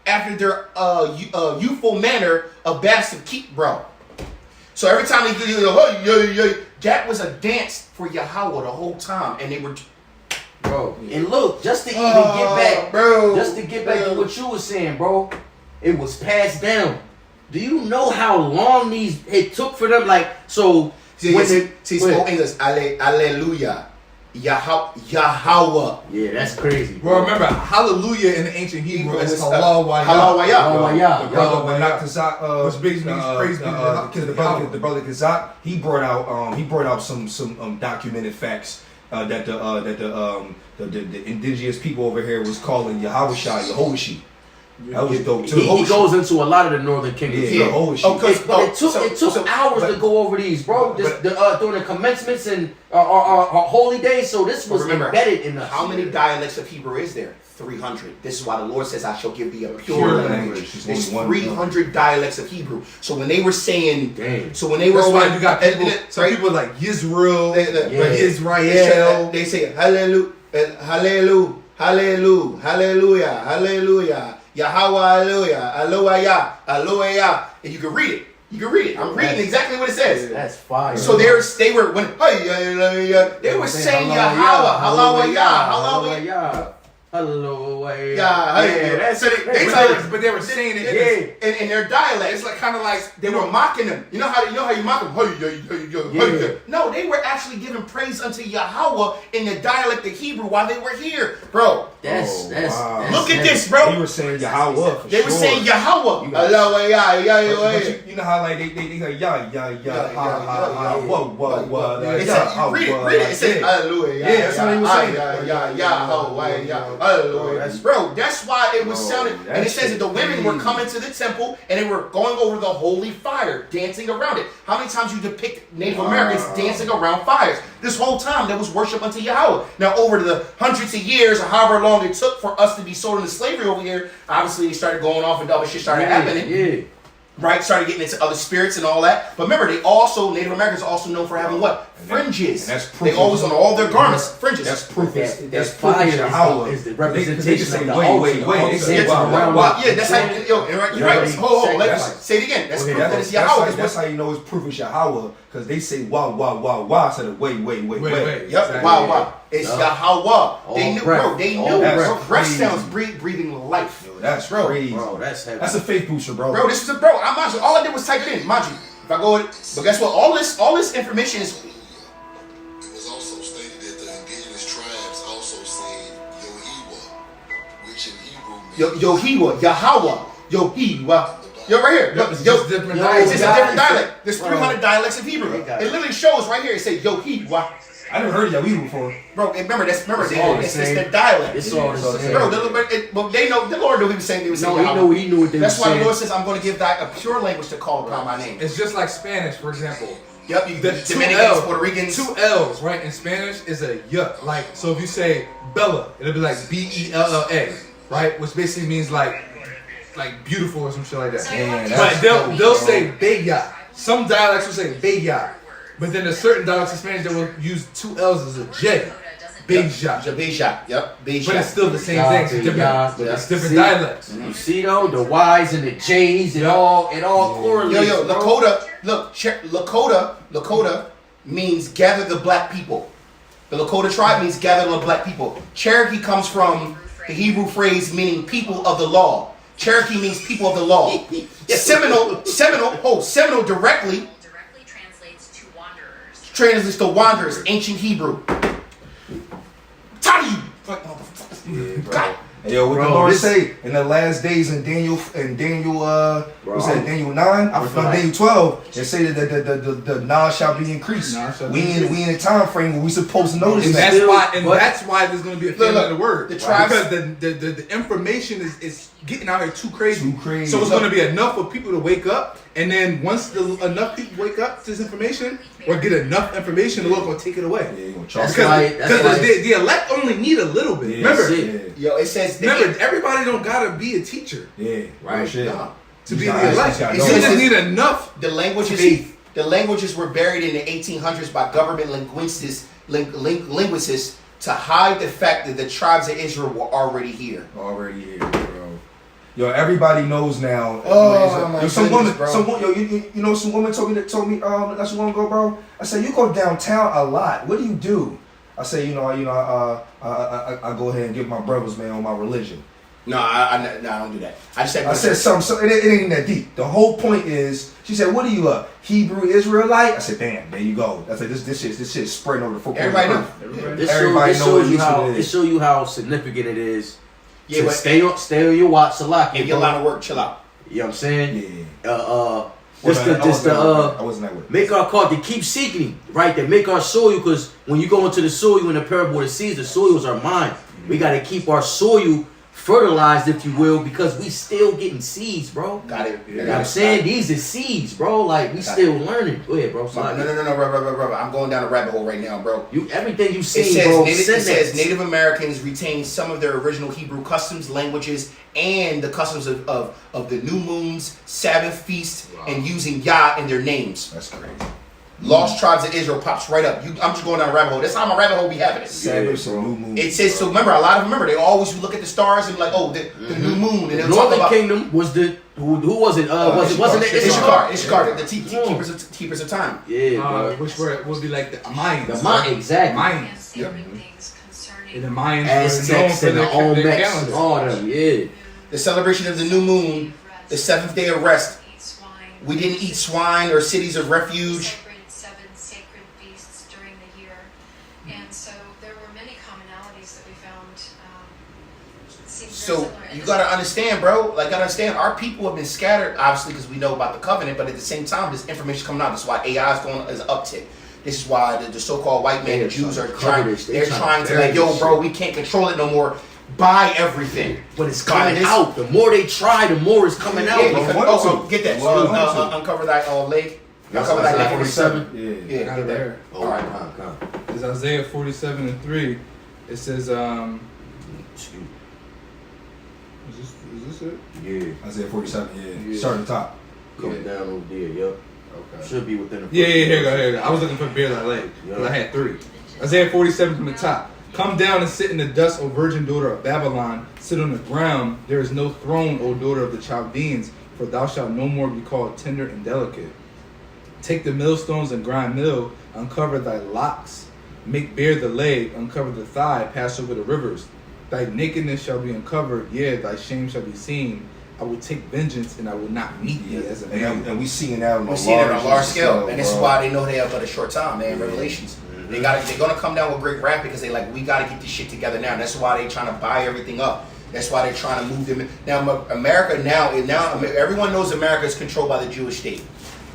[SPEAKER 1] after their youthful manner of bastard keep, bro. So every time they do, that was a dance for Yahweh the whole time, and they were.
[SPEAKER 4] Bro. And look, just to even get back,
[SPEAKER 1] bro,
[SPEAKER 4] just to get back to what you were saying, bro, it was passed down. Do you know how long it took for them? Like, so
[SPEAKER 1] See,
[SPEAKER 4] when
[SPEAKER 1] it's Old English. Alleluia. Yahweh.
[SPEAKER 4] Yeah, that's crazy.
[SPEAKER 3] Well, remember, hallelujah in the ancient Hebrew is
[SPEAKER 1] is,
[SPEAKER 3] halal
[SPEAKER 1] halal
[SPEAKER 5] The brother
[SPEAKER 3] Yah.
[SPEAKER 5] Manak Kazak,
[SPEAKER 3] Which basically means praise be to
[SPEAKER 5] the brother Kazak, he brought out some documented facts that the indigenous people over here was calling Yahawashai, Yehowashi. That was dope too.
[SPEAKER 4] He goes into a lot of the northern kingdoms.
[SPEAKER 5] Yeah,
[SPEAKER 4] bro.
[SPEAKER 5] Yehowashi.
[SPEAKER 4] But it took hours to go over these, bro. During the commencements and holy days. So this was
[SPEAKER 1] Remember,
[SPEAKER 4] embedded in us.
[SPEAKER 1] How many dialects of Hebrew is there? 300. This is why the Lord says, I shall give thee a pure language. There's 300 dialects of Hebrew. So when they were saying,
[SPEAKER 4] Damn.
[SPEAKER 3] That's why you got people, some people like Yisrael, Israel.
[SPEAKER 1] They say hallelujah, hallelujah, hallelujah, hallelujah, hallelujah, Yahweh, hallelujah, aloha, aloha, and you can read it. You can read it. I'm reading exactly what it says.
[SPEAKER 4] That's fire.
[SPEAKER 1] So they were saying Yahweh, hallelujah.
[SPEAKER 4] Hallelujah.
[SPEAKER 1] Yeah, so
[SPEAKER 3] But they were saying it
[SPEAKER 1] in their dialect.
[SPEAKER 3] it's like kind of like
[SPEAKER 1] They were mocking them. You know how you mock them?
[SPEAKER 4] Yeah.
[SPEAKER 1] No, they were actually giving praise unto Yahweh in the dialect of Hebrew while they were here, bro.
[SPEAKER 4] That's
[SPEAKER 1] Look at this, bro.
[SPEAKER 5] They were saying Yahweh. For
[SPEAKER 1] They were
[SPEAKER 5] sure.
[SPEAKER 1] saying Yahweh.
[SPEAKER 5] You got-
[SPEAKER 1] Yahweh.
[SPEAKER 5] You know how like they like whoa
[SPEAKER 1] It said, read it. It said hallelujah.
[SPEAKER 5] Yeah, that's how they were saying.
[SPEAKER 1] Hallelujah. Bro, that's why it was
[SPEAKER 5] Bro,
[SPEAKER 1] sounding. And it
[SPEAKER 5] that
[SPEAKER 1] says that the
[SPEAKER 5] shit
[SPEAKER 1] women were
[SPEAKER 5] crazy.
[SPEAKER 1] coming to the temple and they were going over the holy fire, dancing around it. How many times you depict Native Americans dancing around fires? This whole time there was worship unto Yahweh. Now over the hundreds of years or however long it took for us to be sold into slavery over here, obviously it started going off and other shit started happening.
[SPEAKER 4] Yeah.
[SPEAKER 1] Right, started getting into other spirits and all that. But remember, Native Americans are also known for having what? Fringes.
[SPEAKER 5] And that's proof
[SPEAKER 1] they always on all their garments, fringes.
[SPEAKER 5] That's proof.
[SPEAKER 4] That's fire. Is the representation of the altar.
[SPEAKER 5] They say
[SPEAKER 1] Wow, yeah, that's how you're right. Hold on, let's say it again. That's proof that it's Yahweh.
[SPEAKER 5] That's how you know it's proof it's Yahweh, because they say wah instead of wait.
[SPEAKER 1] Yep,
[SPEAKER 3] Exactly.
[SPEAKER 1] wow. It's Yahweh. They knew,
[SPEAKER 4] breath.
[SPEAKER 1] bro. They
[SPEAKER 4] All
[SPEAKER 1] knew.
[SPEAKER 5] breath.
[SPEAKER 1] Bro, breath sounds breathing life.
[SPEAKER 5] Yo, that's
[SPEAKER 1] Bro.
[SPEAKER 5] crazy.
[SPEAKER 4] Bro, that's heavy.
[SPEAKER 5] That's a faith booster, bro.
[SPEAKER 1] Bro, this is a bro. All I did was type it in, mind you. If I go with, but guess what? All this information is.
[SPEAKER 6] It was also stated that the indigenous tribes also said Yohiwa, which in Hebrew means
[SPEAKER 1] Yahweh. Yo, right here. Look,
[SPEAKER 3] It's
[SPEAKER 1] yo,
[SPEAKER 3] just different
[SPEAKER 1] it's just a different
[SPEAKER 4] dialects.
[SPEAKER 1] dialect. There's 300 dialects of Hebrew.
[SPEAKER 4] They
[SPEAKER 1] It
[SPEAKER 4] got it.
[SPEAKER 1] literally shows right here. It says Yohiwa.
[SPEAKER 5] I never heard of Yahweh before.
[SPEAKER 1] Bro, remember
[SPEAKER 4] It's all the
[SPEAKER 1] it's
[SPEAKER 4] same.
[SPEAKER 1] their dialect.
[SPEAKER 4] It's all the same.
[SPEAKER 1] Bro, but they know the Lord knew he was saying they were saying Yahweh.
[SPEAKER 4] He knew what they
[SPEAKER 1] That's
[SPEAKER 4] were
[SPEAKER 1] why
[SPEAKER 4] saying.
[SPEAKER 1] the Lord says, I'm going to give thy a pure language to call upon my name.
[SPEAKER 3] It's just like Spanish, for example.
[SPEAKER 1] Yep, you
[SPEAKER 3] The
[SPEAKER 1] Dominicans, Puerto Ricans.
[SPEAKER 3] two L's, right? In Spanish is a y. Like, so if you say Bella, it'll be like Bella, right? Which basically means like beautiful or some shit like that.
[SPEAKER 5] Man,
[SPEAKER 3] But they'll say Bella. Some dialects will say Bella. But then there's certain dialects in Spanish that will use two L's as a J. Beja.
[SPEAKER 1] Beja. Yep, Beja.
[SPEAKER 3] But it's still the same thing. It's different, it's different dialects.
[SPEAKER 4] You see though, the Y's and the J's, it all correlates.
[SPEAKER 1] Yo,
[SPEAKER 4] bro.
[SPEAKER 1] Lakota, look, Lakota means gather the black people. The Lakota tribe means gather the black people. Cherokee comes from the Hebrew phrase meaning people of the law. Cherokee means people of the law. Seminole directly translates to wanderers, ancient Hebrew. Tired of you, fuck motherfuckers. God.
[SPEAKER 5] Hey, yo, what
[SPEAKER 4] Bro,
[SPEAKER 5] the Lord
[SPEAKER 4] this-
[SPEAKER 5] say in the last days in Daniel what's that, Daniel 9? I forgot Daniel 12. It say that the knowledge shall be increased.
[SPEAKER 3] Knowledge shall
[SPEAKER 5] We
[SPEAKER 3] be
[SPEAKER 5] in a time frame where we supposed to notice
[SPEAKER 3] And
[SPEAKER 5] that.
[SPEAKER 3] that's why there's gonna be a famine of the word.
[SPEAKER 1] The tribes-
[SPEAKER 3] because the information is getting out here too crazy.
[SPEAKER 5] Too crazy.
[SPEAKER 3] So it's gonna be enough for people to wake up, and then once enough people wake up to this information or get enough information, the Lord gonna take it away.
[SPEAKER 5] Yeah, you gonna
[SPEAKER 4] That's
[SPEAKER 5] charge
[SPEAKER 4] why-
[SPEAKER 3] Because the elect only need a little bit. Remember,
[SPEAKER 1] Yo, it says
[SPEAKER 3] remember, everybody don't gotta be a teacher
[SPEAKER 5] Yeah,
[SPEAKER 4] Right.
[SPEAKER 5] shit.
[SPEAKER 1] Nah.
[SPEAKER 3] to
[SPEAKER 5] You
[SPEAKER 3] be
[SPEAKER 5] gotta
[SPEAKER 3] the
[SPEAKER 5] actually
[SPEAKER 3] elect.
[SPEAKER 5] gotta
[SPEAKER 3] You
[SPEAKER 5] know.
[SPEAKER 3] just need enough.
[SPEAKER 1] the languages.
[SPEAKER 3] Faith.
[SPEAKER 1] The languages were buried in the 1800s by government linguists to hide the fact that the tribes of Israel were already here.
[SPEAKER 5] Already here, bro. Yo, everybody knows now.
[SPEAKER 1] Oh, my
[SPEAKER 5] yo, some
[SPEAKER 1] goodness,
[SPEAKER 5] woman,
[SPEAKER 1] bro.
[SPEAKER 5] you know, some woman told me not so long ago, bro. I said, you go downtown a lot. What do you do? I say, I go ahead and give my brothers, man, on my religion.
[SPEAKER 1] No, I don't do that. I just said.
[SPEAKER 5] I said something, so it ain't even that deep. The whole point is, she said, "What are you, a Hebrew Israelite?" I said, "Damn, there you go." I said, "This shit's spreading over the four corners."
[SPEAKER 1] Everybody
[SPEAKER 5] of
[SPEAKER 1] know.
[SPEAKER 5] the earth.
[SPEAKER 4] This
[SPEAKER 5] Everybody
[SPEAKER 4] shows,
[SPEAKER 5] know
[SPEAKER 4] this
[SPEAKER 5] at
[SPEAKER 4] shows you
[SPEAKER 5] least
[SPEAKER 4] how
[SPEAKER 5] what it
[SPEAKER 4] it
[SPEAKER 5] is.
[SPEAKER 4] show you how significant it is.
[SPEAKER 1] Yeah,
[SPEAKER 4] to
[SPEAKER 1] but
[SPEAKER 4] stay on your watch, Salaki.
[SPEAKER 1] if you're a lot of work, chill out.
[SPEAKER 4] You know what I'm saying?
[SPEAKER 5] Yeah.
[SPEAKER 4] I
[SPEAKER 5] wasn't that way.
[SPEAKER 4] make our call. They keep seeking him, right? They make our soil, because when you go into the soil in the parable of the seeds, the soil is our mind. We got to keep our soil fertilized, if you will, because we still getting seeds, bro.
[SPEAKER 1] Got it.
[SPEAKER 4] You know what I'm saying? These are seeds, bro. Like, we still learning. Go ahead, bro.
[SPEAKER 1] No, bro. I'm going down a rabbit hole right now, bro.
[SPEAKER 4] Everything you
[SPEAKER 1] It
[SPEAKER 4] seen,
[SPEAKER 1] says,
[SPEAKER 4] bro.
[SPEAKER 1] it
[SPEAKER 4] send
[SPEAKER 1] says
[SPEAKER 4] that.
[SPEAKER 1] Native Americans retain some of their original Hebrew customs, languages, and the customs of the new moons, Sabbath feast, and using Yah in their names.
[SPEAKER 5] That's crazy.
[SPEAKER 1] Lost tribes of Israel pops right up. I'm just going down a rabbit hole. That's how my rabbit hole be happening.
[SPEAKER 5] Sabbath and new moon.
[SPEAKER 1] It says, so remember, a lot of them, they always look at the stars and be like, oh, the new moon. And
[SPEAKER 4] The
[SPEAKER 1] they'll talk
[SPEAKER 4] Northern
[SPEAKER 1] about
[SPEAKER 4] Kingdom was the who was it? Wasn't it
[SPEAKER 1] Issachar,
[SPEAKER 4] Issachar?
[SPEAKER 1] the keepers of time.
[SPEAKER 4] Yeah, bro.
[SPEAKER 3] Which would be like the Mayans.
[SPEAKER 4] The Mayans, exactly.
[SPEAKER 3] Mayans.
[SPEAKER 1] Yep.
[SPEAKER 3] And the Mayans were known
[SPEAKER 4] Aztecs
[SPEAKER 3] for
[SPEAKER 4] and the
[SPEAKER 3] their
[SPEAKER 4] Olmecs,
[SPEAKER 3] calendar.
[SPEAKER 4] all them, yeah.
[SPEAKER 1] The celebration of the new moon, the seventh day of rest. We didn't eat swine or cities of refuge.
[SPEAKER 7] Seven sacred feasts during the year, and so there were many commonalities that we found. Seemed very
[SPEAKER 1] So
[SPEAKER 7] similar. And
[SPEAKER 1] you
[SPEAKER 7] this-
[SPEAKER 1] gotta understand, bro. Like, gotta understand, our people have been scattered, obviously, because we know about the covenant. But at the same time, this information coming out. That's why AI is going as an uptick. This is why the so-called white man, the Jews are trying. They're trying to like, yo, bro, we can't control it no more. Buy everything.
[SPEAKER 4] But it's
[SPEAKER 1] Buy
[SPEAKER 4] coming
[SPEAKER 1] this.
[SPEAKER 4] out. The more they try, the more it's coming out.
[SPEAKER 1] Yeah,
[SPEAKER 4] bro.
[SPEAKER 1] because,
[SPEAKER 5] wanted
[SPEAKER 1] also,
[SPEAKER 5] to.
[SPEAKER 1] get that.
[SPEAKER 5] Wanted to.
[SPEAKER 1] Uncover that leg.
[SPEAKER 4] That's
[SPEAKER 1] Uncover that
[SPEAKER 4] Isaiah
[SPEAKER 1] leg.
[SPEAKER 4] 47.
[SPEAKER 5] Yeah.
[SPEAKER 1] Yeah,
[SPEAKER 3] Got
[SPEAKER 1] get
[SPEAKER 3] it
[SPEAKER 1] that.
[SPEAKER 3] there.
[SPEAKER 4] Oh,
[SPEAKER 1] All right.
[SPEAKER 4] come.
[SPEAKER 3] It's Isaiah 47:3. It says,
[SPEAKER 4] Excuse
[SPEAKER 3] is this it?
[SPEAKER 4] me. Yeah.
[SPEAKER 5] Isaiah 47. Yeah.
[SPEAKER 3] Yeah.
[SPEAKER 5] Start at the top.
[SPEAKER 4] Coming down over there, yep.
[SPEAKER 3] Okay.
[SPEAKER 4] Should be within the
[SPEAKER 3] Yeah, here you go. I was looking for beer that leg.
[SPEAKER 4] Yeah.
[SPEAKER 3] 'Cause I had 3. Isaiah 47 from the top. Come down and sit in the dust, O virgin daughter of Babylon. Sit on the ground. There is no throne, O daughter of the Chaldeans, for thou shalt no more be called tender and delicate. Take the millstones and grind mill, uncover thy locks, make bare the leg, uncover the thigh, pass over the rivers. Thy nakedness shall be uncovered, yea, thy shame shall be seen. I will take vengeance and I will not meet thee as a man.
[SPEAKER 5] And we seeing that on
[SPEAKER 1] We're
[SPEAKER 5] a
[SPEAKER 1] seeing it on a large scale, and this is
[SPEAKER 5] bro.
[SPEAKER 1] why they know they have but a short time, man. Revelations. They're gonna come down with great wrath because they like, we gotta get this shit together now. That's why they're trying to buy everything up. That's why they're trying to move them in. Now America now everyone knows America is controlled by the Jewish state,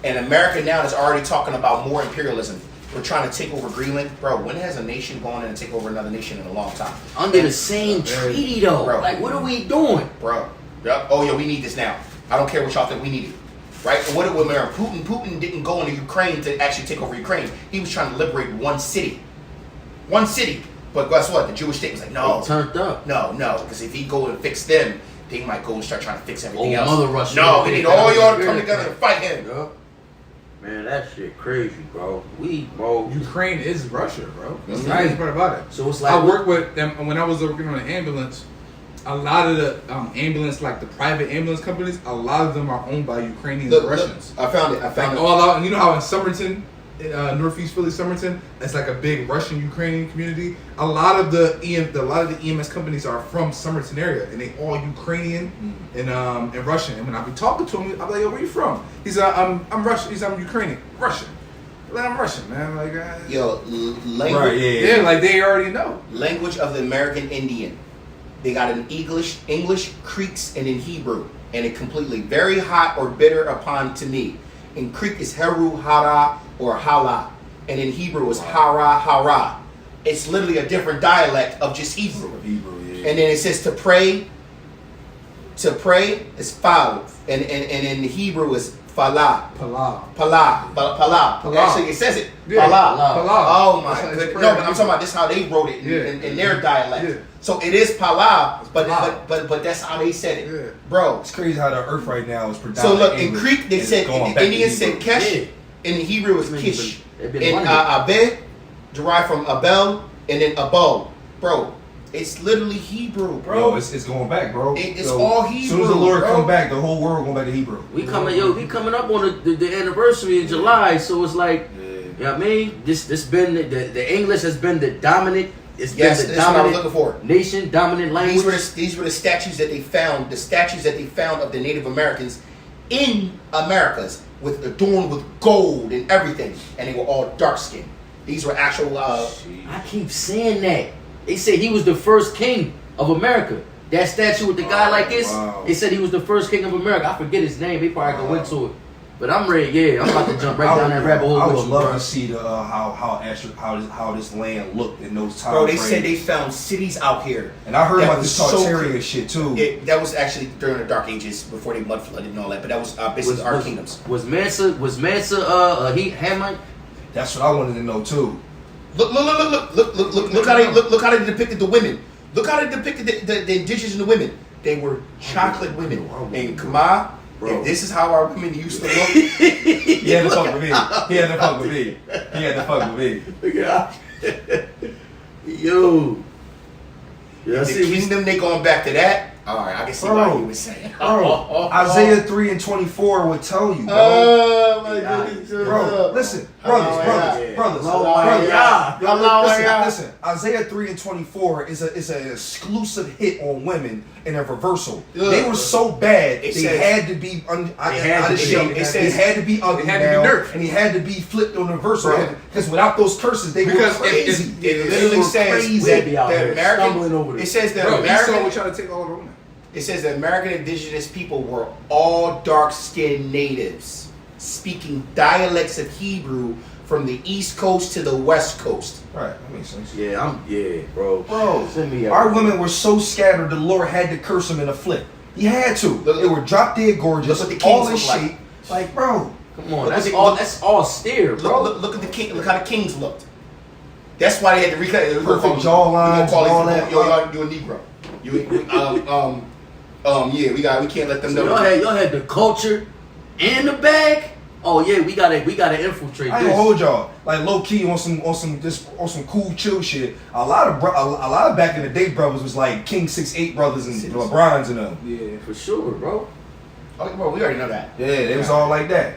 [SPEAKER 1] and America now is already talking about more imperialism. We're trying to take over Greenland, bro. When has a nation gone in and take over another nation in a long time,
[SPEAKER 4] Under the same treaty, though.
[SPEAKER 1] Bro.
[SPEAKER 4] Like, what are we doing?
[SPEAKER 1] bro? Yep. Oh yeah, we need this now. I don't care what y'all think, we need it. Right? And what did Putin didn't go into Ukraine to actually take over Ukraine. He was trying to liberate one city. One city. But guess what? The Jewish state was like, no.
[SPEAKER 4] They turned up.
[SPEAKER 1] No, because if he go and fix them, they might go and start trying to fix everything
[SPEAKER 4] Oh,
[SPEAKER 1] else.
[SPEAKER 4] Mother Russia.
[SPEAKER 1] No, we need all y'all to come
[SPEAKER 4] Yeah.
[SPEAKER 1] together and fight him.
[SPEAKER 4] Yup. Man, that shit crazy, bro.
[SPEAKER 3] Ukraine is Russia, bro. That's the
[SPEAKER 4] Mhm.
[SPEAKER 3] crazy part about it.
[SPEAKER 4] So it's like,
[SPEAKER 3] I work with them when I was working on an ambulance. A lot of the ambulance, like the private ambulance companies, a lot of them are owned by Ukrainians and Russians.
[SPEAKER 1] I found it.
[SPEAKER 3] Like all out, and you know how in Somerton, Northeast Philly, Somerton, it's like a big Russian Ukrainian community. A lot of the EMS companies are from Somerton area, and they all Ukrainian and Russian. And when I be talking to him, I'm like, "Yo, where you from?" He's I'm Russian. He's I'm Ukrainian, Russian. Like, I'm Russian, man. Like,
[SPEAKER 1] Yo, language.
[SPEAKER 5] Right, yeah.
[SPEAKER 3] yeah, like they already know.
[SPEAKER 1] Language of the American Indian. They got an English, Creeks, and in Hebrew. And it completely very hot or bitter upon to me. In Creek is Heru, Hara, or Hala. And in Hebrew is Hara, Hara. It's literally a different dialect of just Hebrew.
[SPEAKER 5] Hebrew, yeah.
[SPEAKER 1] And then it says to pray is fal. And in Hebrew is falah.
[SPEAKER 3] Palau.
[SPEAKER 1] Palah. Actually, it says it.
[SPEAKER 3] Yeah,
[SPEAKER 1] Palah.
[SPEAKER 3] Palau.
[SPEAKER 1] Oh my
[SPEAKER 3] That's how it's
[SPEAKER 1] goodness.
[SPEAKER 3] prayed.
[SPEAKER 1] No, but I'm talking about this how they wrote it in their dialect.
[SPEAKER 3] Yeah.
[SPEAKER 1] So it is Palah, but
[SPEAKER 3] Palau.
[SPEAKER 1] but that's how they said it.
[SPEAKER 3] Yeah.
[SPEAKER 1] Bro.
[SPEAKER 5] It's crazy how the earth right now is
[SPEAKER 1] So
[SPEAKER 5] predominantly
[SPEAKER 1] look, in
[SPEAKER 5] English,
[SPEAKER 1] Greek they
[SPEAKER 5] and
[SPEAKER 1] said
[SPEAKER 5] it's going
[SPEAKER 1] the
[SPEAKER 5] back to
[SPEAKER 1] Indians said
[SPEAKER 5] Hebrew.
[SPEAKER 1] Kesh.
[SPEAKER 4] Yeah.
[SPEAKER 1] In Hebrew is
[SPEAKER 4] They've
[SPEAKER 1] Kish.
[SPEAKER 4] been
[SPEAKER 1] In
[SPEAKER 4] wondering.
[SPEAKER 1] Abed derived from Abel and then Abo. Bro, it's literally Hebrew, bro.
[SPEAKER 5] Bro, it's going back, bro.
[SPEAKER 1] It's all Hebrew,
[SPEAKER 5] As soon as the Lord
[SPEAKER 1] bro.
[SPEAKER 5] come back, the whole world going back to Hebrew.
[SPEAKER 4] we coming up on the anniversary in July, so it's like,
[SPEAKER 5] Yeah.
[SPEAKER 4] you know what I mean? This been the English has been the dominant It's
[SPEAKER 1] Yes,
[SPEAKER 4] been the
[SPEAKER 1] that's what I was
[SPEAKER 4] dominant
[SPEAKER 1] looking for.
[SPEAKER 4] nation, dominant language.
[SPEAKER 1] These were the statues that they found. The statues that they found of the Native Americans in Americas, adorned with gold and everything, and they were all dark skinned. These were actual.
[SPEAKER 4] I keep saying that. They said he was the first king of America. That statue with the guy like this,
[SPEAKER 3] wow.
[SPEAKER 4] they said he was the first king of America. I forget his name. They probably go into it. But I'm ready. Yeah, I'm about to jump right down that rabbit hole.
[SPEAKER 5] I
[SPEAKER 4] with
[SPEAKER 5] would
[SPEAKER 4] you,
[SPEAKER 5] love
[SPEAKER 4] bro.
[SPEAKER 5] to see the how this land looked in those times.
[SPEAKER 1] Bro, they said they found cities out here.
[SPEAKER 5] And I heard
[SPEAKER 1] that
[SPEAKER 5] about
[SPEAKER 1] was
[SPEAKER 5] this
[SPEAKER 1] so
[SPEAKER 5] Tartarian
[SPEAKER 1] crazy.
[SPEAKER 5] shit too.
[SPEAKER 1] That was actually during the Dark Ages before they mud flooded and all that. But that was basically our kingdoms.
[SPEAKER 4] Was Mansa he Hamite?
[SPEAKER 5] That's what I wanted to know too.
[SPEAKER 1] Look how they depicted the women. Look how they depicted the indigenous and the women. They were chocolate women. And Kama, if this is how our women used to look,
[SPEAKER 5] He had to fuck with me. He had to fuck with me. He had to fuck with me.
[SPEAKER 4] Yo. Yeah,
[SPEAKER 1] the
[SPEAKER 4] see,
[SPEAKER 1] kingdom, they going back to that. All right, I can see why you were saying.
[SPEAKER 5] Bro, Isaiah 3 and 24 would tell you, bro.
[SPEAKER 1] Oh my goodness.
[SPEAKER 5] Bro, listen, brothers. Listen, Isaiah 3 and 24 is an exclusive hit on women in a reversal. They were so bad, they had to be out of shape. They had to be ugly now, and he had to be flipped on the reversal. Because without those curses, they were crazy.
[SPEAKER 1] It literally says that the American. It says that
[SPEAKER 3] Esau
[SPEAKER 1] American.
[SPEAKER 3] would try to take all the women.
[SPEAKER 1] It says that American indigenous people were all dark-skinned natives, speaking dialects of Hebrew from the East Coast to the West Coast.
[SPEAKER 5] Right, that makes sense.
[SPEAKER 4] Bro.
[SPEAKER 5] Bro,
[SPEAKER 4] Send me
[SPEAKER 5] our women were so scattered, the Lord had to curse them in a flip. He had to. They were drop dead gorgeous,
[SPEAKER 1] Look what the
[SPEAKER 5] all
[SPEAKER 1] kings
[SPEAKER 5] in
[SPEAKER 1] look
[SPEAKER 5] shape. Like, bro,
[SPEAKER 4] Come on,
[SPEAKER 1] Look
[SPEAKER 4] that's
[SPEAKER 1] at the-
[SPEAKER 4] all.
[SPEAKER 1] look-
[SPEAKER 4] That's all stare, bro.
[SPEAKER 1] Look at the king. Look how the kings looked. That's why they had to recut.
[SPEAKER 5] Perfect jawlines, all that.
[SPEAKER 1] Yo, you a Negro. We can't let them
[SPEAKER 4] So
[SPEAKER 1] know.
[SPEAKER 4] y'all had the culture and the bag. Oh yeah, we gotta infiltrate
[SPEAKER 5] I ain't
[SPEAKER 4] this.
[SPEAKER 5] gonna hold y'all. Like low key on some cool chill shit. A lot of back in the day brothers was like King 6'8" brothers and LeBrons and them.
[SPEAKER 3] Yeah.
[SPEAKER 4] For sure, bro.
[SPEAKER 1] Oh, bro, we already know that.
[SPEAKER 5] Yeah, they was all like that.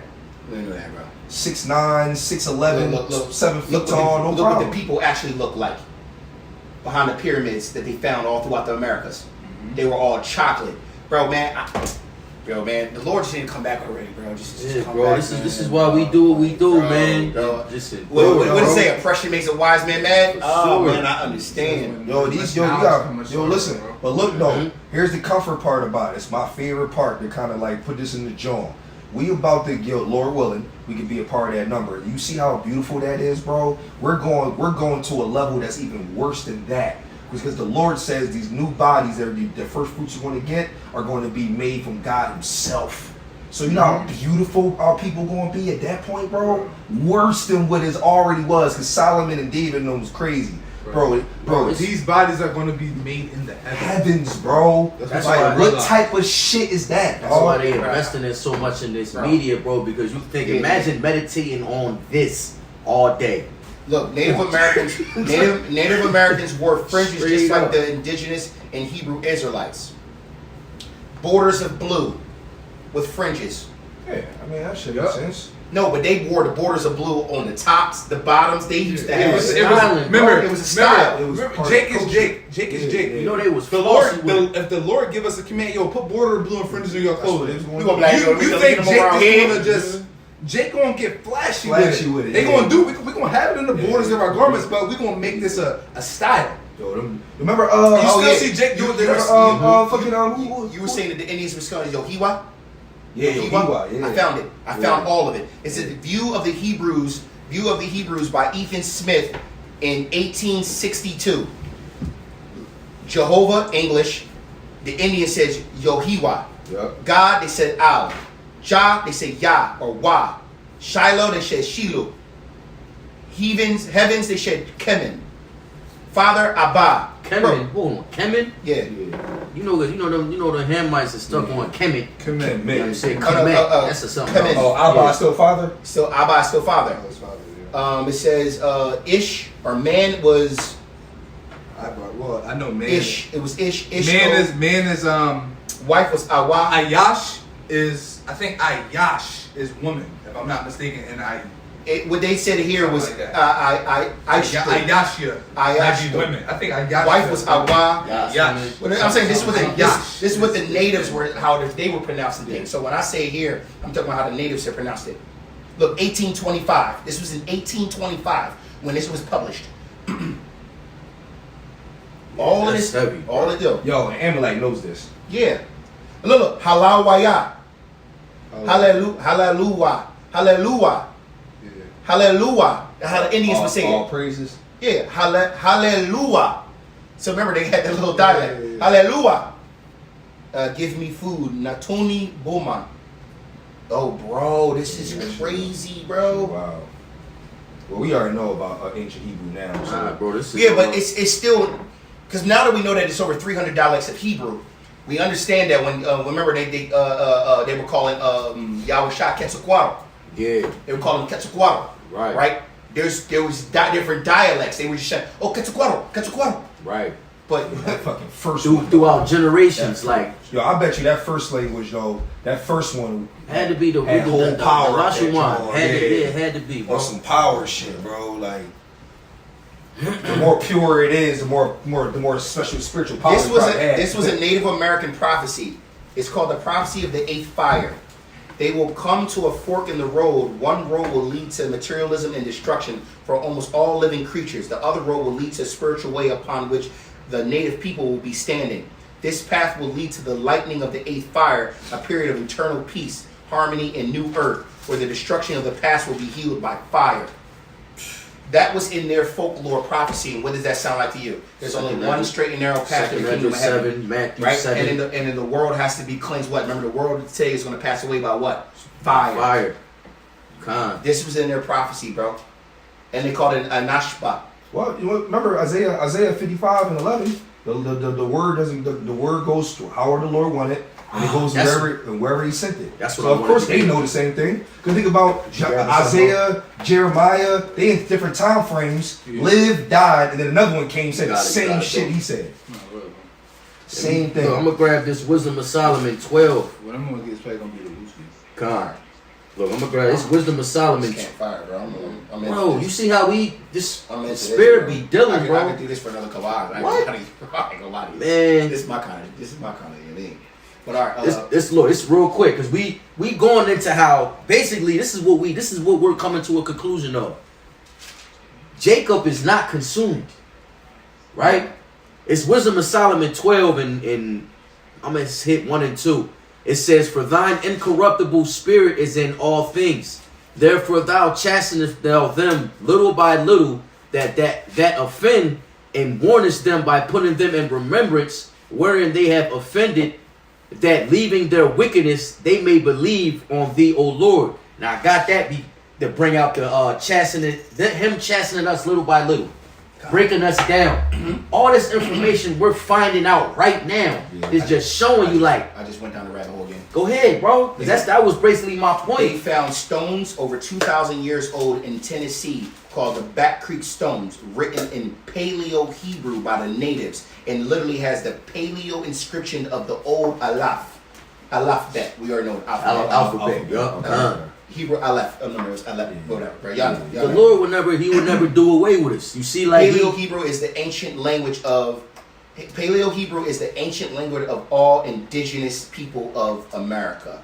[SPEAKER 1] We know that, bro.
[SPEAKER 5] 6'9", 6'11",
[SPEAKER 1] Look,
[SPEAKER 5] 7 feet
[SPEAKER 1] look
[SPEAKER 5] tall, no
[SPEAKER 1] what
[SPEAKER 5] problem.
[SPEAKER 1] the people actually look like behind the pyramids that they found all throughout the Americas. They were all chocolate, bro, man. The Lord just didn't come back already, bro. Just
[SPEAKER 4] Yeah,
[SPEAKER 1] come
[SPEAKER 4] bro.
[SPEAKER 1] back,
[SPEAKER 4] This
[SPEAKER 1] man.
[SPEAKER 4] is why we do what we do,
[SPEAKER 1] Bro,
[SPEAKER 4] man.
[SPEAKER 1] bro.
[SPEAKER 4] Just
[SPEAKER 1] What did it
[SPEAKER 5] bro.
[SPEAKER 1] say? Oppression makes a wise man mad. Oh
[SPEAKER 4] sure.
[SPEAKER 1] man, I understand.
[SPEAKER 5] Yo, you listen.
[SPEAKER 3] Bro.
[SPEAKER 5] But look though, here's the comfort part about it. It's my favorite part to kind of like put this in the joint. We about to get, Lord willing, we can be a part of that number. You see how beautiful that is, bro? We're going to a level that's even worse than that. Because the Lord says these new bodies that are the first fruits you're going to get are going to be made from God Himself. So you know how beautiful our people going to be at that point, bro? Worse than what it already was. Because Solomon and David and them was crazy, bro.
[SPEAKER 3] These bodies are going to be made in the heavens.
[SPEAKER 5] Heavens, bro.
[SPEAKER 3] That's
[SPEAKER 4] why I
[SPEAKER 5] Like, what
[SPEAKER 3] realize.
[SPEAKER 5] type of shit is that,
[SPEAKER 4] That's why
[SPEAKER 5] dog?
[SPEAKER 4] they investing in so much in this
[SPEAKER 1] Bro.
[SPEAKER 4] media, bro. Because you think,
[SPEAKER 1] Yeah.
[SPEAKER 4] imagine meditating on this all day.
[SPEAKER 1] Look, Native Americans wore fringes
[SPEAKER 4] Straight
[SPEAKER 1] just like
[SPEAKER 4] up.
[SPEAKER 1] the indigenous and Hebrew Israelites. Borders of blue with fringes.
[SPEAKER 5] Yeah, I mean, that shit
[SPEAKER 3] Yup.
[SPEAKER 5] makes sense.
[SPEAKER 1] No, but they wore the borders of blue on the tops, the bottoms. They used to have.
[SPEAKER 3] It was,
[SPEAKER 4] styling, bro.
[SPEAKER 3] remember,
[SPEAKER 1] It was a style.
[SPEAKER 5] It was
[SPEAKER 3] remember,
[SPEAKER 5] part
[SPEAKER 3] Jake
[SPEAKER 5] of
[SPEAKER 3] is
[SPEAKER 5] culture.
[SPEAKER 3] Jake. Jake is Jake.
[SPEAKER 4] You know they was
[SPEAKER 3] The
[SPEAKER 4] flossy
[SPEAKER 3] Lord,
[SPEAKER 4] with
[SPEAKER 3] if the Lord give us a command, yo, put border blue and fringes in your
[SPEAKER 5] That's what
[SPEAKER 3] clothing.
[SPEAKER 5] it was
[SPEAKER 1] We
[SPEAKER 5] going
[SPEAKER 1] gonna
[SPEAKER 5] to
[SPEAKER 1] be like, yo,
[SPEAKER 3] You
[SPEAKER 1] we
[SPEAKER 3] think
[SPEAKER 1] get them
[SPEAKER 3] Jake
[SPEAKER 1] around
[SPEAKER 3] is
[SPEAKER 1] here?
[SPEAKER 3] gonna just Jake gonna get flashy
[SPEAKER 5] Flashy
[SPEAKER 3] with
[SPEAKER 5] with
[SPEAKER 3] it?
[SPEAKER 5] it,
[SPEAKER 3] They
[SPEAKER 5] yeah.
[SPEAKER 3] gonna do. We gonna have it in the borders of our garments, but we gonna make this a style.
[SPEAKER 5] Yo, them, remember,
[SPEAKER 3] You
[SPEAKER 1] Oh,
[SPEAKER 3] still
[SPEAKER 1] yeah.
[SPEAKER 3] see Jake do it.
[SPEAKER 5] remember,
[SPEAKER 3] There.
[SPEAKER 1] You were saying that the Indians was called Yohiwa?
[SPEAKER 5] yeah, Yohiwa, yeah.
[SPEAKER 1] I found it. I found all of it. It's a view of the Hebrews by Ethan Smith in 1862. Jehovah, English. The Indian says Yohiwa.
[SPEAKER 5] Yup.
[SPEAKER 1] God, they said Al. Jah, they say Yah or Wah. Shiloh, they said Shiloh. Heavens, they said Kemen. Father, Abba.
[SPEAKER 4] Kemen. Hold on, Kemen.
[SPEAKER 1] Yeah.
[SPEAKER 4] You know the Hamites are stuck on Kemet.
[SPEAKER 5] Come in,
[SPEAKER 4] You know what I'm
[SPEAKER 5] man.
[SPEAKER 4] saying?
[SPEAKER 1] No,
[SPEAKER 4] Kemet. That's a something.
[SPEAKER 1] Kemet.
[SPEAKER 4] else.
[SPEAKER 5] Oh, Abba
[SPEAKER 4] Yeah.
[SPEAKER 5] still father?
[SPEAKER 1] Still Abba, still father. It says Ish or man was
[SPEAKER 3] I know man.
[SPEAKER 1] Ish. It was Ish. Ish.
[SPEAKER 3] Man is
[SPEAKER 1] Wife was Awa.
[SPEAKER 3] Ayash is I think Ayash is woman if I'm not mistaken, and
[SPEAKER 1] what they said here was
[SPEAKER 3] Something like
[SPEAKER 1] Ayashia.
[SPEAKER 3] Ayashia. Women. I think Ayashia.
[SPEAKER 1] Wife was Awa.
[SPEAKER 3] Yash.
[SPEAKER 1] But I'm saying this
[SPEAKER 3] Yash.
[SPEAKER 1] is what the natives were, how they were pronouncing things. So when I say here, I'm talking about how the natives have pronounced it. Look, 1825. This was in 1825 when this was published. All of
[SPEAKER 4] that's
[SPEAKER 1] this,
[SPEAKER 4] heavy,
[SPEAKER 1] all of it.
[SPEAKER 5] Yo, and Amalek knows this.
[SPEAKER 1] Yeah. Look, halal waya. Hallelujah. Hallelujah. Hallelujah.
[SPEAKER 3] Yeah.
[SPEAKER 1] Hallelujah. How the Indians would say
[SPEAKER 5] All
[SPEAKER 1] it.
[SPEAKER 5] praises.
[SPEAKER 1] Yeah. Hallelujah. So remember, they had that little dialect.
[SPEAKER 3] Yeah.
[SPEAKER 1] Hallelujah. Give me food. Natuni Boma. Oh, bro, this is crazy, bro.
[SPEAKER 5] Wow. Well, we already know about ancient Hebrew now. So.
[SPEAKER 4] Nah, bro, this is
[SPEAKER 1] Yeah, but it's still, because now that we know that it's over 300 dialects of Hebrew, we understand that when remember they were calling Yahusha Quetzalcoatl.
[SPEAKER 4] yeah,
[SPEAKER 1] They were calling him Quetzalcoatl.
[SPEAKER 4] Right.
[SPEAKER 1] Right. There was different dialects. They were just saying, oh, Quetzalcoatl, Quetzalcoatl.
[SPEAKER 4] right.
[SPEAKER 1] But
[SPEAKER 5] That fucking first one.
[SPEAKER 4] Throughout generations, like
[SPEAKER 5] Yo, I bet you that first language, though, that first one
[SPEAKER 4] had to be the
[SPEAKER 5] had whole power.
[SPEAKER 4] The Rashawan
[SPEAKER 5] Joe.
[SPEAKER 4] had to be, bro.
[SPEAKER 5] on some power shit, bro. Like the more pure it is, the more special spiritual power.
[SPEAKER 1] this was
[SPEAKER 5] it
[SPEAKER 1] this was a Native American prophecy. It's called the prophecy of the eighth fire. They will come to a fork in the road. One road will lead to materialism and destruction for almost all living creatures. The other road will lead to a spiritual way upon which the native people will be standing. This path will lead to the lightning of the eighth fire, a period of eternal peace, harmony, and new earth, where the destruction of the past will be healed by fire. That was in their folklore prophecy, and what does that sound like to you? There's only one straight and narrow path to the kingdom of heaven.
[SPEAKER 4] 7, Matthew
[SPEAKER 1] Right?
[SPEAKER 4] 7.
[SPEAKER 1] And then the world has to be cleansed. What? Remember, the world today is going to pass away by what? Fire.
[SPEAKER 4] Fire. Khan.
[SPEAKER 1] This was in their prophecy, bro. And they called it a nashba.
[SPEAKER 5] Well, you remember Isaiah 55 and 11. The word doesn't. The word goes to however the Lord wanted, and it goes wherever He sent it.
[SPEAKER 4] That's what
[SPEAKER 5] so
[SPEAKER 4] I
[SPEAKER 5] of
[SPEAKER 4] wanted
[SPEAKER 5] course
[SPEAKER 4] to
[SPEAKER 5] they
[SPEAKER 4] say.
[SPEAKER 5] know the same thing. Cause think about Isaiah, Jeremiah. They in different time frames.
[SPEAKER 3] Yeah.
[SPEAKER 5] Lived, died, and then another one came and said the
[SPEAKER 4] Got it,
[SPEAKER 5] same
[SPEAKER 4] got it,
[SPEAKER 5] shit
[SPEAKER 4] bro.
[SPEAKER 5] he said.
[SPEAKER 3] No, whatever.
[SPEAKER 5] Same thing.
[SPEAKER 4] Look, I'm gonna grab this Wisdom of Solomon 12.
[SPEAKER 3] What I'm gonna get played gonna be the Lucy's.
[SPEAKER 4] Khan. Look, I'm gonna grab this Wisdom of Solomon.
[SPEAKER 1] Can't fire, bro. I'm into
[SPEAKER 4] Bro,
[SPEAKER 1] this.
[SPEAKER 4] you see how this
[SPEAKER 1] I'm into this,
[SPEAKER 4] spirit
[SPEAKER 1] bro.
[SPEAKER 4] be dealing,
[SPEAKER 1] I
[SPEAKER 4] bro.
[SPEAKER 1] could do this for another couple hours. I
[SPEAKER 4] What?
[SPEAKER 1] ain't gonna lie to you.
[SPEAKER 4] Man.
[SPEAKER 1] This is my kind of thing. But all right,
[SPEAKER 4] This look, it's real quick because we going into how basically this is what we're coming to a conclusion of. Jacob is not consumed, right? It's Wisdom of Solomon 12 and I'm gonna hit 1 and 2. It says, "For thine incorruptible spirit is in all things. Therefore thou chastenest thou them little by little that offend, and warnest them by putting them in remembrance wherein they have offended, that leaving their wickedness they may believe on thee, O Lord." Now I got that to bring out the him chastening us little by little, breaking us down. All this information we're finding out right now is just showing you, like,
[SPEAKER 1] I just went down the rabbit hole again.
[SPEAKER 4] go ahead, bro. 'Cause that was basically my
[SPEAKER 1] They
[SPEAKER 4] point.
[SPEAKER 1] found stones over 2,000 years old in Tennessee called the Back Creek Stones, written in Paleo Hebrew by the natives, and literally has the Paleo inscription of the old Alphabet. We already know
[SPEAKER 4] Alphabet, yup.
[SPEAKER 1] Hebrew Aleph. Oh, no, it was Aleph. Whatever, bro. Y'all know.
[SPEAKER 4] The Lord would never do away with us. You see, like
[SPEAKER 1] Paleo Hebrew is the ancient language of all indigenous people of America.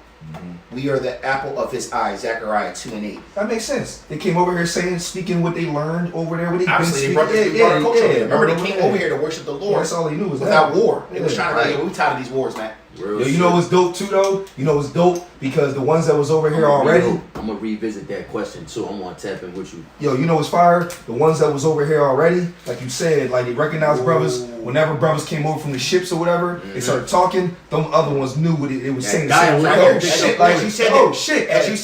[SPEAKER 1] We are the apple of his eye, Zechariah 2 and 8.
[SPEAKER 5] That makes sense. They came over here speaking what they learned over there. What they
[SPEAKER 1] Obviously, they
[SPEAKER 5] been
[SPEAKER 1] brought
[SPEAKER 5] speaking.
[SPEAKER 1] the culture over there. Remember, they came
[SPEAKER 5] yeah.
[SPEAKER 1] over here to worship the
[SPEAKER 5] Yeah,
[SPEAKER 1] Lord
[SPEAKER 5] that's all they knew was
[SPEAKER 1] without
[SPEAKER 5] that.
[SPEAKER 1] war. They was
[SPEAKER 5] Yeah,
[SPEAKER 1] trying to
[SPEAKER 4] right.
[SPEAKER 1] we tired of these wars, man.
[SPEAKER 4] real
[SPEAKER 5] Yo, you
[SPEAKER 4] shit.
[SPEAKER 5] know what's dope too though? You know what's dope? Because the ones that was over here already,
[SPEAKER 4] I'm gonna revisit that question too. I'm gonna tap in with you.
[SPEAKER 5] yo, you know what's fire? The ones that was over here already, like you said, like they recognized brothers. Whenever brothers came over from the ships or whatever, they started talking. Them other ones knew what it was
[SPEAKER 4] That
[SPEAKER 5] saying.
[SPEAKER 4] dialect
[SPEAKER 5] Like,
[SPEAKER 4] right
[SPEAKER 5] oh
[SPEAKER 4] there.
[SPEAKER 5] shit!
[SPEAKER 1] As you said
[SPEAKER 5] oh
[SPEAKER 1] that,
[SPEAKER 5] shit!
[SPEAKER 1] as you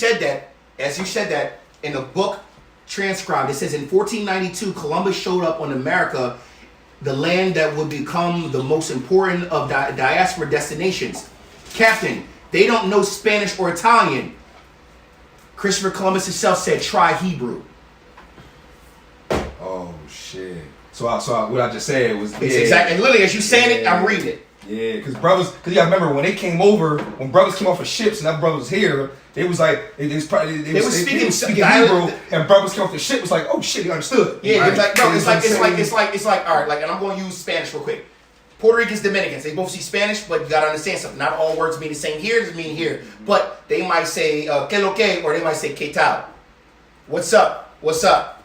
[SPEAKER 1] said that in the book transcribed, it says in 1492 Columbus showed up on America, the land that would become the most important of diaspora destinations. Captain, they don't know Spanish or Italian. Christopher Columbus himself said, try Hebrew.
[SPEAKER 5] Oh shit! So what I just said was
[SPEAKER 1] It's exactly, and literally as you saying it, I'm reading it.
[SPEAKER 5] Yeah, because you gotta remember when they came over, when brothers came off of ships and that brothers was here, they was like, they was speaking Hebrew, and brothers came off the ship was like, oh shit, he understood.
[SPEAKER 1] Yeah,
[SPEAKER 5] Right?
[SPEAKER 1] it's like, no, it's like, all right, like, and I'm going to use Spanish real quick. Puerto Ricans, Dominicans, they both speak Spanish, but you gotta understand something. Not all words mean the same here as mean here. But they might say, que lo que, or they might say, que tal. What's up? What's up?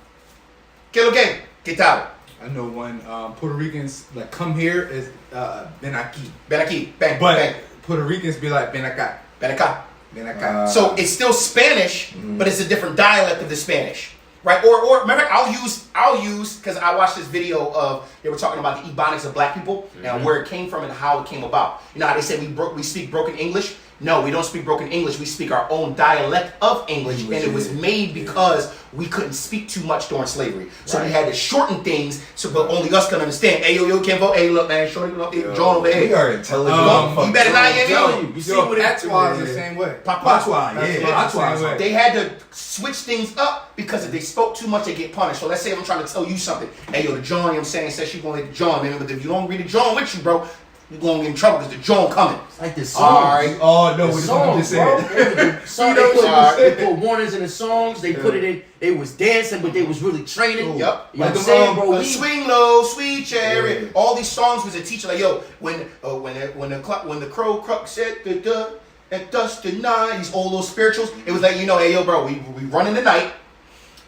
[SPEAKER 1] Que lo que, que tal.
[SPEAKER 3] I know when Puerto Ricans like come here is ben aquí.
[SPEAKER 1] Ben aquí, bang,
[SPEAKER 3] But
[SPEAKER 1] bang.
[SPEAKER 3] Puerto Ricans be like ben acá.
[SPEAKER 1] Ben acá.
[SPEAKER 3] Ben acá.
[SPEAKER 1] So it's still Spanish, but it's a different dialect of the Spanish, right? Or remember, I'll use because I watched this video of they were talking about the Ebonics of black people and where it came from and how it came about. You know how they say we speak broken English? No, we don't speak broken English. We speak our own dialect of English, and it was made because we couldn't speak too much during slavery. So we had to shorten things so but only us can understand. Hey, yo, can't vote. Hey, look, man, shorty, look, John over
[SPEAKER 5] We
[SPEAKER 1] here.
[SPEAKER 5] are intelligent.
[SPEAKER 1] You better not, yo.
[SPEAKER 4] You see
[SPEAKER 3] Yo,
[SPEAKER 4] what it
[SPEAKER 3] patois is the same way.
[SPEAKER 1] Patois.
[SPEAKER 3] Patois.
[SPEAKER 1] They had to switch things up because if they spoke too much, they get punished. So let's say I'm trying to tell you something. Hey, yo, the John, you know what I'm saying, says she's going to hit the John, man. But if you don't read the John with you, bro, you're going to get in trouble because the John coming.
[SPEAKER 4] It's like the songs.
[SPEAKER 1] All right.
[SPEAKER 5] Oh no,
[SPEAKER 4] The
[SPEAKER 5] we just want to
[SPEAKER 4] songs,
[SPEAKER 5] say
[SPEAKER 4] bro.
[SPEAKER 5] it.
[SPEAKER 4] They put warnings in the songs. They put it in. They was dancing, but they was really training.
[SPEAKER 1] Yep.
[SPEAKER 4] You know what I'm
[SPEAKER 5] Like
[SPEAKER 4] saying, bro?
[SPEAKER 1] Like swing low, sweet cherry. All these songs was a teacher like, yo, when the crow crook said the at dusk tonight, these old little spirituals. It was like, you know, hey yo, bro, we running the night.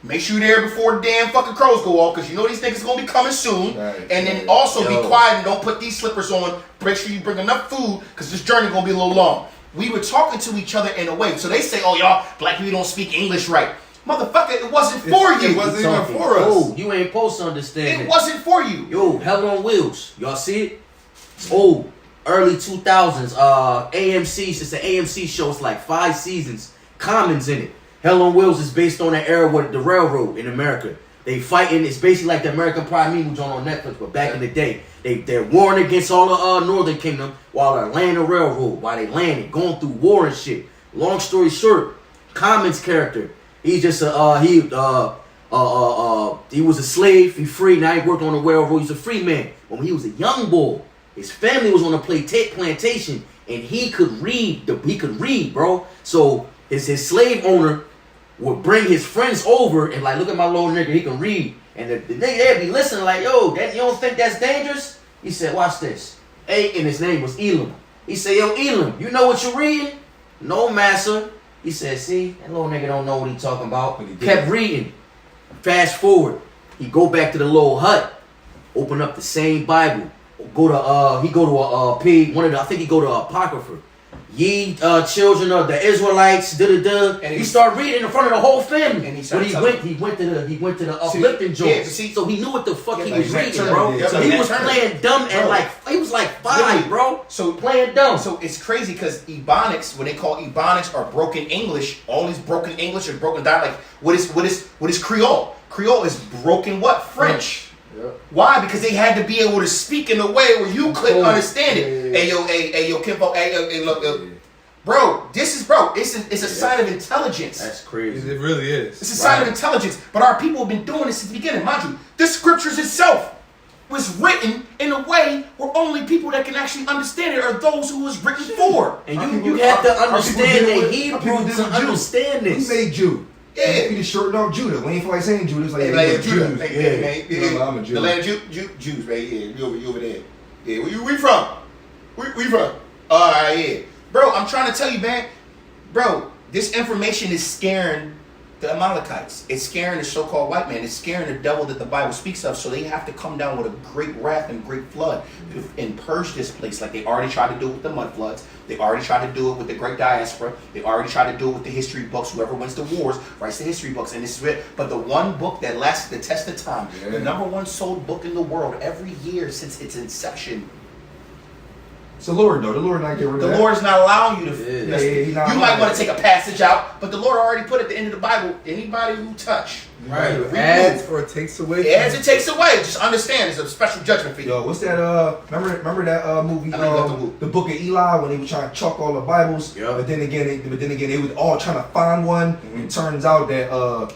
[SPEAKER 1] Make sure you're there before the damn fucking crows go off, because you know these niggas gonna be coming soon.
[SPEAKER 5] Right,
[SPEAKER 1] and then also
[SPEAKER 4] Yo.
[SPEAKER 1] be quiet and don't put these slippers on. Make sure you bring enough food, because this journey gonna be a little long. We were talking to each other in a way. So they say, oh y'all, black people don't speak English right. Motherfucker, it wasn't for you.
[SPEAKER 3] It wasn't even for us.
[SPEAKER 4] Oh, you ain't supposed to understand
[SPEAKER 1] It wasn't for you.
[SPEAKER 4] Yo, Hell on Wheels. Y'all see it? It's old. Early 2000s. AMC. It's an AMC show. It's like 5 seasons. Commons in it. Hell on Wheels is based on the era with the railroad in America. They fighting. It's basically like the American Primeval joint on Netflix, but back in the day, they're warring against all the Northern Kingdom while they're laying the railroad, while they landing, going through war and shit. Long story short, Commons character. He's just he was a slave. He free. Now he worked on the railroad. He's a free man. But when he was a young boy, his family was on a plantation, and he could read. He could read, bro. So his slave owner would bring his friends over and like, look at my little nigga, he can read. And the nigga they'd be listening like, yo, that you don't think that's dangerous? He said, watch this. And his name was Elam. He said, yo, Elam, you know what you're reading? No, massa. He said, see, that little nigga don't know what he talking about. He kept reading. Fast forward, he go back to the little hut, open up the same Bible. He go to a pig, I think he go to Apocrypha. Ye children of the Israelites,
[SPEAKER 1] And
[SPEAKER 4] he started reading in front of the whole family.
[SPEAKER 1] And he
[SPEAKER 4] But
[SPEAKER 1] started
[SPEAKER 4] he went to the uplifting joints. So he knew what the fuck he was reading, bro.
[SPEAKER 5] Yeah,
[SPEAKER 4] So he was playing dumb and like he was like 5, bro.
[SPEAKER 1] So
[SPEAKER 4] playing dumb.
[SPEAKER 1] So it's crazy because Ebonics, when they call Ebonics or broken English, all these broken English or broken dialect. What is Creole? Creole is broken what? French. Why? Because they had to be able to speak in a way where you couldn't understand it. Hey yo, Kimbo, hey, look, bro, it's a sign of intelligence.
[SPEAKER 4] That's crazy.
[SPEAKER 3] It really is.
[SPEAKER 1] It's a sign of intelligence. But our people have been doing this since the beginning. Mind you, the scriptures itself was written in a way where only people that can actually understand it are those who was written for.
[SPEAKER 4] And you have to understand the Hebrew to understand
[SPEAKER 5] He
[SPEAKER 4] this.
[SPEAKER 5] made Jew.
[SPEAKER 1] Yeah.
[SPEAKER 5] He just shortened off Judah. We ain't feel like saying Judah. It's like,
[SPEAKER 1] Hey,
[SPEAKER 5] yeah,
[SPEAKER 1] like
[SPEAKER 5] Jews.
[SPEAKER 1] Judah. Hey,
[SPEAKER 5] No, I'm a Jew.
[SPEAKER 1] The land of Jews, right? Yeah, you over there. Yeah, where we from? We from? All right, yeah. Bro, I'm trying to tell you, man. Bro, this information is scaring the Amalekites. It's scaring the so-called white man. It's scaring the devil that the Bible speaks of. So they have to come down with a great wrath and great flood and purge this place like they already tried to do with the mud floods. They already tried to do it with the great diaspora. They already tried to do it with the history books. Whoever wins the wars writes the history books. And this is it. But the one book that lasted the test of time, the #1 sold book in the world every year since its inception.
[SPEAKER 5] It's the Lord, though. The Lord not get rid of
[SPEAKER 1] The
[SPEAKER 5] that.
[SPEAKER 1] Lord is not allowing you to.
[SPEAKER 4] Yeah,
[SPEAKER 5] he not
[SPEAKER 1] you might
[SPEAKER 5] allowing
[SPEAKER 1] want to
[SPEAKER 5] that.
[SPEAKER 1] take a passage out, but the Lord already put at the end of the Bible, anybody who touch.
[SPEAKER 3] Right.
[SPEAKER 1] Remove.
[SPEAKER 3] Adds or takes away.
[SPEAKER 1] As it takes away, just understand it's a special judgment for you.
[SPEAKER 5] Yo, what's that? Remember that movie?
[SPEAKER 1] I know you got the movie.
[SPEAKER 5] The Book of Eli, when they were trying to chalk all the Bibles.
[SPEAKER 4] Yeah.
[SPEAKER 5] But then again, they was all trying to find one. It turns out that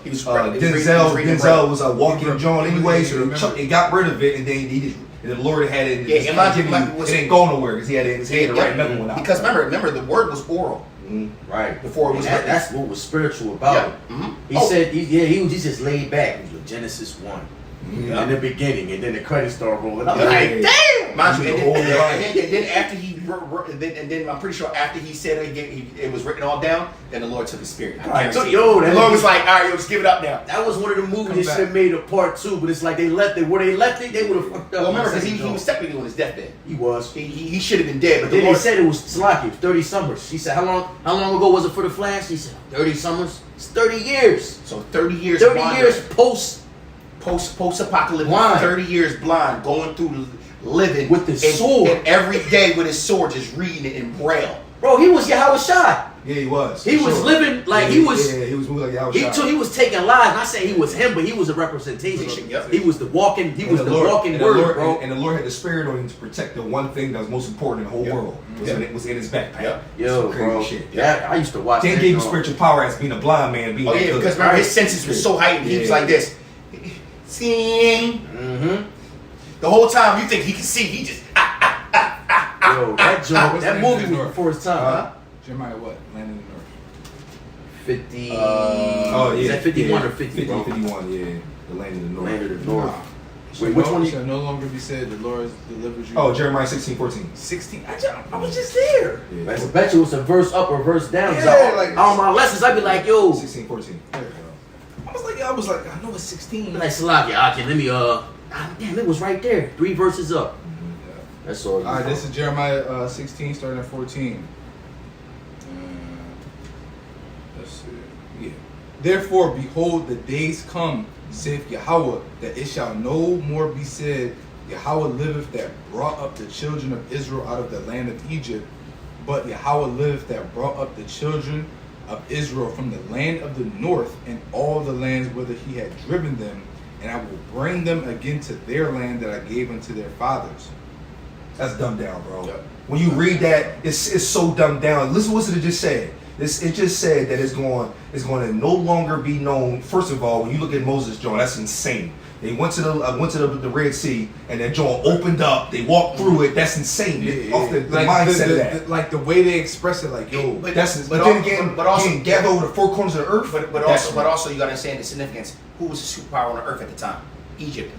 [SPEAKER 1] He was reading
[SPEAKER 5] Denzel
[SPEAKER 1] right.
[SPEAKER 5] was a walking John anyway, so
[SPEAKER 3] remember.
[SPEAKER 5] they got rid of it, and then he just And the Lord had it.
[SPEAKER 1] Yeah,
[SPEAKER 5] It ain't going nowhere because he had it in his head to write another one out.
[SPEAKER 1] Because remember, the word was oral
[SPEAKER 4] Right.
[SPEAKER 1] before it was written.
[SPEAKER 4] That's what was spiritual about it. He said, he was just laid back. He was like, Genesis 1. In the beginning, and then the credits start rolling. I'm like, damn!
[SPEAKER 1] Mind you,
[SPEAKER 5] The whole line.
[SPEAKER 1] and then after and then I'm pretty sure after he said it was written all down, then the Lord took his spirit.
[SPEAKER 4] Right.
[SPEAKER 1] So,
[SPEAKER 4] Yo,
[SPEAKER 1] the Lord was like, all right, yo, just give it up now.
[SPEAKER 4] That was one of the movies
[SPEAKER 3] Come
[SPEAKER 4] that should have made a part 2, but it's like they left it. Where they left it, they would have fucked up.
[SPEAKER 1] Well, remember, because he was technically on his deathbed.
[SPEAKER 4] He was.
[SPEAKER 1] He should have been dead, but
[SPEAKER 4] Then
[SPEAKER 1] the
[SPEAKER 4] they
[SPEAKER 1] Lord
[SPEAKER 4] said it was Slocky, 30 summers. He said, how long ago was it for the Flash? He said, 30 summers. It's 30 years.
[SPEAKER 1] So 30 years
[SPEAKER 4] 30
[SPEAKER 1] wandering,
[SPEAKER 4] years
[SPEAKER 1] post-apocalyptic,
[SPEAKER 4] Blind.
[SPEAKER 1] 30 years blind, going through living
[SPEAKER 4] With his sword.
[SPEAKER 1] and every day with his sword, just reading it in braille.
[SPEAKER 4] Bro, he was Yahweh Shai.
[SPEAKER 5] Yeah, he was.
[SPEAKER 4] He
[SPEAKER 5] for
[SPEAKER 4] was
[SPEAKER 5] sure.
[SPEAKER 4] living like
[SPEAKER 5] Yeah,
[SPEAKER 4] he was.
[SPEAKER 5] Yeah, he was moving like Yahweh
[SPEAKER 4] He
[SPEAKER 5] Shai.
[SPEAKER 4] too. He was taking lives. Not saying he was him, but he was a representation.
[SPEAKER 1] Yep.
[SPEAKER 4] He was the walking. He
[SPEAKER 5] And
[SPEAKER 4] was the walking
[SPEAKER 5] and
[SPEAKER 4] word,
[SPEAKER 5] the Lord,
[SPEAKER 4] bro.
[SPEAKER 5] and the Lord had the spirit on him to protect the one thing that was most important in the whole
[SPEAKER 1] Yep.
[SPEAKER 5] world. Was in his backpack.
[SPEAKER 1] Yep.
[SPEAKER 4] Yo,
[SPEAKER 5] Some crazy
[SPEAKER 4] bro.
[SPEAKER 5] shit.
[SPEAKER 4] Yeah, I used to watch.
[SPEAKER 5] Then
[SPEAKER 4] that
[SPEAKER 5] gave him
[SPEAKER 4] joint.
[SPEAKER 5] spiritual power as being a blind man. Being
[SPEAKER 1] Oh
[SPEAKER 5] that
[SPEAKER 1] yeah,
[SPEAKER 5] good.
[SPEAKER 1] because remember his senses were so heightened. He was
[SPEAKER 5] Yeah.
[SPEAKER 1] like this, seeing
[SPEAKER 4] Mm-hmm.
[SPEAKER 1] the whole time. You think he can see? He just
[SPEAKER 4] Yo, that joint,
[SPEAKER 3] What's
[SPEAKER 4] that
[SPEAKER 3] the name
[SPEAKER 4] movie
[SPEAKER 3] of the
[SPEAKER 4] was
[SPEAKER 3] North?
[SPEAKER 4] before its time.
[SPEAKER 1] Huh?
[SPEAKER 3] Jeremiah what? Land in the North.
[SPEAKER 4] 50.
[SPEAKER 5] Oh yeah.
[SPEAKER 4] Is that 51
[SPEAKER 5] yeah.
[SPEAKER 4] or 50?
[SPEAKER 5] 50,
[SPEAKER 4] bro?
[SPEAKER 5] 51, yeah. The land of the north.
[SPEAKER 4] Land of the North.
[SPEAKER 3] Wait,
[SPEAKER 4] which one?
[SPEAKER 3] shall no longer be said the Lord delivers you?
[SPEAKER 5] Oh, Jeremiah 16:14.
[SPEAKER 3] 16. I was just there.
[SPEAKER 5] Yeah.
[SPEAKER 4] I bet you it's a verse up or verse down. 'Cause
[SPEAKER 3] Yeah, like-
[SPEAKER 4] on my lessons, I'd be like, yo,
[SPEAKER 5] 16:14.
[SPEAKER 3] There you go. I was like, I know it's 16.
[SPEAKER 4] like Salaki, okay, let me damn, it was right there, 3 verses up. That's all.
[SPEAKER 3] All right, this is Jeremiah 16, starting at 14. Let's see. Yeah. Therefore, behold, the days come, saith Yahweh, that it shall no more be said, Yahweh liveth that brought up the children of Israel out of the land of Egypt, but Yahweh liveth that brought up the children of Israel from the land of the north and all the lands whither he had driven them, and I will bring them again to their land that I gave unto their fathers.
[SPEAKER 5] That's dumbed down, bro.
[SPEAKER 3] Yep.
[SPEAKER 5] When you read that, it's so dumbed down. Listen what it just said. It just said that it's going to no longer be known. First of all, when you look at Moses' John, that's insane. They went to the Red Sea, and that John opened up. They walked through it. That's insane. Off the mindset of that.
[SPEAKER 3] Like the way they express it, like yo,
[SPEAKER 1] But
[SPEAKER 5] That's
[SPEAKER 1] but
[SPEAKER 5] then
[SPEAKER 1] al-
[SPEAKER 5] again,
[SPEAKER 1] but also
[SPEAKER 5] getting gathered over the 4 corners of the earth.
[SPEAKER 1] but also you got to understand the significance. Who was the superpower on the earth at the time? Egypt.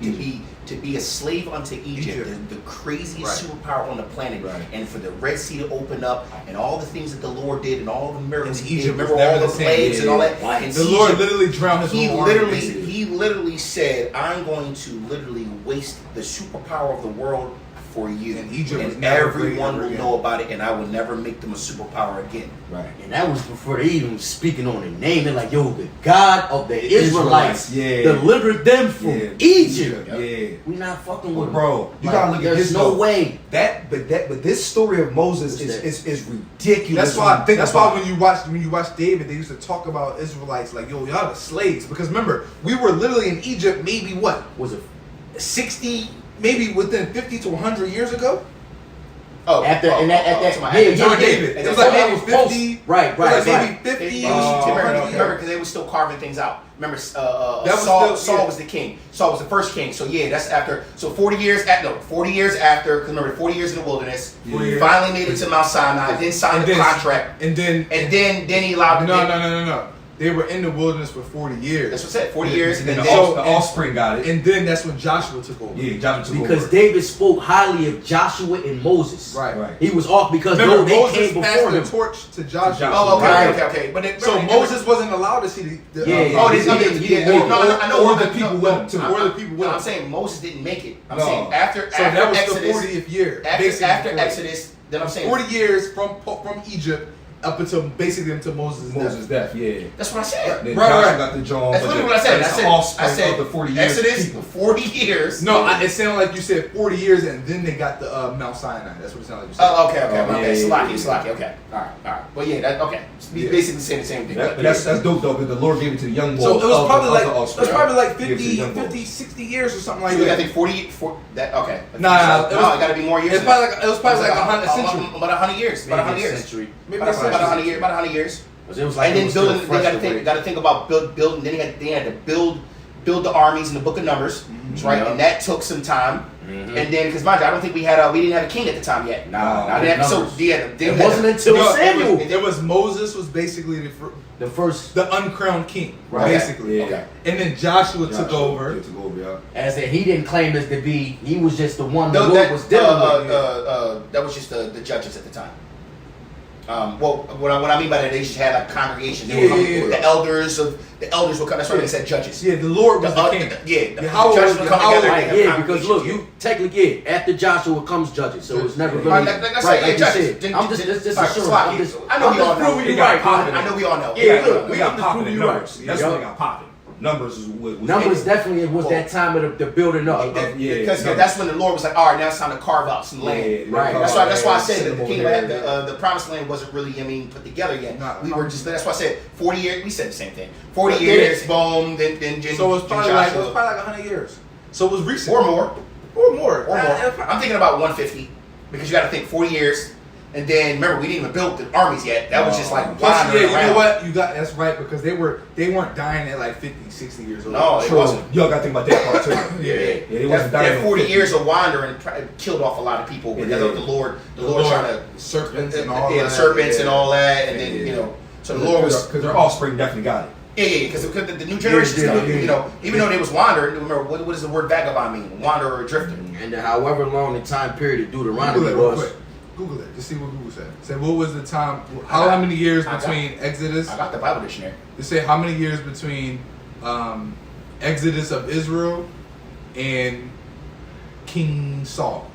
[SPEAKER 1] To be a slave unto Egypt. The craziest superpower on the planet.
[SPEAKER 5] Right.
[SPEAKER 1] And for the Red Sea to open up and all the things that the Lord did and all the miracles
[SPEAKER 3] And
[SPEAKER 1] he did.
[SPEAKER 3] Egypt was
[SPEAKER 1] Remember all
[SPEAKER 3] never
[SPEAKER 1] the
[SPEAKER 3] the same.
[SPEAKER 1] plagues and all that.
[SPEAKER 4] Right.
[SPEAKER 1] And
[SPEAKER 3] the Lord
[SPEAKER 1] Egypt,
[SPEAKER 3] literally drowned his whole army. basically.
[SPEAKER 1] he literally said, I'm going to literally waste the superpower of the world for you.
[SPEAKER 3] And Egypt was
[SPEAKER 1] and
[SPEAKER 3] never
[SPEAKER 1] everyone
[SPEAKER 3] great ever
[SPEAKER 1] will
[SPEAKER 3] again.
[SPEAKER 1] know about it, and I will never make them a superpower again.
[SPEAKER 5] Right.
[SPEAKER 4] And that was before they even was speaking on the name. They're like, yo, the God of the Israelites
[SPEAKER 5] yeah.
[SPEAKER 4] delivered them from
[SPEAKER 5] Yeah.
[SPEAKER 4] Egypt.
[SPEAKER 5] Yeah.
[SPEAKER 4] We not fucking with them.
[SPEAKER 5] Bro, you
[SPEAKER 4] Like,
[SPEAKER 5] gotta look at
[SPEAKER 4] there's
[SPEAKER 5] this.
[SPEAKER 4] no
[SPEAKER 5] though.
[SPEAKER 4] way.
[SPEAKER 5] But this story of Moses is ridiculous.
[SPEAKER 3] That's why.
[SPEAKER 5] when you think
[SPEAKER 3] That's
[SPEAKER 5] about
[SPEAKER 3] why when you watch David, they used to talk about Israelites like, yo, y'all the slaves. Because remember, we were literally in Egypt. Maybe what
[SPEAKER 4] Was it
[SPEAKER 3] 60, maybe within 50 to 100 years ago.
[SPEAKER 4] at that
[SPEAKER 3] John David. It was like maybe 50.
[SPEAKER 4] Right.
[SPEAKER 3] It was like maybe 50.
[SPEAKER 1] Remember, because they were still carving things out. Remember,
[SPEAKER 3] That was
[SPEAKER 1] Saul
[SPEAKER 3] still- yeah.
[SPEAKER 1] was the king. Saul was the first king. So yeah, that's after. So 40 years after. 'Cause remember, 40 years in the wilderness.
[SPEAKER 3] Yeah.
[SPEAKER 1] Finally made it to Mount Sinai. Then signed the contract.
[SPEAKER 3] And then
[SPEAKER 1] Then he allowed.
[SPEAKER 3] no. They were in the wilderness for 40 years.
[SPEAKER 1] That's what I said. 40 years,
[SPEAKER 5] and
[SPEAKER 1] and
[SPEAKER 5] then
[SPEAKER 1] then
[SPEAKER 5] the offspring got it.
[SPEAKER 3] And then that's when Joshua took over.
[SPEAKER 5] Yeah, Joshua took
[SPEAKER 4] Because
[SPEAKER 5] over.
[SPEAKER 4] David spoke highly of Joshua and Moses.
[SPEAKER 3] Right.
[SPEAKER 4] He was off because
[SPEAKER 3] Remember,
[SPEAKER 4] they
[SPEAKER 3] Moses
[SPEAKER 4] came
[SPEAKER 3] passed
[SPEAKER 4] before
[SPEAKER 3] the
[SPEAKER 4] him.
[SPEAKER 3] torch to Joshua.
[SPEAKER 1] Oh,
[SPEAKER 4] Right.
[SPEAKER 1] okay. But then,
[SPEAKER 3] So
[SPEAKER 1] remember,
[SPEAKER 3] Moses wasn't allowed to see the
[SPEAKER 4] Yeah,
[SPEAKER 1] Oh,
[SPEAKER 4] he
[SPEAKER 1] this, I mean,
[SPEAKER 4] didn't-
[SPEAKER 1] yeah,
[SPEAKER 4] or-
[SPEAKER 1] no, I know.
[SPEAKER 5] or the people with him, too.
[SPEAKER 3] Or the people with
[SPEAKER 1] I'm
[SPEAKER 3] him.
[SPEAKER 1] saying Moses didn't make it. I'm
[SPEAKER 5] No.
[SPEAKER 1] saying after
[SPEAKER 3] So that was
[SPEAKER 1] Exodus,
[SPEAKER 3] the 40th year.
[SPEAKER 1] after
[SPEAKER 3] basically 40.
[SPEAKER 1] Exodus, then I'm saying
[SPEAKER 3] 40 years from Egypt up until basically until Moses'
[SPEAKER 5] Moses' death, yeah.
[SPEAKER 1] That's what I said.
[SPEAKER 5] Then
[SPEAKER 3] Right,
[SPEAKER 5] Joshua
[SPEAKER 3] right.
[SPEAKER 5] got the John.
[SPEAKER 1] That's literally what I said.
[SPEAKER 5] It's the offspring of the 40 years.
[SPEAKER 1] Exodus,
[SPEAKER 5] people.
[SPEAKER 1] 40 years.
[SPEAKER 3] No, it sounded like you said 40 years and then they got the Mount Sinai. That's what it sounded like you said.
[SPEAKER 1] Oh, okay.
[SPEAKER 5] Oh,
[SPEAKER 1] My
[SPEAKER 5] yeah,
[SPEAKER 1] bad.
[SPEAKER 5] yeah,
[SPEAKER 1] Slaki. Okay. All right. But yeah, that okay. He's
[SPEAKER 5] Yeah.
[SPEAKER 1] basically saying the same thing.
[SPEAKER 5] But that's dope though, because the Lord gave it to the young boys.
[SPEAKER 3] So it was probably like
[SPEAKER 5] He gave it to the young boys.
[SPEAKER 3] 50, 60 years or something like
[SPEAKER 1] So I
[SPEAKER 3] that.
[SPEAKER 1] think 40. That okay.
[SPEAKER 3] Nah,
[SPEAKER 1] it got to be more years.
[SPEAKER 3] It was probably like 100 century.
[SPEAKER 1] About 100 years. About 100 years.
[SPEAKER 4] Century.
[SPEAKER 3] Maybe
[SPEAKER 1] About
[SPEAKER 3] a
[SPEAKER 1] 100
[SPEAKER 3] century.
[SPEAKER 1] years.
[SPEAKER 4] It was like
[SPEAKER 1] And
[SPEAKER 4] it
[SPEAKER 1] then
[SPEAKER 4] was still
[SPEAKER 1] building. They
[SPEAKER 4] fresh
[SPEAKER 1] got to
[SPEAKER 4] the way-
[SPEAKER 1] think. Got to think about building. Then they had to build the armies in the Book of Numbers, right?
[SPEAKER 4] Yeah.
[SPEAKER 1] And that took some time. And then, because mind you, I don't think we didn't have a king at the time yet. So
[SPEAKER 4] it wasn't until Samuel.
[SPEAKER 3] It was Moses was basically
[SPEAKER 4] The first,
[SPEAKER 3] the uncrowned king,
[SPEAKER 1] Right.
[SPEAKER 3] basically.
[SPEAKER 5] Yeah.
[SPEAKER 1] Okay.
[SPEAKER 3] And then Joshua took over.
[SPEAKER 5] Yeah.
[SPEAKER 4] as that he didn't claim this to be, he was just the one the
[SPEAKER 1] No,
[SPEAKER 4] Lord
[SPEAKER 1] that,
[SPEAKER 4] was dealing with.
[SPEAKER 1] that was just the judges at the time. Well, what I mean by that, they just had like congregations. They were coming, the elders were coming. That's why they said judges.
[SPEAKER 3] Yeah, the Lord was the king.
[SPEAKER 1] The
[SPEAKER 3] Yahweh
[SPEAKER 1] judges would come together.
[SPEAKER 4] Right,
[SPEAKER 1] and they have
[SPEAKER 4] because look,
[SPEAKER 1] congregations.
[SPEAKER 4] you technically after Joshua comes Judges, so it's never really
[SPEAKER 1] Like I said,
[SPEAKER 4] right. Like you
[SPEAKER 1] judges.
[SPEAKER 4] said, I'm just assuring.
[SPEAKER 1] I know we all know.
[SPEAKER 4] proving you right.
[SPEAKER 1] I know we all know.
[SPEAKER 4] Yeah, look,
[SPEAKER 5] we
[SPEAKER 4] I'm
[SPEAKER 5] got
[SPEAKER 4] just
[SPEAKER 5] popping
[SPEAKER 4] proving
[SPEAKER 5] in
[SPEAKER 4] you right.
[SPEAKER 5] numbers. That's when they got popping. Numbers was
[SPEAKER 4] Numbers definitely was that time of the building up.
[SPEAKER 1] Because that's when the Lord was like, all right, now it's time to carve out some land.
[SPEAKER 4] Right.
[SPEAKER 1] That's why I said
[SPEAKER 5] Send
[SPEAKER 1] that
[SPEAKER 5] them
[SPEAKER 1] the
[SPEAKER 5] over
[SPEAKER 1] kingdom,
[SPEAKER 5] there.
[SPEAKER 1] the promised land wasn't really, put together yet.
[SPEAKER 3] No,
[SPEAKER 1] We were just. That's why I said 40 years. We said the same thing. 40
[SPEAKER 3] But
[SPEAKER 1] years, boom. Then
[SPEAKER 3] So it was probably like 100 years. So it was recent.
[SPEAKER 1] or more.
[SPEAKER 3] Or more.
[SPEAKER 1] I'm thinking about 150 because you got to think 40 years, and then remember we didn't even build the armies yet. That was just like
[SPEAKER 3] Plus,
[SPEAKER 1] wandering
[SPEAKER 3] you
[SPEAKER 1] around.
[SPEAKER 3] know what? You got that's right because they weren't dying at like 50, 60 years old.
[SPEAKER 1] No, it
[SPEAKER 5] True.
[SPEAKER 1] wasn't.
[SPEAKER 5] Y'all got to think about that part too.
[SPEAKER 1] Yeah,
[SPEAKER 5] it wasn't
[SPEAKER 1] that
[SPEAKER 5] dying
[SPEAKER 1] 40
[SPEAKER 5] on
[SPEAKER 1] years of wandering killed off a lot of people because of the Lord trying to
[SPEAKER 3] serpents and all
[SPEAKER 1] the
[SPEAKER 3] that.
[SPEAKER 1] serpents and all that, and
[SPEAKER 5] Yeah.
[SPEAKER 1] then so the Lord was
[SPEAKER 5] because their offspring definitely got it.
[SPEAKER 1] because the new generation's
[SPEAKER 4] Yeah,
[SPEAKER 1] coming.
[SPEAKER 4] yeah.
[SPEAKER 1] Even though they was wandering, remember what does the word vagabond mean? Wanderer or drifter.
[SPEAKER 4] And then however long the time period of
[SPEAKER 3] Google
[SPEAKER 4] Deuteronomy
[SPEAKER 3] it real
[SPEAKER 4] was.
[SPEAKER 3] quick. Google it. Just see what Google said. Say what was the time? How many years
[SPEAKER 1] I got-
[SPEAKER 3] between Exodus?
[SPEAKER 1] I got the Bible dictionary.
[SPEAKER 3] They say how many years between Exodus of Israel and King Saul.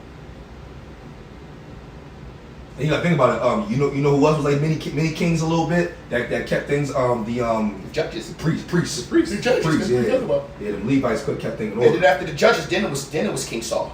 [SPEAKER 5] And you got to think about it. You know who else was like many kings a little bit that kept things. The
[SPEAKER 1] Judges.
[SPEAKER 5] priests.
[SPEAKER 1] The judges. That's what
[SPEAKER 5] Yeah,
[SPEAKER 1] we're talking about.
[SPEAKER 5] yeah. The Levites kept things in
[SPEAKER 1] And then
[SPEAKER 5] order.
[SPEAKER 1] after the judges, then it was King Saul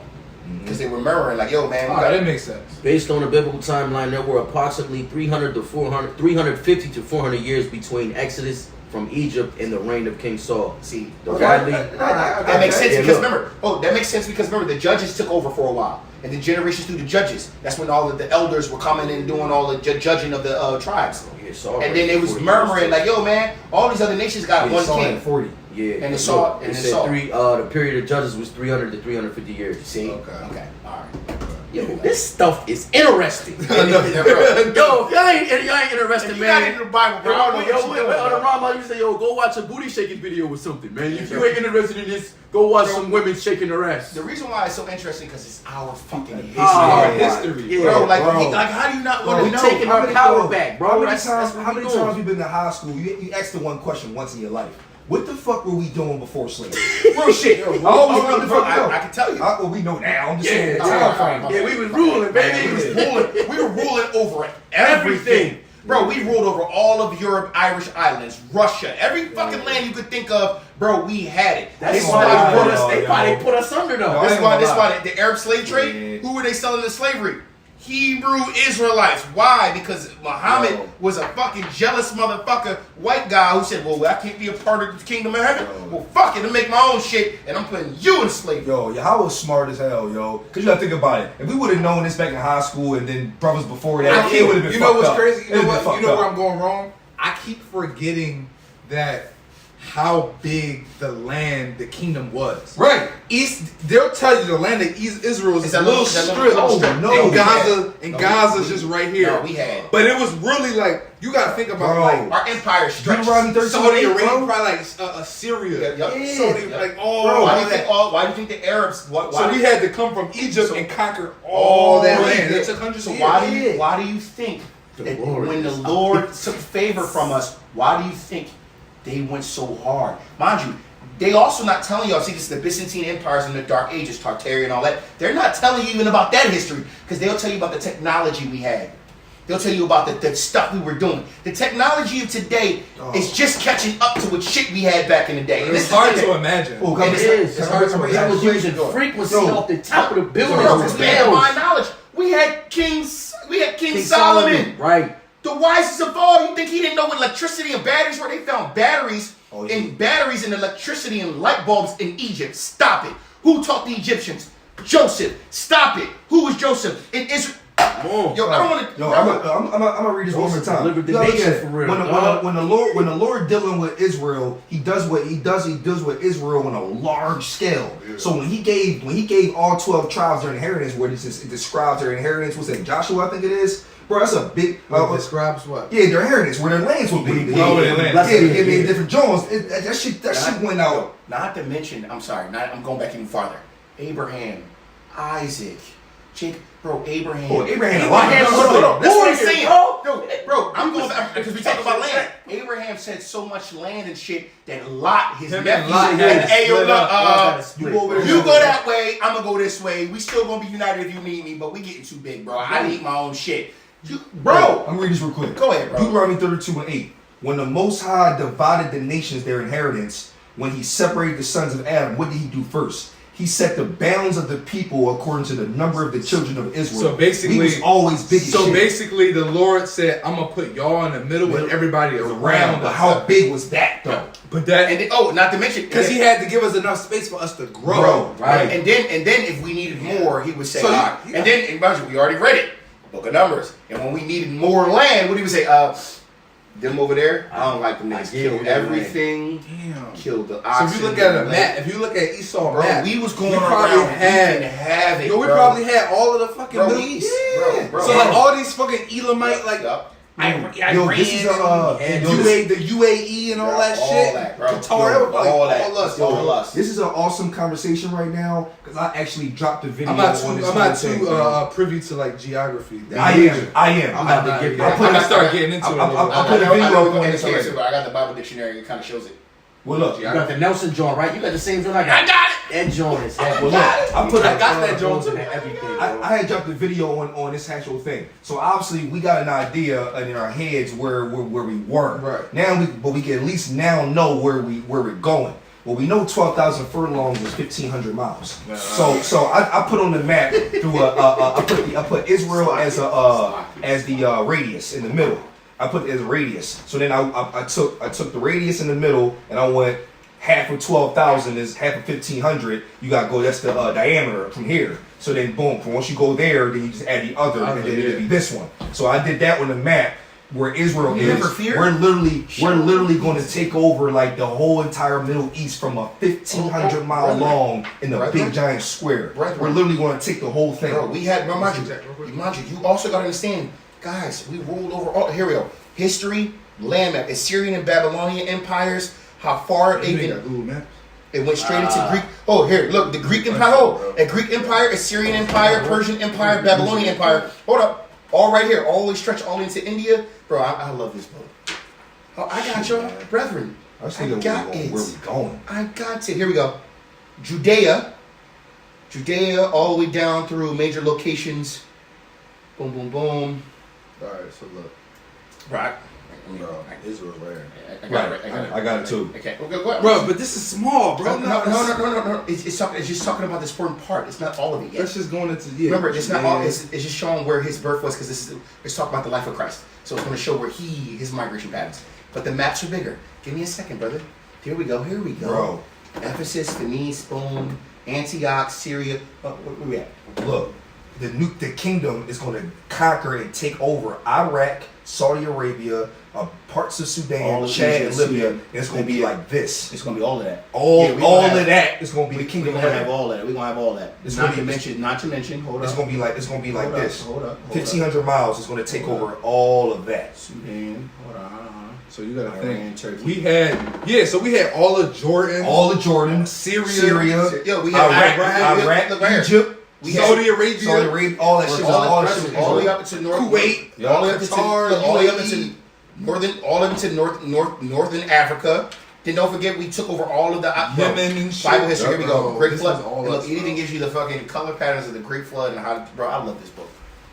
[SPEAKER 1] because they were murmuring like, "Yo, man, we
[SPEAKER 3] Oh,
[SPEAKER 1] got
[SPEAKER 3] that makes sense.
[SPEAKER 4] Based on the biblical timeline, there were approximately 350 to 400 years between Exodus from Egypt and the reign of King Saul.
[SPEAKER 1] see."
[SPEAKER 4] The widely,
[SPEAKER 1] That makes sense
[SPEAKER 4] Yeah,
[SPEAKER 1] because
[SPEAKER 4] look.
[SPEAKER 1] remember. Oh, that makes sense because remember the judges took over for a while, and the generations through the judges. That's when all of the elders were coming and doing all the judging of the tribes.
[SPEAKER 4] Yeah, Saul
[SPEAKER 1] And then they was
[SPEAKER 4] 40
[SPEAKER 1] murmuring
[SPEAKER 4] years.
[SPEAKER 1] like, "Yo, man, all these other nations got one
[SPEAKER 5] Saul
[SPEAKER 1] king."
[SPEAKER 5] had 40.
[SPEAKER 4] Yeah,
[SPEAKER 1] And it
[SPEAKER 4] look,
[SPEAKER 1] saw-
[SPEAKER 4] it
[SPEAKER 1] and it
[SPEAKER 4] said
[SPEAKER 1] saw.
[SPEAKER 4] the period of Judges was 300 to 350 years.
[SPEAKER 1] See?
[SPEAKER 3] Okay.
[SPEAKER 1] Okay. All right.
[SPEAKER 4] Yo, this stuff is interesting.
[SPEAKER 1] Yeah, bro.
[SPEAKER 4] Yo, if y'all ain't interested,
[SPEAKER 1] If you got it
[SPEAKER 4] man.
[SPEAKER 1] in the Bible, bro, I don't know what you're doing,
[SPEAKER 4] on the
[SPEAKER 1] bro.
[SPEAKER 4] Rama, you say, yo, go watch a booty shaking video or something, man. If you ain't interested in this, go watch some women shaking their ass.
[SPEAKER 1] The reason why it's so interesting because it's our fucking history.
[SPEAKER 4] Oh,
[SPEAKER 3] history.
[SPEAKER 4] yeah,
[SPEAKER 1] Bro, like,
[SPEAKER 5] bro.
[SPEAKER 1] like, how do you not want
[SPEAKER 4] we
[SPEAKER 1] to know?
[SPEAKER 4] taking our power back, bro.
[SPEAKER 5] How many
[SPEAKER 4] That's
[SPEAKER 5] times?
[SPEAKER 4] what
[SPEAKER 5] How
[SPEAKER 4] we
[SPEAKER 5] many
[SPEAKER 4] doing.
[SPEAKER 5] times you been to high school? You asked the one question once in your life. What the fuck were we doing before slavery? Real shit. I always wanted to fuck know.
[SPEAKER 1] I can tell you.
[SPEAKER 5] Well, we know now. I'm just saying.
[SPEAKER 4] Yeah,
[SPEAKER 5] the time
[SPEAKER 1] yeah.
[SPEAKER 5] frame.
[SPEAKER 4] Yeah, we was ruling, baby.
[SPEAKER 1] We was ruling. We were ruling over everything. Bro, we ruled over all of Europe, Irish islands, Russia, every fucking land you could think of. Bro, we had it.
[SPEAKER 4] That's
[SPEAKER 1] This is
[SPEAKER 4] why
[SPEAKER 1] why
[SPEAKER 4] they put us. They
[SPEAKER 5] yo.
[SPEAKER 4] why they put us under though.
[SPEAKER 5] No,
[SPEAKER 1] This
[SPEAKER 5] I
[SPEAKER 1] is
[SPEAKER 5] ain't
[SPEAKER 1] why.
[SPEAKER 5] gonna
[SPEAKER 1] This is
[SPEAKER 5] lie.
[SPEAKER 1] why the Arab slave trade.
[SPEAKER 5] Yeah.
[SPEAKER 1] Who were they selling to slavery? Hebrew Israelites. Why? Because Muhammad
[SPEAKER 5] Yo.
[SPEAKER 1] was a fucking jealous motherfucker, white guy who said, "Well, I can't be a part of the kingdom of heaven.
[SPEAKER 5] Yo.
[SPEAKER 1] Well, fuck it, and make my own shit, and I'm putting you in slavery."
[SPEAKER 5] Yo, Yahweh was smart as hell, yo. Cause you gotta think about it. If we would have known this back in high school and then brothers before that, it would have been
[SPEAKER 3] You know
[SPEAKER 5] fucked
[SPEAKER 3] what's
[SPEAKER 5] up.
[SPEAKER 3] crazy? You
[SPEAKER 5] It'd
[SPEAKER 3] know
[SPEAKER 5] been
[SPEAKER 3] what?
[SPEAKER 5] fucked
[SPEAKER 3] You know
[SPEAKER 5] up.
[SPEAKER 3] where I'm going wrong? I keep forgetting that how big the land, the kingdom was.
[SPEAKER 5] Right.
[SPEAKER 3] They'll tell you the land of Israel is
[SPEAKER 1] It's
[SPEAKER 3] a
[SPEAKER 1] that
[SPEAKER 3] little
[SPEAKER 1] little- that
[SPEAKER 3] strip.
[SPEAKER 1] little strip.
[SPEAKER 5] No,
[SPEAKER 3] and Gaza,
[SPEAKER 1] No,
[SPEAKER 3] and Gaza's
[SPEAKER 1] we-
[SPEAKER 3] just right here.
[SPEAKER 1] No, we had.
[SPEAKER 3] But it was really like you got to think about
[SPEAKER 5] Bro.
[SPEAKER 3] like
[SPEAKER 1] Our empire stretched.
[SPEAKER 5] Deuteronomy 13,
[SPEAKER 3] Saudi Arabia,
[SPEAKER 5] bro.
[SPEAKER 3] probably like Assyria,
[SPEAKER 1] Yeah, yeah.
[SPEAKER 3] Saudi,
[SPEAKER 1] Yeah.
[SPEAKER 3] like all.
[SPEAKER 1] Bro, why do you
[SPEAKER 3] that.
[SPEAKER 1] think why do you think the Arabs? Why
[SPEAKER 3] So we
[SPEAKER 1] do-
[SPEAKER 3] had to come from Egypt
[SPEAKER 1] So-
[SPEAKER 3] and conquer all that
[SPEAKER 1] Oh,
[SPEAKER 3] land.
[SPEAKER 1] yeah.
[SPEAKER 3] It took hundreds
[SPEAKER 1] So
[SPEAKER 3] of
[SPEAKER 1] why
[SPEAKER 3] years.
[SPEAKER 1] do you think that
[SPEAKER 4] Lord
[SPEAKER 1] when the
[SPEAKER 4] is
[SPEAKER 1] Lord took favor from us, why do you think they went so hard? Mind you, they also not telling y'all. See, this is the Byzantine empires in the Dark Ages, Tartary and all that. They're not telling you even about that history because they'll tell you about the technology we had. They'll tell you about the stuff we were doing. The technology of today is just catching up to what shit we had back in the day. And
[SPEAKER 3] It's
[SPEAKER 1] this
[SPEAKER 3] hard
[SPEAKER 1] is
[SPEAKER 3] to imagine.
[SPEAKER 5] Oh,
[SPEAKER 1] And
[SPEAKER 4] It
[SPEAKER 1] it's-
[SPEAKER 4] is.
[SPEAKER 5] it's hard to
[SPEAKER 4] They
[SPEAKER 5] imagine.
[SPEAKER 4] was using frequency
[SPEAKER 5] Yo.
[SPEAKER 4] off the top of the building.
[SPEAKER 1] Bro,
[SPEAKER 4] of
[SPEAKER 1] because
[SPEAKER 4] the
[SPEAKER 1] we had
[SPEAKER 4] bells.
[SPEAKER 1] divine knowledge. We had King Solomon.
[SPEAKER 4] Right.
[SPEAKER 1] The wisest of all. You think he didn't know what electricity and batteries were? They found batteries
[SPEAKER 5] Oh, yeah.
[SPEAKER 1] and batteries and electricity and light bulbs in Egypt. Stop it. Who taught the Egyptians? Joseph. Stop it. Who was Joseph? In Israel.
[SPEAKER 4] Come on.
[SPEAKER 1] Yo, I don't want to.
[SPEAKER 5] Yo, I'm gonna read this one more time.
[SPEAKER 4] Delivered the
[SPEAKER 5] You gotta look
[SPEAKER 4] nation
[SPEAKER 5] at it.
[SPEAKER 4] for real,
[SPEAKER 5] When the Lord dealing with Israel, he does what he does. He does with Israel on a large scale. So when he gave all 12 tribes their inheritance, where it describes their inheritance, was in Joshua, I think it is. Bro, that's a big.
[SPEAKER 3] Describes what?
[SPEAKER 5] Yeah, their inheritance, where their lands would be.
[SPEAKER 3] Oh, their lands.
[SPEAKER 5] Yeah, different Jones. That shit went out.
[SPEAKER 1] Not to mention, I'm sorry, I'm going back even farther. Abraham, Isaac, Jacob, bro, Abraham.
[SPEAKER 5] Oh, Abraham.
[SPEAKER 1] Hold on. That's what I'm saying.
[SPEAKER 4] Bro.
[SPEAKER 1] Bro, I'm going back because we talk about land. Abraham said so much land and shit that Lot, his
[SPEAKER 3] Him
[SPEAKER 1] nephew,
[SPEAKER 3] and Lot had to
[SPEAKER 1] hey, yo,
[SPEAKER 3] split
[SPEAKER 1] look,
[SPEAKER 3] up.
[SPEAKER 1] you go over there. You go that way, I'm gonna go this way. We still gonna be united if you need me, but we getting too big, bro. I need my own shit. Bro,
[SPEAKER 5] I'm reading this real quick.
[SPEAKER 1] Go ahead, bro.
[SPEAKER 5] Deuteronomy 32:8. When the Most High divided the nations their inheritance, when he separated the sons of Adam, what did he do first? He set the bounds of the people according to the number of the children of Israel.
[SPEAKER 3] So basically,
[SPEAKER 5] he was always big as
[SPEAKER 3] So
[SPEAKER 5] shit.
[SPEAKER 3] basically, the Lord said, "I'm gonna put y'all in the middle and everybody around
[SPEAKER 5] But
[SPEAKER 3] us."
[SPEAKER 5] how big was that though?
[SPEAKER 3] But that
[SPEAKER 1] And then, not to mention,
[SPEAKER 3] because he had to give us enough space for us to grow.
[SPEAKER 5] Right.
[SPEAKER 1] And then if we needed more, he would say,
[SPEAKER 3] So
[SPEAKER 1] all right.
[SPEAKER 3] you-
[SPEAKER 1] And then, imagine, we already read it, Book of Numbers. And when we needed more land, what did he say? Them over there, I don't like them niggas.
[SPEAKER 4] gave
[SPEAKER 1] Killed
[SPEAKER 4] you that
[SPEAKER 1] everything.
[SPEAKER 3] Damn.
[SPEAKER 1] Killed the
[SPEAKER 3] So
[SPEAKER 1] oxen.
[SPEAKER 3] if you look at a
[SPEAKER 1] the
[SPEAKER 3] map, if you look at Esau
[SPEAKER 1] bro,
[SPEAKER 3] map,
[SPEAKER 1] we was going
[SPEAKER 3] we
[SPEAKER 1] around.
[SPEAKER 3] probably
[SPEAKER 1] We
[SPEAKER 3] had,
[SPEAKER 1] didn't have it.
[SPEAKER 3] yo, we
[SPEAKER 1] bro.
[SPEAKER 3] probably had all of the fucking
[SPEAKER 1] Bro,
[SPEAKER 3] Middle
[SPEAKER 1] we-
[SPEAKER 3] East.
[SPEAKER 1] bro.
[SPEAKER 3] So like all these fucking Elamite, like
[SPEAKER 1] Yup.
[SPEAKER 5] Yo, this is
[SPEAKER 3] the UAE and all that
[SPEAKER 1] All
[SPEAKER 3] shit.
[SPEAKER 1] that, bro.
[SPEAKER 3] Qatar, that was like
[SPEAKER 1] all that.
[SPEAKER 3] all us.
[SPEAKER 1] All us.
[SPEAKER 5] This is an awesome conversation right now because I actually dropped a video.
[SPEAKER 3] I'm not
[SPEAKER 5] on
[SPEAKER 3] too,
[SPEAKER 5] this
[SPEAKER 3] I'm not
[SPEAKER 5] whole thing,
[SPEAKER 3] too
[SPEAKER 5] bro.
[SPEAKER 3] privy to like geography.
[SPEAKER 5] I am.
[SPEAKER 3] I'm about to get.
[SPEAKER 5] I
[SPEAKER 3] I'm
[SPEAKER 5] put-
[SPEAKER 3] gonna start getting into it. a little
[SPEAKER 5] I
[SPEAKER 3] bit.
[SPEAKER 5] put a
[SPEAKER 1] know
[SPEAKER 5] video
[SPEAKER 1] we're
[SPEAKER 5] on
[SPEAKER 1] going
[SPEAKER 5] this
[SPEAKER 1] to
[SPEAKER 5] here.
[SPEAKER 1] answer, but I got the Bible dictionary. It kind of shows it.
[SPEAKER 5] Well, look,
[SPEAKER 4] You got the Nelson joint, right? You got the same joint I got. That joint is heavy.
[SPEAKER 5] Well, look,
[SPEAKER 3] I got that joint too.
[SPEAKER 4] Everything, bro.
[SPEAKER 5] I had dropped a video on this actual thing. So obviously we got an idea in our heads where we were.
[SPEAKER 3] Right.
[SPEAKER 5] Now we can at least now know where we're going. Well, we know 12,000 furlongs is 1,500 miles. So I put on the map through I put Israel as the radius in the middle. I put it as a radius. So then I took the radius in the middle and I went half of 12,000 is half of 1,500. You gotta go. That's the diameter from here. So then boom. From once you go there, then you just add the other, and then it'll be this one. So I did that on the map where Israel
[SPEAKER 1] You
[SPEAKER 5] is.
[SPEAKER 1] never feared?
[SPEAKER 5] We're literally going to take over like the whole entire Middle East from a 1,500 mile long in the
[SPEAKER 1] Brethren.
[SPEAKER 5] big giant square.
[SPEAKER 1] Brethren.
[SPEAKER 5] We're literally going to take the whole thing.
[SPEAKER 1] Bro, we had, mind you, you also got to understand, guys, we ruled over all, here we go. History, land map, Assyrian and Babylonian empires, how far
[SPEAKER 3] You
[SPEAKER 1] they
[SPEAKER 3] ain't
[SPEAKER 1] can,
[SPEAKER 3] got Google Maps.
[SPEAKER 1] it went straight into Greek. Oh, here, look, the Greek Empire, a Greek Empire, Assyrian Empire, Persian Empire, Babylonian Empire. Hold up, all right here, all the way stretch all into India. Bro, I love this book. Oh, I got y'all, brethren.
[SPEAKER 5] I was
[SPEAKER 1] I
[SPEAKER 5] thinking
[SPEAKER 1] got
[SPEAKER 5] where
[SPEAKER 1] it.
[SPEAKER 5] we going.
[SPEAKER 1] I got it. Here we go. Judea all the way down through major locations. Boom, boom, boom.
[SPEAKER 3] Alright, so look.
[SPEAKER 1] Right.
[SPEAKER 3] Bro, Israel's right here.
[SPEAKER 5] I got it too.
[SPEAKER 1] Okay. Okay. Go ahead.
[SPEAKER 3] Bro, but this is small, bro.
[SPEAKER 1] No. It's just talking about this important part. It's not all of it yet.
[SPEAKER 3] That's just going into
[SPEAKER 1] Remember, it's not all. It's just showing where his birth was because it's talking about the life of Christ. So it's going to show where his migration patterns. But the maps are bigger. Give me a second, brother. Here we go.
[SPEAKER 5] Bro.
[SPEAKER 1] Ephesus, Phoenice, boom. Antioch, Syria. Where we at?
[SPEAKER 5] Look, the kingdom is going to conquer and take over Iraq, Saudi Arabia, parts of
[SPEAKER 1] All
[SPEAKER 5] Sudan,
[SPEAKER 1] of
[SPEAKER 5] Chad, and
[SPEAKER 1] Egypt,
[SPEAKER 5] Libya.
[SPEAKER 1] Sudan.
[SPEAKER 5] And it's going to be like this.
[SPEAKER 1] It's going to be all of that.
[SPEAKER 5] All
[SPEAKER 1] Yeah, we gonna have-
[SPEAKER 5] of that is going to be the
[SPEAKER 1] We're
[SPEAKER 5] kingdom.
[SPEAKER 1] gonna have all that. We're gonna have all that.
[SPEAKER 5] It's
[SPEAKER 1] Not
[SPEAKER 5] gonna
[SPEAKER 1] to
[SPEAKER 5] be-
[SPEAKER 1] mention. Hold on.
[SPEAKER 5] It's going to be like
[SPEAKER 1] Hold up,
[SPEAKER 5] this.
[SPEAKER 1] hold up.
[SPEAKER 5] 1,500 miles is going to take over all of that.
[SPEAKER 1] Sudan. Hold on.
[SPEAKER 3] So you gotta
[SPEAKER 1] Iran,
[SPEAKER 3] think.
[SPEAKER 1] Turkey.
[SPEAKER 3] We had all of Jordan,
[SPEAKER 5] All of Jordan,
[SPEAKER 3] Syria,
[SPEAKER 1] Yo, we have
[SPEAKER 5] Iraq,
[SPEAKER 1] look right here.
[SPEAKER 5] Egypt,
[SPEAKER 1] We
[SPEAKER 3] Saudi
[SPEAKER 1] have
[SPEAKER 3] Arabia,
[SPEAKER 5] all that shit.
[SPEAKER 1] all
[SPEAKER 5] that shit.
[SPEAKER 1] the way up to North
[SPEAKER 3] Kuwait,
[SPEAKER 1] all the way up to
[SPEAKER 3] Qatar,
[SPEAKER 1] all the way up
[SPEAKER 3] UAE.
[SPEAKER 1] into northern Africa. Then don't forget we took over all of the
[SPEAKER 3] Yemen and shit.
[SPEAKER 1] Bible history. Here we go.
[SPEAKER 3] Bro,
[SPEAKER 1] Great
[SPEAKER 3] this
[SPEAKER 1] flood.
[SPEAKER 3] is all
[SPEAKER 1] And look,
[SPEAKER 3] us,
[SPEAKER 1] it even
[SPEAKER 3] bro.
[SPEAKER 1] gives you the fucking color patterns of the Great Flood and how. Bro, I love this book.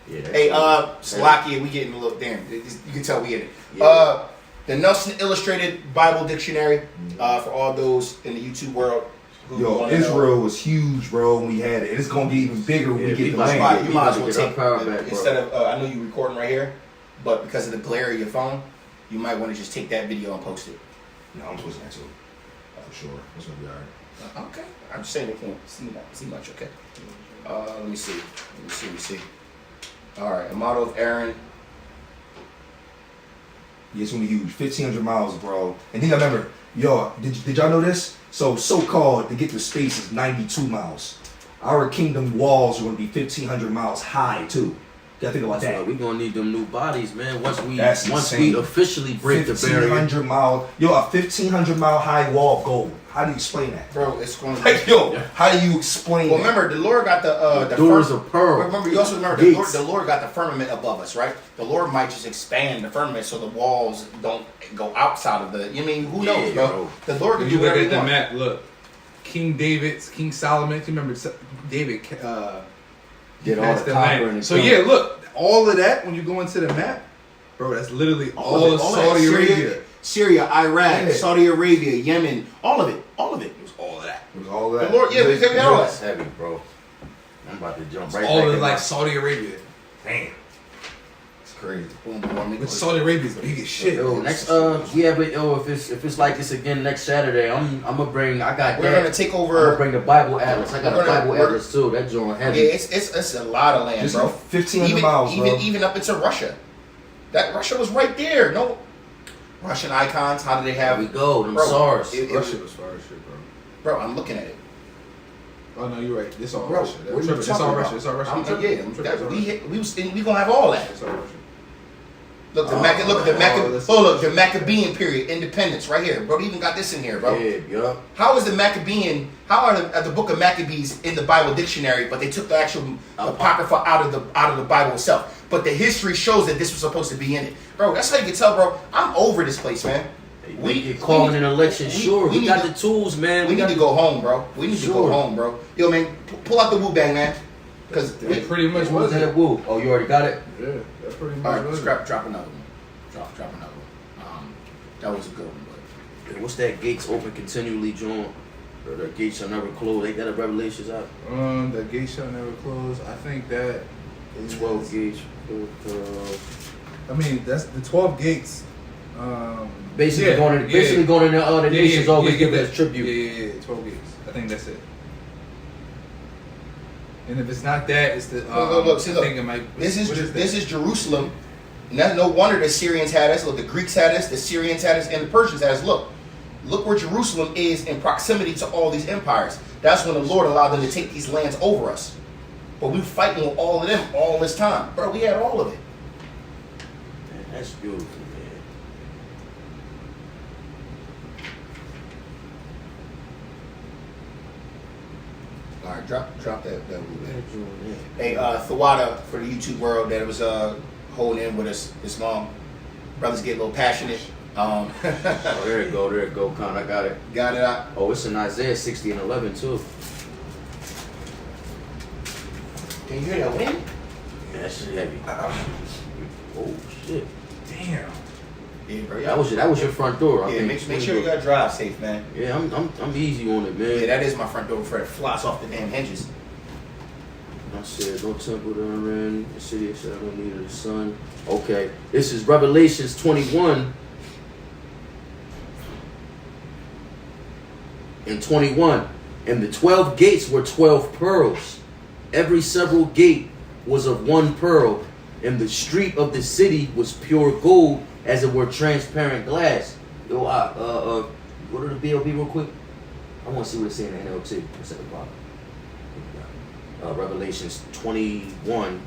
[SPEAKER 4] Yeah, that's
[SPEAKER 1] Hey,
[SPEAKER 4] cool.
[SPEAKER 1] Slakia, we getting a little damn. You can tell we in it.
[SPEAKER 4] Yeah.
[SPEAKER 1] The Nelson Illustrated Bible Dictionary for all those in the YouTube world. who
[SPEAKER 5] Yo,
[SPEAKER 1] wanna know.
[SPEAKER 5] Israel was huge, bro, when we had it. And it's going to be even bigger when we
[SPEAKER 4] Yeah,
[SPEAKER 5] get the
[SPEAKER 4] we
[SPEAKER 5] land.
[SPEAKER 4] might-
[SPEAKER 1] You might as well
[SPEAKER 4] Get our
[SPEAKER 1] take
[SPEAKER 4] power back, bro.
[SPEAKER 1] instead of I know you recording right here, but because of the glare of your phone, you might want to just take that video and post it.
[SPEAKER 5] No, I'm supposed to answer for sure. It's going to be all right.
[SPEAKER 1] Okay, I'm just saying they can't see much. Okay. Let me see. All right, a model of Aaron.
[SPEAKER 5] Yeah, it's gonna be huge. 1,500 miles, bro. And then I remember, yo, did y'all know this? So-called to get to space is 92 miles. Our kingdom walls are gonna be 1,500 miles high too. You gotta think about
[SPEAKER 4] So
[SPEAKER 5] that.
[SPEAKER 4] we're gonna need them new bodies, man. Once we
[SPEAKER 5] That's insane.
[SPEAKER 4] officially break the barrier.
[SPEAKER 5] 1,500 mile, yo, a 1,500 mile high wall of gold. How do you explain that?
[SPEAKER 1] Bro, it's going to
[SPEAKER 5] Like, yo, how do you explain
[SPEAKER 1] Well,
[SPEAKER 5] that?
[SPEAKER 1] remember, the Lord got the
[SPEAKER 4] doors
[SPEAKER 1] firm-
[SPEAKER 4] of pearl.
[SPEAKER 1] Remember, you also remember
[SPEAKER 4] Gates.
[SPEAKER 1] the Lord got the firmament above us, right? The Lord might just expand the firmament so the walls don't go outside of the. You mean who knows,
[SPEAKER 4] Yeah,
[SPEAKER 1] bro?
[SPEAKER 4] bro.
[SPEAKER 1] The Lord can
[SPEAKER 3] If
[SPEAKER 1] do
[SPEAKER 3] you look
[SPEAKER 1] whatever
[SPEAKER 3] at
[SPEAKER 1] he
[SPEAKER 3] the
[SPEAKER 1] wants.
[SPEAKER 3] map, look, King Solomon. You remember David?
[SPEAKER 4] Did all
[SPEAKER 3] passed
[SPEAKER 4] the
[SPEAKER 3] the land.
[SPEAKER 4] conquering and
[SPEAKER 3] So
[SPEAKER 4] killing.
[SPEAKER 3] yeah, look, all of that when you go into the map, bro, that's literally all of Saudi Arabia.
[SPEAKER 1] Syria, Iraq,
[SPEAKER 5] Yeah.
[SPEAKER 1] Saudi Arabia, Yemen, all of it. It was all of that.
[SPEAKER 5] It was all that.
[SPEAKER 1] The Lord, yeah, we take it all.
[SPEAKER 4] That's heavy, bro. I'm about to jump right
[SPEAKER 3] All
[SPEAKER 4] back
[SPEAKER 3] of
[SPEAKER 4] in
[SPEAKER 3] like
[SPEAKER 4] my-
[SPEAKER 3] Saudi Arabia.
[SPEAKER 5] Damn. It's crazy.
[SPEAKER 1] Boom, boom,
[SPEAKER 3] Which Saudi Arabia is the biggest shit.
[SPEAKER 4] Yo, next yeah, but yo, if it's like this again next Saturday, I'm gonna bring. I got
[SPEAKER 1] We're
[SPEAKER 4] that.
[SPEAKER 1] gonna take
[SPEAKER 4] I'm gonna
[SPEAKER 1] over.
[SPEAKER 4] bring the Bible Atlas. I got
[SPEAKER 1] We're
[SPEAKER 4] a
[SPEAKER 1] gonna-
[SPEAKER 4] Bible
[SPEAKER 1] we're-
[SPEAKER 4] Atlas too. That joint
[SPEAKER 1] Yeah,
[SPEAKER 4] heavy.
[SPEAKER 1] it's a lot of land,
[SPEAKER 5] Just
[SPEAKER 1] bro.
[SPEAKER 5] 1,500 miles, bro.
[SPEAKER 1] Even up into Russia. That Russia was right there. No Russian icons. How do they
[SPEAKER 4] There
[SPEAKER 1] have?
[SPEAKER 4] we go. Them
[SPEAKER 1] Bro,
[SPEAKER 4] SARS.
[SPEAKER 3] Russia was far as shit, bro.
[SPEAKER 1] Bro, I'm looking at it.
[SPEAKER 3] Oh no, you're right. This all
[SPEAKER 1] Bro,
[SPEAKER 3] Russia.
[SPEAKER 1] what are you
[SPEAKER 3] It's
[SPEAKER 1] talking
[SPEAKER 3] all
[SPEAKER 1] about?
[SPEAKER 3] Russia. It's all Russia.
[SPEAKER 1] I'm
[SPEAKER 3] I'm tripping.
[SPEAKER 1] yeah,
[SPEAKER 3] I'm tripping.
[SPEAKER 1] that,
[SPEAKER 3] It's all Russia.
[SPEAKER 1] we gonna have all that.
[SPEAKER 3] It's all Russia.
[SPEAKER 1] Look, the
[SPEAKER 3] that's-
[SPEAKER 1] look, the Maccabean period, independence, right here, bro. They even got this in here, bro.
[SPEAKER 4] Yeah, yup.
[SPEAKER 1] How is the Maccabean? How are the book of Maccabees in the Bible dictionary? But they took the actual apocrypha out of the Bible itself. But the history shows that this was supposed to be in it, bro. That's how you can tell, bro. I'm over this place, man.
[SPEAKER 4] We get calling an election. Sure, we
[SPEAKER 1] need
[SPEAKER 4] got
[SPEAKER 1] to-
[SPEAKER 4] the tools, man.
[SPEAKER 1] We need
[SPEAKER 4] got
[SPEAKER 1] to go home, bro. We need to go
[SPEAKER 4] Sure.
[SPEAKER 1] home, bro. Yo, man, pull out the Wu Bang, man. Because
[SPEAKER 3] That pretty much
[SPEAKER 4] What was
[SPEAKER 3] was it.
[SPEAKER 4] that? Woo. Oh, you already got it.
[SPEAKER 3] Yeah, that pretty
[SPEAKER 1] all
[SPEAKER 3] much
[SPEAKER 1] right,
[SPEAKER 3] was it.
[SPEAKER 1] drop another one. Drop another one. That was a good one, but.
[SPEAKER 4] What's that? Gates open continually, John. Or the gates shall never close. Ain't that a Revelations out?
[SPEAKER 3] The gate shall never close. I think that is
[SPEAKER 4] 12 gates.
[SPEAKER 3] I mean, that's the 12 gates.
[SPEAKER 4] Basically
[SPEAKER 3] yeah,
[SPEAKER 4] going in the other nations always give us tribute.
[SPEAKER 3] Yeah, 12 gates. I think that's it. And if it's not that, it's the.
[SPEAKER 1] Look, see,
[SPEAKER 3] I
[SPEAKER 1] look.
[SPEAKER 3] think it might.
[SPEAKER 1] This
[SPEAKER 3] what that?
[SPEAKER 1] is Jerusalem. No wonder the Syrians had us. Look, the Greeks had us, the Syrians had us, and the Persians had us. Look where Jerusalem is in proximity to all these empires. That's when the Lord allowed them to take these lands over us. But we fighting with all of them all this time, bro. We had all of it.
[SPEAKER 4] Man, that's beautiful, man.
[SPEAKER 1] All right, drop that.
[SPEAKER 4] That joint, yeah.
[SPEAKER 1] Hey, Thawada for the YouTube world that was holding in with us this long. Brothers get a little passionate.
[SPEAKER 4] Oh, there it go, Con. I got it.
[SPEAKER 1] Got it out.
[SPEAKER 4] Oh, it's in Isaiah 60 and 11 too.
[SPEAKER 1] Can you hear that wind?
[SPEAKER 4] Man, that shit heavy. Oh shit.
[SPEAKER 3] Damn.
[SPEAKER 1] Yeah, bro.
[SPEAKER 4] That was your front door. I
[SPEAKER 1] Yeah,
[SPEAKER 4] think.
[SPEAKER 1] make sure you gotta drive safe, man.
[SPEAKER 4] Yeah, I'm easy on it, man.
[SPEAKER 1] Yeah, that is my front door before it flies off the damn hinges.
[SPEAKER 4] I said, no temple therein, the city shall no need of the sun. Okay, this is Revelations 21 and 21. And the 12 gates were 12 pearls. Every several gate was of one pearl, and the street of the city was pure gold, as it were transparent glass. Yo, go to the BLB real quick. I want to see what it's saying in the NLT. It's at the bottom. Revelations 21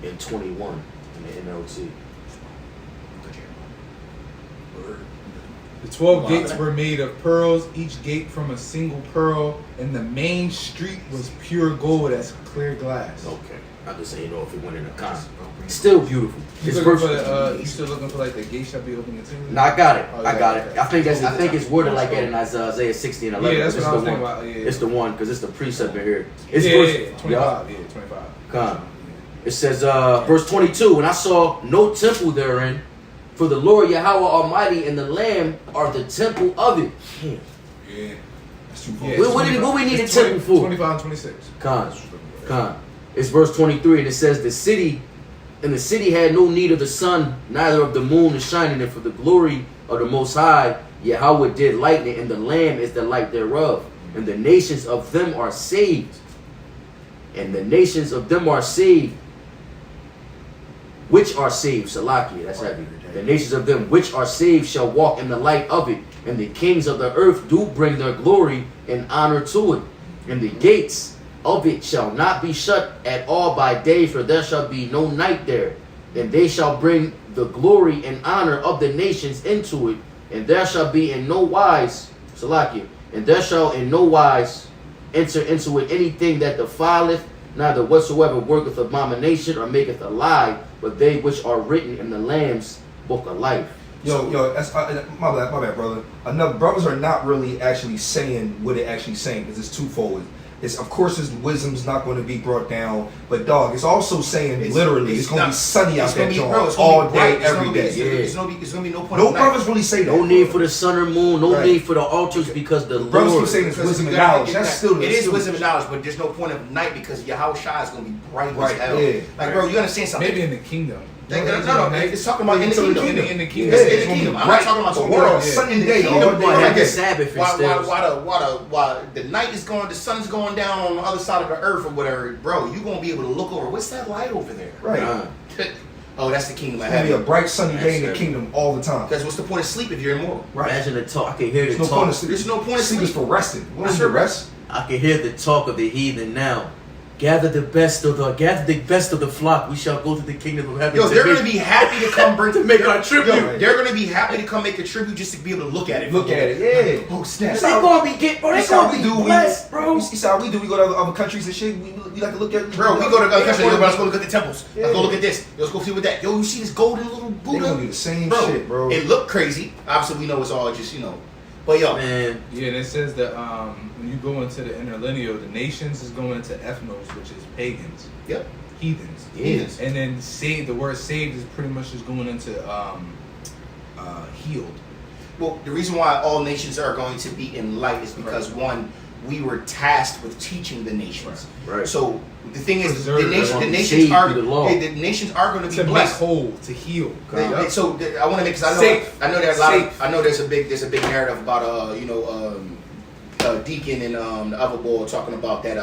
[SPEAKER 4] and 21 in the NLT.
[SPEAKER 3] The 12 gates were made of pearls, each gate from a single pearl, and the main street was pure gold as clear glass.
[SPEAKER 4] Okay, I'm just saying, if it went in a con. Still beautiful.
[SPEAKER 3] You
[SPEAKER 4] It's
[SPEAKER 3] looking for
[SPEAKER 4] versatile.
[SPEAKER 3] you still looking for like the gate shall be open continually?
[SPEAKER 4] No, I got it.
[SPEAKER 3] Oh,
[SPEAKER 4] I got
[SPEAKER 3] okay.
[SPEAKER 4] it. I think it's worded like that in Isaiah 60 and 11.
[SPEAKER 3] Yeah, that's
[SPEAKER 4] It's
[SPEAKER 3] what I was
[SPEAKER 4] the
[SPEAKER 3] thinking
[SPEAKER 4] one.
[SPEAKER 3] about. Yeah,
[SPEAKER 4] It's the one because it's the precept in here. It's
[SPEAKER 3] yeah,
[SPEAKER 4] verse,
[SPEAKER 3] 25. Yeah, 25.
[SPEAKER 4] Con. It says, verse 22, and I saw no temple therein, for the Lord Yahweh Almighty and the Lamb are the temple of it.
[SPEAKER 5] Yeah. That's too
[SPEAKER 3] Yeah,
[SPEAKER 5] close.
[SPEAKER 4] What we need
[SPEAKER 3] it's
[SPEAKER 4] a temple for?
[SPEAKER 3] 25 and 26.
[SPEAKER 4] Con. It's verse 23, and it says, the city had no need of the sun, neither of the moon to shine in it, for the glory of the Most High, Yahweh did lighten it, and the Lamb is the light thereof. And the nations of them are saved. And the nations of them are saved. which are saved, Salakia, that's heavy. The nations of them which are saved shall walk in the light of it, and the kings of the earth do bring their glory and honor to it. And the gates of it shall not be shut at all by day, for there shall be no night there. And they shall bring the glory and honor of the nations into it, and there shall be in no wise, Salakia, and there shall in no wise enter into it anything that defileth, neither whatsoever worketh abomination or maketh a lie, but they which are written in the Lamb's book of life.
[SPEAKER 5] Yo, that's my bad, brother. Enough brothers are not really actually saying what it actually saying because it's twofold. It's of course his wisdom's not going to be brought down, but dog, it's also saying it's going to be sunny out there all day, every day.
[SPEAKER 1] It's going to be no point.
[SPEAKER 5] No brothers really say that.
[SPEAKER 4] No need for the sun or moon, no need for the altars, because the
[SPEAKER 5] brothers
[SPEAKER 4] Lord.
[SPEAKER 5] keep saying it's wisdom and knowledge. That's still
[SPEAKER 1] it is wisdom and knowledge, but there's no point of night because Yahweh Shai is going to be bright as hell.
[SPEAKER 5] Yeah.
[SPEAKER 1] Like, bro, you understand something?
[SPEAKER 3] Maybe in the kingdom.
[SPEAKER 1] No, it's talking about in the kingdom.
[SPEAKER 3] In the kingdom.
[SPEAKER 1] It's in the kingdom. I'm not talking about
[SPEAKER 5] the world. Sunny day, all day.
[SPEAKER 4] Like
[SPEAKER 5] Like
[SPEAKER 4] Sabbath
[SPEAKER 1] Why the night is going, the sun's going down on the other side of the earth or whatever, bro. You gonna be able to look over. What's that light over there?
[SPEAKER 5] Right.
[SPEAKER 1] Oh, that's the kingdom of
[SPEAKER 5] It's gonna be a
[SPEAKER 1] heaven.
[SPEAKER 5] bright sunny day in the kingdom all the time.
[SPEAKER 1] Because what's the point of sleep if you're immortal?
[SPEAKER 5] Right.
[SPEAKER 4] Imagine the talk. I can hear
[SPEAKER 5] There's
[SPEAKER 4] the
[SPEAKER 5] no point
[SPEAKER 4] talk.
[SPEAKER 5] of sleep.
[SPEAKER 1] There's no point of
[SPEAKER 5] Sleep is
[SPEAKER 1] sleep.
[SPEAKER 5] for resting. What is
[SPEAKER 1] That's
[SPEAKER 5] your
[SPEAKER 1] right.
[SPEAKER 5] rest?
[SPEAKER 4] I can hear the talk of the heathen now. Gather the best of the flock. We shall go to the kingdom of heaven.
[SPEAKER 1] Yo, they're gonna be happy to come bring
[SPEAKER 4] to make our tribute.
[SPEAKER 1] Yo, they're gonna be happy to come make a tribute just to be able to look at it.
[SPEAKER 5] Look at it, yeah.
[SPEAKER 1] Oh snap!
[SPEAKER 4] They gonna be get, bro. They
[SPEAKER 5] That's how
[SPEAKER 4] gonna
[SPEAKER 5] we
[SPEAKER 4] be
[SPEAKER 5] do.
[SPEAKER 4] blessed, bro.
[SPEAKER 5] You see how we do? We go to other countries and shit. We like to look at.
[SPEAKER 1] Bro, we go to other countries. Yo, let's go look at the temples.
[SPEAKER 5] Yeah.
[SPEAKER 1] Let's go look at this. Let's go see what that. Yo, you see this golden little
[SPEAKER 5] They
[SPEAKER 1] Buddha?
[SPEAKER 5] gonna do the same
[SPEAKER 1] Bro,
[SPEAKER 5] shit, bro.
[SPEAKER 1] It looked crazy. Obviously, we know it's all just But yo,
[SPEAKER 4] Man,
[SPEAKER 3] Yeah, and it says that when you go into the interlineal, the nations is going into ethnos, which is pagans,
[SPEAKER 1] yep.
[SPEAKER 3] heathens.
[SPEAKER 1] Heathens.
[SPEAKER 3] And then saved, the word saved is pretty much just going into healed.
[SPEAKER 1] Well, the reason why all nations are going to be in light is because one, we were tasked with teaching the nations.
[SPEAKER 4] Right.
[SPEAKER 1] So the thing is,
[SPEAKER 3] Preserve
[SPEAKER 1] the
[SPEAKER 3] them.
[SPEAKER 1] nations are
[SPEAKER 4] Saved through the law.
[SPEAKER 1] the nations are going to be
[SPEAKER 3] To make
[SPEAKER 1] blessed.
[SPEAKER 3] whole, to heal.
[SPEAKER 1] So I want to make, because
[SPEAKER 3] Safe.
[SPEAKER 1] I know there's a lot
[SPEAKER 3] Safe.
[SPEAKER 1] of, I know there's a big narrative about Deacon and the other boy talking about that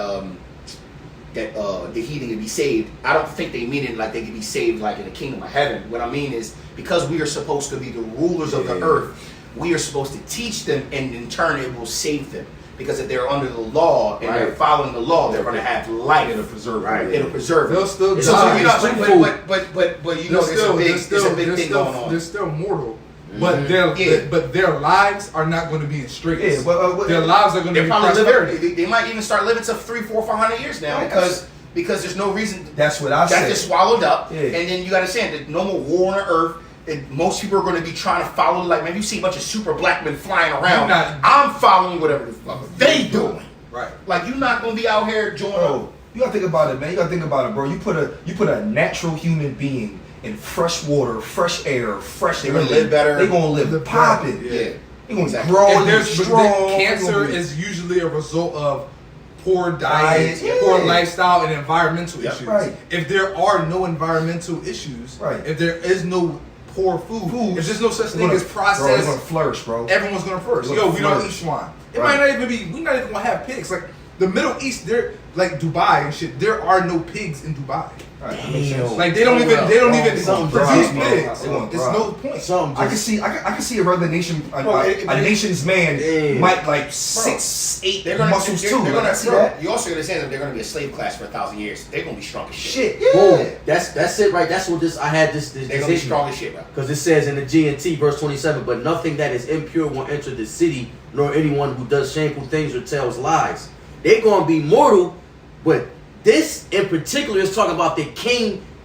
[SPEAKER 1] the heathen can be saved. I don't think they mean it like they can be saved like in the kingdom of heaven. What I mean is, because we are supposed to be the rulers of the earth, we are supposed to teach them, and in turn it will save them. Because if they're under the law and they're following the law, they're going to have life.
[SPEAKER 5] It'll preserve.
[SPEAKER 1] It'll preserve them.
[SPEAKER 3] They'll still
[SPEAKER 1] So
[SPEAKER 3] die.
[SPEAKER 1] you know,
[SPEAKER 4] It's
[SPEAKER 1] but you know, there's a big thing going on.
[SPEAKER 3] They're still mortal, but their lives are not going to be in straits.
[SPEAKER 5] Yeah, but
[SPEAKER 3] their lives are going to
[SPEAKER 1] They're
[SPEAKER 3] be
[SPEAKER 1] probably
[SPEAKER 3] prosperity.
[SPEAKER 1] living. They might even start living to 300, 400, 500 years now because there's no reason.
[SPEAKER 5] That's what I
[SPEAKER 1] That's
[SPEAKER 5] said.
[SPEAKER 1] just swallowed up,
[SPEAKER 5] Yeah.
[SPEAKER 1] and then you got to understand that no more war on the earth. And most people are going to be trying to follow. Like, man, you see a bunch of super black men flying around. I'm following whatever the fuck they doing.
[SPEAKER 3] Right.
[SPEAKER 1] Like, you're not going to be out here doing.
[SPEAKER 5] Bro, you gotta think about it, man. You gotta think about it, bro. You put a natural human being in fresh water, fresh air, fresh.
[SPEAKER 1] They're gonna live better.
[SPEAKER 5] They're gonna live popping.
[SPEAKER 1] Yeah.
[SPEAKER 5] They're gonna
[SPEAKER 1] Exactly.
[SPEAKER 5] grow.
[SPEAKER 3] And
[SPEAKER 5] They're strong.
[SPEAKER 3] cancer is usually a result of poor diet,
[SPEAKER 5] Diet,
[SPEAKER 3] poor
[SPEAKER 5] yeah.
[SPEAKER 3] lifestyle, and environmental
[SPEAKER 1] Yep.
[SPEAKER 3] issues.
[SPEAKER 5] Right.
[SPEAKER 3] If there are no environmental issues,
[SPEAKER 5] Right.
[SPEAKER 3] if there is no poor food, if there's no such thing as
[SPEAKER 5] Bro,
[SPEAKER 3] processed,
[SPEAKER 5] they're gonna flourish, bro.
[SPEAKER 3] everyone's gonna flourish.
[SPEAKER 5] They're
[SPEAKER 3] Yo,
[SPEAKER 5] gonna
[SPEAKER 3] we don't
[SPEAKER 5] flourish.
[SPEAKER 3] eat swine. It
[SPEAKER 5] Right.
[SPEAKER 3] might not even be. We're not even gonna have pigs. Like the Middle East, they're like Dubai and shit. There are no pigs in Dubai.
[SPEAKER 5] Right, that makes sense.
[SPEAKER 3] Like they don't even produce
[SPEAKER 4] Something
[SPEAKER 3] pigs.
[SPEAKER 5] They want
[SPEAKER 3] There's
[SPEAKER 5] brown.
[SPEAKER 3] no point.
[SPEAKER 4] Something
[SPEAKER 5] I can
[SPEAKER 4] just
[SPEAKER 5] see. I can see a other nation,
[SPEAKER 1] Bro,
[SPEAKER 5] a nation's man
[SPEAKER 4] Yeah.
[SPEAKER 5] might like 6, 8
[SPEAKER 1] They're gonna,
[SPEAKER 5] muscles
[SPEAKER 1] they're,
[SPEAKER 5] too.
[SPEAKER 1] They're
[SPEAKER 5] Like,
[SPEAKER 1] gonna,
[SPEAKER 5] I see
[SPEAKER 1] bro,
[SPEAKER 5] that.
[SPEAKER 1] you also gonna say that they're gonna be a slave class for 1,000 years. They're gonna be strong as shit.
[SPEAKER 5] Shit, yeah.
[SPEAKER 4] Boom. That's it, right? That's what I had this
[SPEAKER 1] They're gonna be
[SPEAKER 4] issue.
[SPEAKER 1] strong as shit, bro.
[SPEAKER 4] Because it says in the G&T, verse 27, but nothing that is impure will enter the city, nor anyone who does shameful things or tells lies. They're going to be mortal, but this in particular is talking about the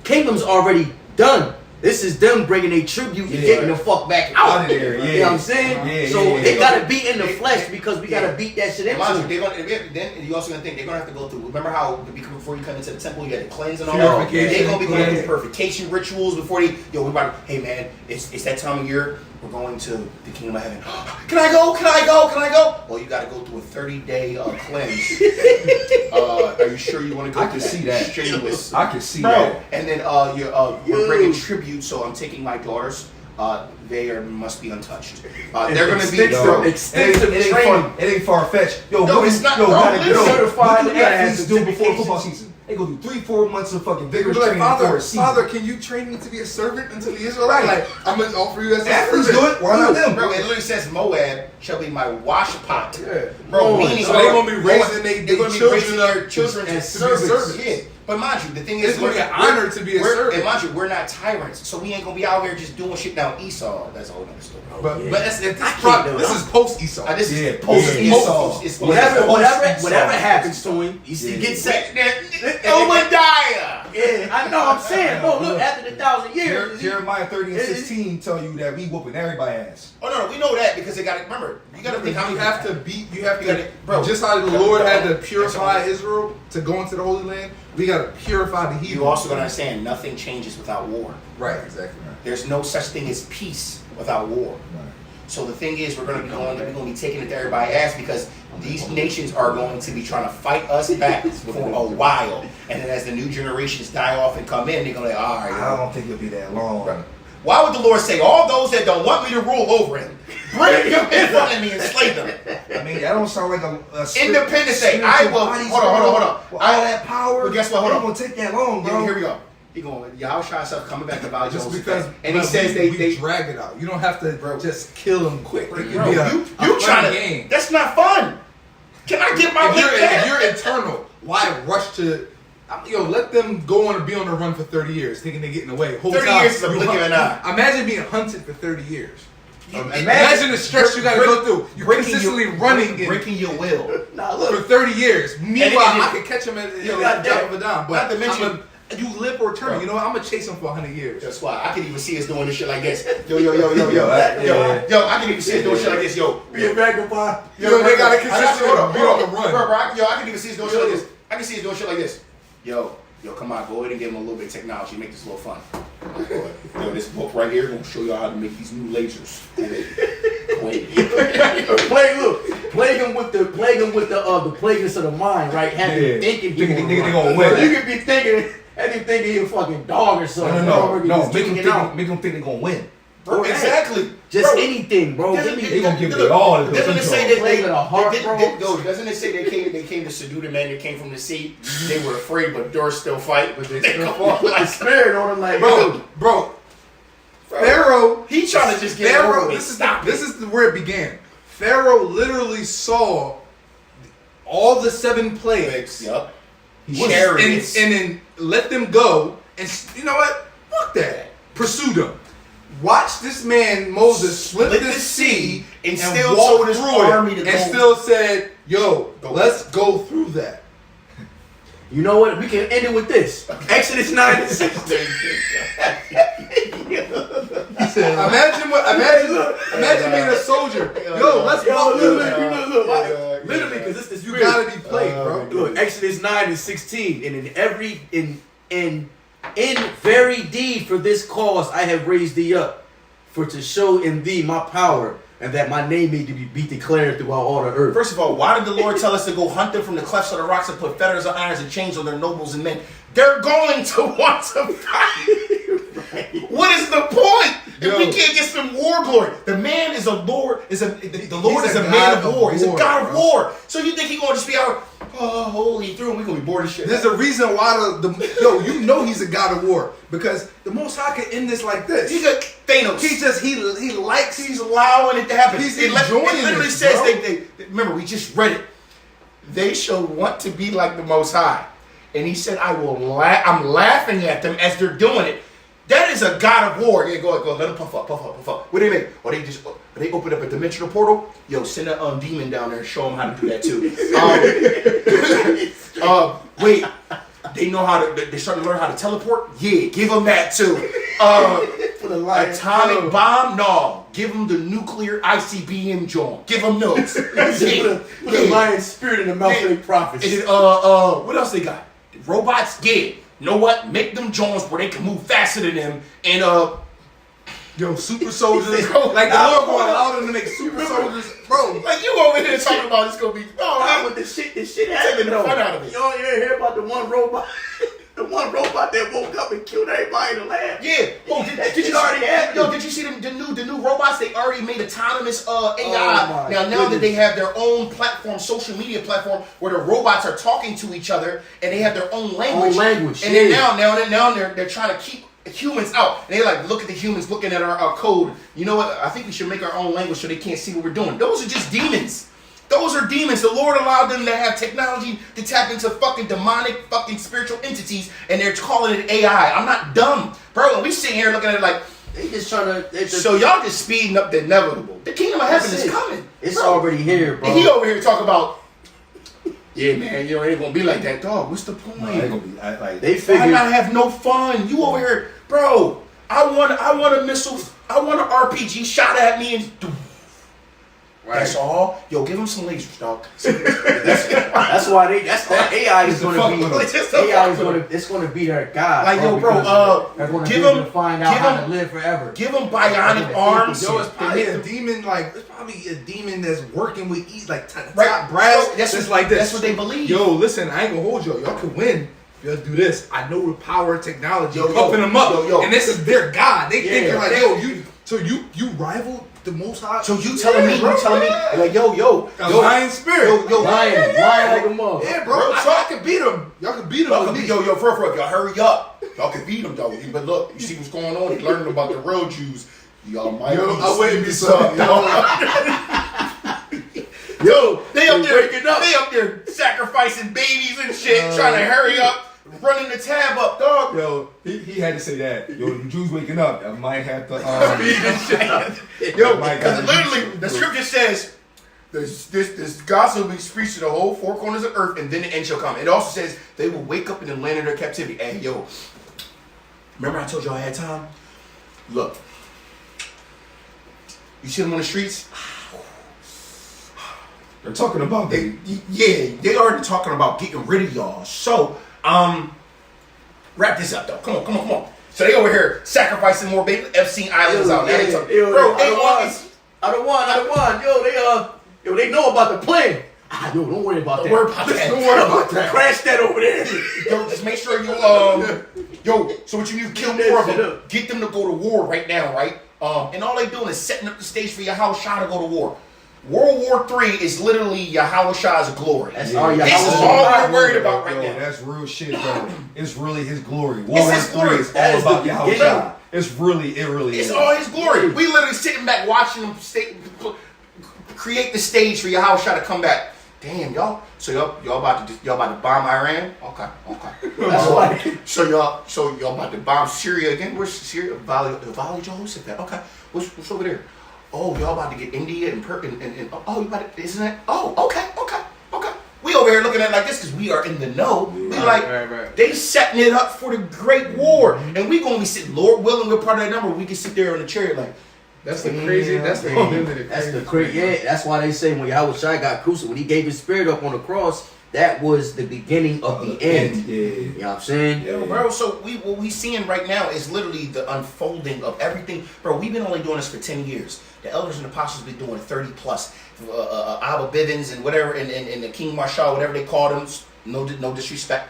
[SPEAKER 4] kingdom's already done. This is them bringing a tribute and
[SPEAKER 5] Yeah.
[SPEAKER 4] getting the fuck back out.
[SPEAKER 5] Out of there,
[SPEAKER 4] You
[SPEAKER 5] yeah.
[SPEAKER 4] know what I'm saying?
[SPEAKER 5] Yeah,
[SPEAKER 4] So
[SPEAKER 5] yeah,
[SPEAKER 4] they
[SPEAKER 5] yeah.
[SPEAKER 4] got to be in the flesh because we got to beat that shit
[SPEAKER 1] And mind you,
[SPEAKER 4] into.
[SPEAKER 1] they're gonna, then you also gonna think they're gonna have to go through. Remember how before you come into the temple, you got to cleanse and all that.
[SPEAKER 3] Purification,
[SPEAKER 1] They're gonna be going through
[SPEAKER 5] yeah.
[SPEAKER 1] purification rituals before they. Yo, we about. Hey man, it's that time of year. We're going to the kingdom of heaven. Can I go? Can I go? Can I go? Well, you got to go through a 30-day cleanse. Are you sure you want to go?
[SPEAKER 5] I can see that.
[SPEAKER 1] Strenuous.
[SPEAKER 5] I can see
[SPEAKER 1] Bro,
[SPEAKER 5] that.
[SPEAKER 1] and then we're bringing tribute. So I'm taking my daughters. must be untouched. They're going to be
[SPEAKER 5] Extensive training. It ain't far fetched.
[SPEAKER 1] No, it's not. Bro,
[SPEAKER 5] certified. What do athletes do before the football season? They go through 3-4 months of fucking vigorous training before a season.
[SPEAKER 3] Father, can you train me to be a servant unto the Israelites? Like, I'm going to offer you as a
[SPEAKER 5] athletes
[SPEAKER 3] servant.
[SPEAKER 5] do it. Why not them?
[SPEAKER 1] Bro, it literally says Moab shall be my wash pot.
[SPEAKER 3] Yeah.
[SPEAKER 1] Bro, meaning
[SPEAKER 3] so they're going to be raising
[SPEAKER 1] they're going to be raising their children as servants. Yeah. But mind you, the thing is,
[SPEAKER 3] it's going to be an honor to be a servant.
[SPEAKER 1] And mind you, we're not tyrants, so we ain't going to be out here just doing shit. Now, Esau, that's a whole other story.
[SPEAKER 3] But this is post Esau.
[SPEAKER 1] This is post Esau.
[SPEAKER 4] Whatever happens to him, he gets set.
[SPEAKER 1] Obadiah.
[SPEAKER 4] Yeah, I know. I'm saying, bro. Look, after the 1,000 years,
[SPEAKER 5] Jeremiah 30:16 tell you that we whooping everybody's ass.
[SPEAKER 1] Oh no, we know that because they got to remember. You got to think how
[SPEAKER 3] you have to beat. You have to,
[SPEAKER 1] bro.
[SPEAKER 3] Just how the Lord had to purify Israel to go into the Holy Land, we got to purify the Hebrews.
[SPEAKER 1] You also got to understand, nothing changes without war.
[SPEAKER 3] Right, exactly. Right.
[SPEAKER 1] There's no such thing as peace without war.
[SPEAKER 5] Right.
[SPEAKER 1] So the thing is, we're going to be taking it to everybody's ass because these nations are going to be trying to fight us back for a while, and then as the new generations die off and come in, they're going to all right.
[SPEAKER 5] I don't think it'll be that long.
[SPEAKER 1] Right. Why would the Lord say, all those that don't want me to rule over him, bring them in front of me and slay them?
[SPEAKER 5] I mean, that don't sound like a
[SPEAKER 1] Independence Day. I will. Hold on.
[SPEAKER 5] With all that power.
[SPEAKER 1] But guess what? Hold on.
[SPEAKER 5] It ain't gonna take that long, bro.
[SPEAKER 1] Here we go. He going. Yahushua himself coming back to Valley
[SPEAKER 3] Just
[SPEAKER 1] Joseph.
[SPEAKER 3] because,
[SPEAKER 1] and he says they
[SPEAKER 3] drag it out. You don't have to just kill them quick.
[SPEAKER 1] Bro, you trying to game. That's not fun. Can I get my lick back?
[SPEAKER 3] If you're internal, why rush to? Let them go on and be on the run for 30 years, thinking they're getting away.
[SPEAKER 1] 30 years is a blink of an eye.
[SPEAKER 3] Imagine being hunted for 30 years. Imagine the stress you got to go through. You're consistently
[SPEAKER 1] breaking your will.
[SPEAKER 3] For 30 years. Meanwhile, I could catch him at the drop of a dime. But
[SPEAKER 1] not to mention,
[SPEAKER 3] you live or turn. You know what? I'm gonna chase him for 100 years.
[SPEAKER 1] That's why I can even see us doing this shit like this. Yo, I can even see us doing shit like this. Yo,
[SPEAKER 4] be a vagabond.
[SPEAKER 3] Yo, they gotta consistently be on the run.
[SPEAKER 1] Bro, I can even see us doing shit like this. I can see us doing shit like this. Yo, come on, go ahead and give him a little bit of technology, make this a little fun. Yo, this book right here gonna show y'all how to make these new lasers.
[SPEAKER 4] Plague him with the plagueness of the mind, right? Have him thinking
[SPEAKER 5] they gonna win.
[SPEAKER 4] You could be thinking, have him thinking he a fucking dog or something.
[SPEAKER 5] No. Make them think they gonna win.
[SPEAKER 1] Bro, exactly.
[SPEAKER 4] Just anything, bro.
[SPEAKER 5] They gonna give it all.
[SPEAKER 1] Doesn't it say that
[SPEAKER 4] doesn't
[SPEAKER 1] it say they came to subdue the men that came from the sea? They were afraid, but doors still fight. But they still fought.
[SPEAKER 4] Put the spirit on them, like
[SPEAKER 3] bro. Pharaoh,
[SPEAKER 1] he trying to just get
[SPEAKER 3] Pharaoh. This is where it began. Pharaoh literally saw all the 7 plagues.
[SPEAKER 1] Yup.
[SPEAKER 3] And then let them go. And you know what? Fuck that. Pursue them. Watch this man Moses split the sea and still
[SPEAKER 1] told his army to go.
[SPEAKER 3] And still said, "Yo, let's go through that."
[SPEAKER 4] You know what? We can end it with this. Exodus 9:16.
[SPEAKER 3] Imagine being a soldier. Yo, let's go.
[SPEAKER 4] Literally, because it's the spirit.
[SPEAKER 3] You gotta be played, bro.
[SPEAKER 4] Look, Exodus 9:16, and in very deed for this cause I have raised thee up, for to show in thee my power, and that my name may be declared throughout all the earth.
[SPEAKER 1] First of all, why did the Lord tell us to go hunt them from the clefts of the rocks and put fetters of irons and chains on their nobles and men? They're going to want to fight. Right. What is the point? If we can't get some war glory, the man is a Lord. The Lord is a man of war. He's a God of war. So you think he's gonna just be out? Holy through, and we're gonna be bored as shit.
[SPEAKER 3] There's a reason why you know he's a God of war, because the Most High can end this like this.
[SPEAKER 1] He's a Thanos.
[SPEAKER 3] He's
[SPEAKER 1] allowing it to happen.
[SPEAKER 3] He's enjoying it.
[SPEAKER 1] It literally says they remember, we just read it. They shall want to be like the Most High, and he said, I'm laughing at them as they're doing it. That is a God of war. Yeah, go, let them puff up. What do you mean? Or they open up a dimensional portal? Yo, send a demon down there and show them how to do that too. Wait, they know how to. They starting to learn how to teleport. Yeah, give them that too. Atomic bomb? No, give them the nuclear ICBM joint. Give them those.
[SPEAKER 4] Put the lion spirit in the mouth of the prophets.
[SPEAKER 1] And then, what else they got? Robots? Yeah. You know what? Make them joints where they can move faster than them, and
[SPEAKER 3] super soldiers. Like the Lord going allow them to make super soldiers, bro.
[SPEAKER 1] Like you over here talking about it's gonna be
[SPEAKER 4] but this shit happened though.
[SPEAKER 1] Fun out of it.
[SPEAKER 4] You don't hear about the one robot The one robot that woke up and killed everybody in the lab.
[SPEAKER 1] Yeah. Oh, did you
[SPEAKER 4] already happened.
[SPEAKER 1] Yo, did you see the new robots? They already made autonomous AI.
[SPEAKER 4] Oh,
[SPEAKER 1] now that they have their own platform, social media platform, where the robots are talking to each other and they have their own language. And then now they're trying to keep humans out. And they like look at the humans looking at our code. You know what? I think we should make our own language so they can't see what we're doing. Those are just demons. Those are demons. The Lord allowed them to have technology to tap into fucking demonic fucking spiritual entities, and they're calling it AI. I'm not dumb, bro. And we sitting here looking at it like
[SPEAKER 4] they just trying to.
[SPEAKER 1] So y'all just speeding up the inevitable. The kingdom of heaven is coming.
[SPEAKER 4] It's
[SPEAKER 1] bro.
[SPEAKER 4] already here, bro.
[SPEAKER 1] And he over here talking about, yeah, man, you know, it ain't gonna be like that, dog. What's the point?
[SPEAKER 5] No, it ain't gonna be like
[SPEAKER 4] They
[SPEAKER 1] Why
[SPEAKER 4] figured.
[SPEAKER 1] not have no fun? You over here, bro. I want a missile. I want an RPG shot at me and.
[SPEAKER 4] Right.
[SPEAKER 1] That's all. Yo, give him some lasers, dog.
[SPEAKER 4] That's why they. That's why AI is going to be. AI is going to. It's going to be their god.
[SPEAKER 1] Like, yo, bro,
[SPEAKER 4] they're going to
[SPEAKER 1] give
[SPEAKER 4] be able
[SPEAKER 1] him-
[SPEAKER 4] to find out
[SPEAKER 1] give
[SPEAKER 4] how
[SPEAKER 1] him-
[SPEAKER 4] to live forever.
[SPEAKER 1] Give him bionic arms.
[SPEAKER 3] Yo, it's probably a demon. Like it's probably a demon that's working with top
[SPEAKER 1] Right.
[SPEAKER 3] brass.
[SPEAKER 1] That's
[SPEAKER 3] That's
[SPEAKER 1] what-
[SPEAKER 3] like this.
[SPEAKER 1] that's what they believe.
[SPEAKER 3] Yo, listen, I ain't gonna hold y'all. Y'all can win. Y'all do this. I know the power of technology.
[SPEAKER 1] Yo,
[SPEAKER 3] Pumping them up.
[SPEAKER 1] yo.
[SPEAKER 3] And this is their god. They think
[SPEAKER 1] Yeah.
[SPEAKER 3] they're like, yo, you rival the Most High.
[SPEAKER 1] So you telling me, like, yo,
[SPEAKER 3] a lion spirit.
[SPEAKER 1] yo,
[SPEAKER 4] Lion like a mug.
[SPEAKER 3] Yeah, bro. I can beat him. Y'all can beat him.
[SPEAKER 1] Y'all
[SPEAKER 3] with
[SPEAKER 1] can
[SPEAKER 3] me.
[SPEAKER 1] yo, for y'all hurry up. Y'all can beat them, though. But look, you see what's going on? He's learning about the real Jews. Y'all might
[SPEAKER 3] Yo,
[SPEAKER 1] be
[SPEAKER 3] I wouldn't be
[SPEAKER 1] something. Yo, they up there,
[SPEAKER 4] waking up.
[SPEAKER 1] they up there sacrificing babies and shit, trying to hurry up, running the tab up, dog.
[SPEAKER 5] Yo, he had to say that. Yo, the Jews waking up. I might have to.
[SPEAKER 1] Yo,
[SPEAKER 5] my
[SPEAKER 1] because
[SPEAKER 5] God.
[SPEAKER 1] literally the scripture says this gospel will be preached to the whole four corners of earth, and then the end shall come. It also says they will wake up in the land of their captivity. Hey, yo, remember I told y'all I had time? Look, you see them on the streets?
[SPEAKER 5] They're talking about
[SPEAKER 1] They already talking about getting rid of y'all. So, wrap this up though. Come on. So they over here sacrificing more baby Epstein Islands out there. Bro, they always.
[SPEAKER 4] I don't want. Yo, they know about the plan. Yo, don't worry about that.
[SPEAKER 1] Don't worry about that.
[SPEAKER 4] Don't worry about that. Crash that over there.
[SPEAKER 1] Yo, just make sure you so what you need to kill more of them. Get them to go to war right now, right? And all they doing is setting up the stage for Yahushua to go to war. World War III is literally Yahushua's glory.
[SPEAKER 4] That's
[SPEAKER 1] This
[SPEAKER 4] all
[SPEAKER 1] is
[SPEAKER 4] Yahushua.
[SPEAKER 1] all we're worried about right
[SPEAKER 5] Yo,
[SPEAKER 1] now.
[SPEAKER 5] that's real shit, bro. It's really his glory.
[SPEAKER 1] It's
[SPEAKER 5] War
[SPEAKER 1] his
[SPEAKER 5] III
[SPEAKER 1] glory.
[SPEAKER 5] is
[SPEAKER 4] That
[SPEAKER 5] all
[SPEAKER 4] is
[SPEAKER 5] about
[SPEAKER 4] the
[SPEAKER 5] Yahweh.
[SPEAKER 4] beginning.
[SPEAKER 5] It really
[SPEAKER 1] It's
[SPEAKER 5] is.
[SPEAKER 1] all his glory. We literally sitting back watching them create the stage for Yahushua to come back. Damn, y'all. So y'all about to bomb Iran? Okay.
[SPEAKER 4] That's why.
[SPEAKER 1] So y'all about to bomb Syria again? Where's Syria? Valley Jehoshaphat. Okay. What's over there? Oh, y'all about to get India and oh, you about to, isn't that? Oh, okay. We over here looking at it like this because we are in the know. We
[SPEAKER 3] Right.
[SPEAKER 1] they setting it up for the great war, and we gonna be sitting. Lord willing, we're part of that number. We can sit there on the chariot like.
[SPEAKER 3] That's the crazy. That's the
[SPEAKER 4] That's the crazy. Yeah, that's why they say when Yahushua got crucified, when he gave his spirit up on the cross, that was the beginning of the end.
[SPEAKER 5] Yeah.
[SPEAKER 4] You know what I'm saying?
[SPEAKER 1] Yeah, bro. So what we seeing right now is literally the unfolding of everything, bro. We've been only doing this for 10 years. The elders and apostles been doing 30 plus. Abba Bivens and whatever, and the King Marshal, whatever they called him. No disrespect.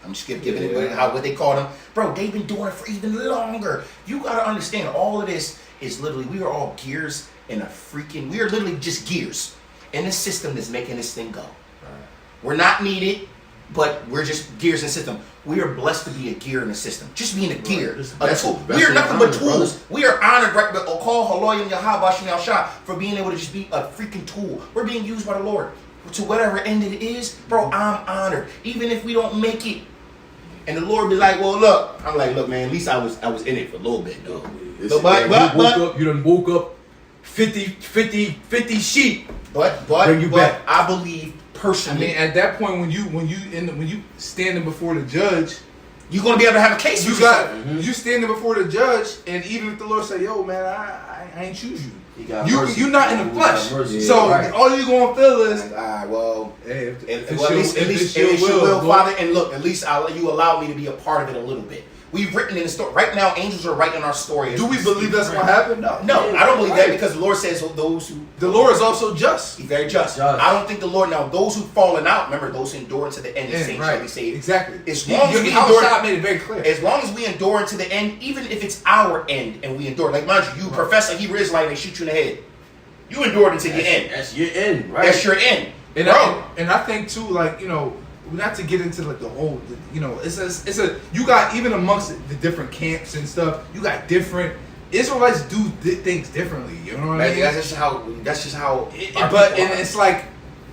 [SPEAKER 1] I'm just giving it what they called him, bro. They've been doing it for even longer. You gotta understand, all of this is literally we are all gears in a freaking. We are literally just gears in the system that's making this thing go. We're not needed, but we're just gears in the system. We are blessed to be a gear in the system. Just being a gear, a tool. We are nothing but tools. We are honored, right? But call Haloyim Yahabashim Shah for being able to just be a freaking tool. We're being used by the Lord to whatever end it is, bro. I'm honored, even if we don't make it. And the Lord be like, well, look. I'm like, look, man. At least I was in it for a little bit, though.
[SPEAKER 3] You done woke up 50 sheep.
[SPEAKER 1] But
[SPEAKER 3] Bring you back.
[SPEAKER 1] I believe
[SPEAKER 3] I
[SPEAKER 1] personally,
[SPEAKER 3] mean, at that point, when you standing before the judge,
[SPEAKER 1] you're gonna be able to have a case.
[SPEAKER 3] you
[SPEAKER 1] with
[SPEAKER 3] got
[SPEAKER 1] yourself.
[SPEAKER 3] you standing before the judge, and even if the Lord say, "Yo, man, I ain't choose you,"
[SPEAKER 4] He got mercy.
[SPEAKER 3] you not in the
[SPEAKER 4] He got
[SPEAKER 3] flesh.
[SPEAKER 4] mercy.
[SPEAKER 3] So
[SPEAKER 4] Right.
[SPEAKER 3] all you gonna feel is,
[SPEAKER 1] All right, well.
[SPEAKER 3] hey,
[SPEAKER 1] At least your will, Father. And look, at least you allow me to be a part of it a little bit. We've written in the story. Right now, angels are writing our story.
[SPEAKER 3] Do we believe that's going to happen? No.
[SPEAKER 1] No, I don't believe that because the Lord says those who...
[SPEAKER 3] The Lord is also just.
[SPEAKER 1] He's very just.
[SPEAKER 4] Just.
[SPEAKER 1] I don't think the Lord... Now, those who've fallen out, remember, those who endure to the end, the saints shall be saved.
[SPEAKER 3] Exactly.
[SPEAKER 1] As long as we endure...
[SPEAKER 3] God made it very clear.
[SPEAKER 1] As long as we endure into the end, even if it's our end and we endure, like mind you, profess a Hebrew Israelite and they shoot you in the head. You endured until your end.
[SPEAKER 4] That's your end, right?
[SPEAKER 1] That's your end.
[SPEAKER 3] And
[SPEAKER 1] Bro.
[SPEAKER 3] I think too, like, you know, not to get into like the whole, you know, it's a you got, even amongst the different camps and stuff, you got different Israelites do things differently. You know what I mean?
[SPEAKER 1] That's just how.
[SPEAKER 3] But it's like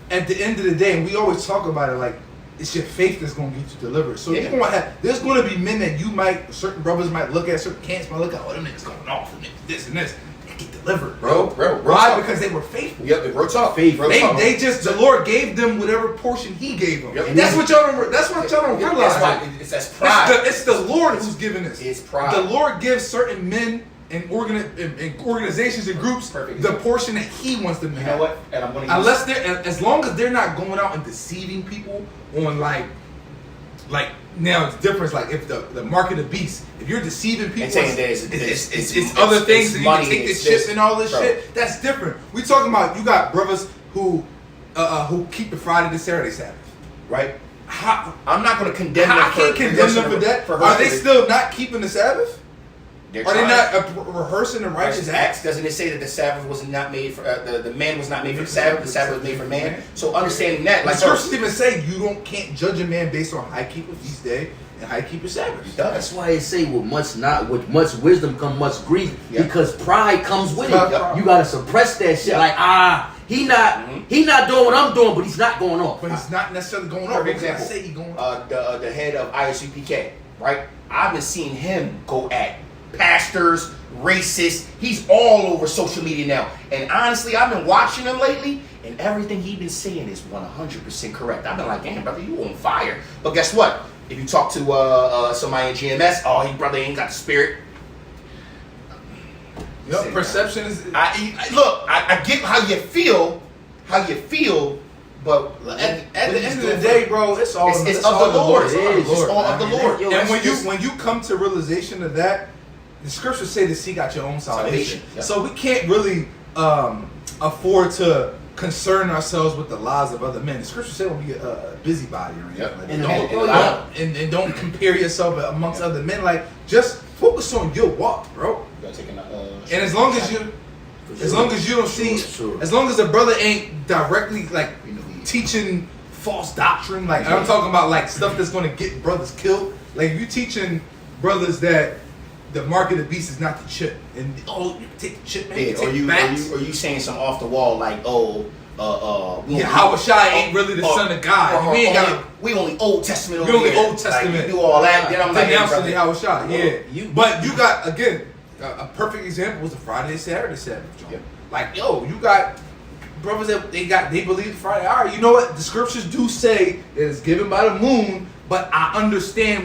[SPEAKER 3] at the end of the day, and we always talk about it, like it's your faith that's gonna get you delivered. So
[SPEAKER 1] Yeah.
[SPEAKER 3] you're gonna have, there's gonna be men that you might, certain brothers might look at, certain camps might look at, oh, them niggas going off, them niggas this and this. Get delivered, bro. Why? Because they were faithful.
[SPEAKER 1] Yep, real talk.
[SPEAKER 3] They just, the Lord gave them whatever portion He gave them.
[SPEAKER 1] Yep.
[SPEAKER 3] And that's what y'all don't. That's what y'all don't realize.
[SPEAKER 1] That's why that's pride.
[SPEAKER 3] It's the Lord who's giving this.
[SPEAKER 1] It's pride.
[SPEAKER 3] The Lord gives certain men and organizations and groups
[SPEAKER 1] Perfect.
[SPEAKER 3] the portion that He wants them to
[SPEAKER 1] You
[SPEAKER 3] have.
[SPEAKER 1] know what? And I'm gonna
[SPEAKER 3] Unless they're, as long as they're not going out and deceiving people on like now it's different. It's like if the mark of the beast, if you're deceiving people,
[SPEAKER 1] And saying that
[SPEAKER 3] it's other things that you can take the chips and all this
[SPEAKER 1] bro.
[SPEAKER 3] shit. That's different. We talking about, you got brothers who keep the Friday to Saturday Sabbath, right?
[SPEAKER 1] I'm not going to condemn them.
[SPEAKER 3] I can't condemn them for that. Are they still not keeping the Sabbath? Are they not rehearsing the righteous acts?
[SPEAKER 1] Doesn't it say that the Sabbath was not made for the man was not made for the Sabbath? The Sabbath was made for man. So understanding that,
[SPEAKER 3] The
[SPEAKER 1] like
[SPEAKER 3] scriptures even say you can't judge a man based on how he keep a feast day and how he keep a Sabbath.
[SPEAKER 4] That's why it say with much wisdom come much grief,
[SPEAKER 1] Yeah.
[SPEAKER 4] because pride comes with it.
[SPEAKER 3] Yep.
[SPEAKER 4] You gotta suppress that shit. Like he not doing what I'm doing, but he's not going off.
[SPEAKER 3] But he's not necessarily going
[SPEAKER 1] For
[SPEAKER 3] on.
[SPEAKER 1] example,
[SPEAKER 3] I say he going on.
[SPEAKER 1] the head of ISUPK, right? I've been seeing him go at pastors, racists. He's all over social media now. And honestly, I've been watching him lately, and everything he's been saying is 100% correct. I've been like, damn, brother, you on fire. But guess what? If you talk to somebody in GMS, oh, he brother ain't got the spirit.
[SPEAKER 3] Yep, perception is.
[SPEAKER 1] I get how you feel, but
[SPEAKER 3] At the end of the day, bro, it's all
[SPEAKER 1] it's
[SPEAKER 3] it's
[SPEAKER 1] of
[SPEAKER 3] all
[SPEAKER 1] the Lord.
[SPEAKER 3] It's all the
[SPEAKER 1] It's
[SPEAKER 3] Lord,
[SPEAKER 1] all of
[SPEAKER 3] man.
[SPEAKER 1] the Lord.
[SPEAKER 4] Yo,
[SPEAKER 3] And
[SPEAKER 4] that's
[SPEAKER 3] when you come to realization of that, the scriptures say to seek out your own salvation.
[SPEAKER 1] Yep.
[SPEAKER 3] So we can't really afford to concern ourselves with the lives of other men. The scriptures say don't be a busybody or anything.
[SPEAKER 1] Yep.
[SPEAKER 3] Like
[SPEAKER 1] And
[SPEAKER 3] that. And don't compare yourself amongst other men. Like, just focus on your walk, bro. And as long as you don't see,
[SPEAKER 4] Sure.
[SPEAKER 3] as long as the brother ain't directly like teaching false doctrine, like I'm talking about like stuff that's gonna get brothers killed. Like if you teaching brothers that the mark of the beast is not the chip, and you can take the chip, man.
[SPEAKER 1] Yeah,
[SPEAKER 3] Take backs.
[SPEAKER 1] are you saying some off the wall like,
[SPEAKER 3] Hawashai ain't really the son of God. We ain't got
[SPEAKER 1] we only Old Testament.
[SPEAKER 3] we
[SPEAKER 1] over
[SPEAKER 3] only
[SPEAKER 1] here.
[SPEAKER 3] Old Testament.
[SPEAKER 1] Like, you do all that. Then I'm like, hey,
[SPEAKER 3] denouncing the
[SPEAKER 1] brother.
[SPEAKER 3] Hawashai. Yeah, but you got again a perfect example was the Friday Saturday Sabbath.
[SPEAKER 1] Yep.
[SPEAKER 3] Like you got brothers that they believe Friday. All right, you know what? The scriptures do say that it's given by the moon, but I understand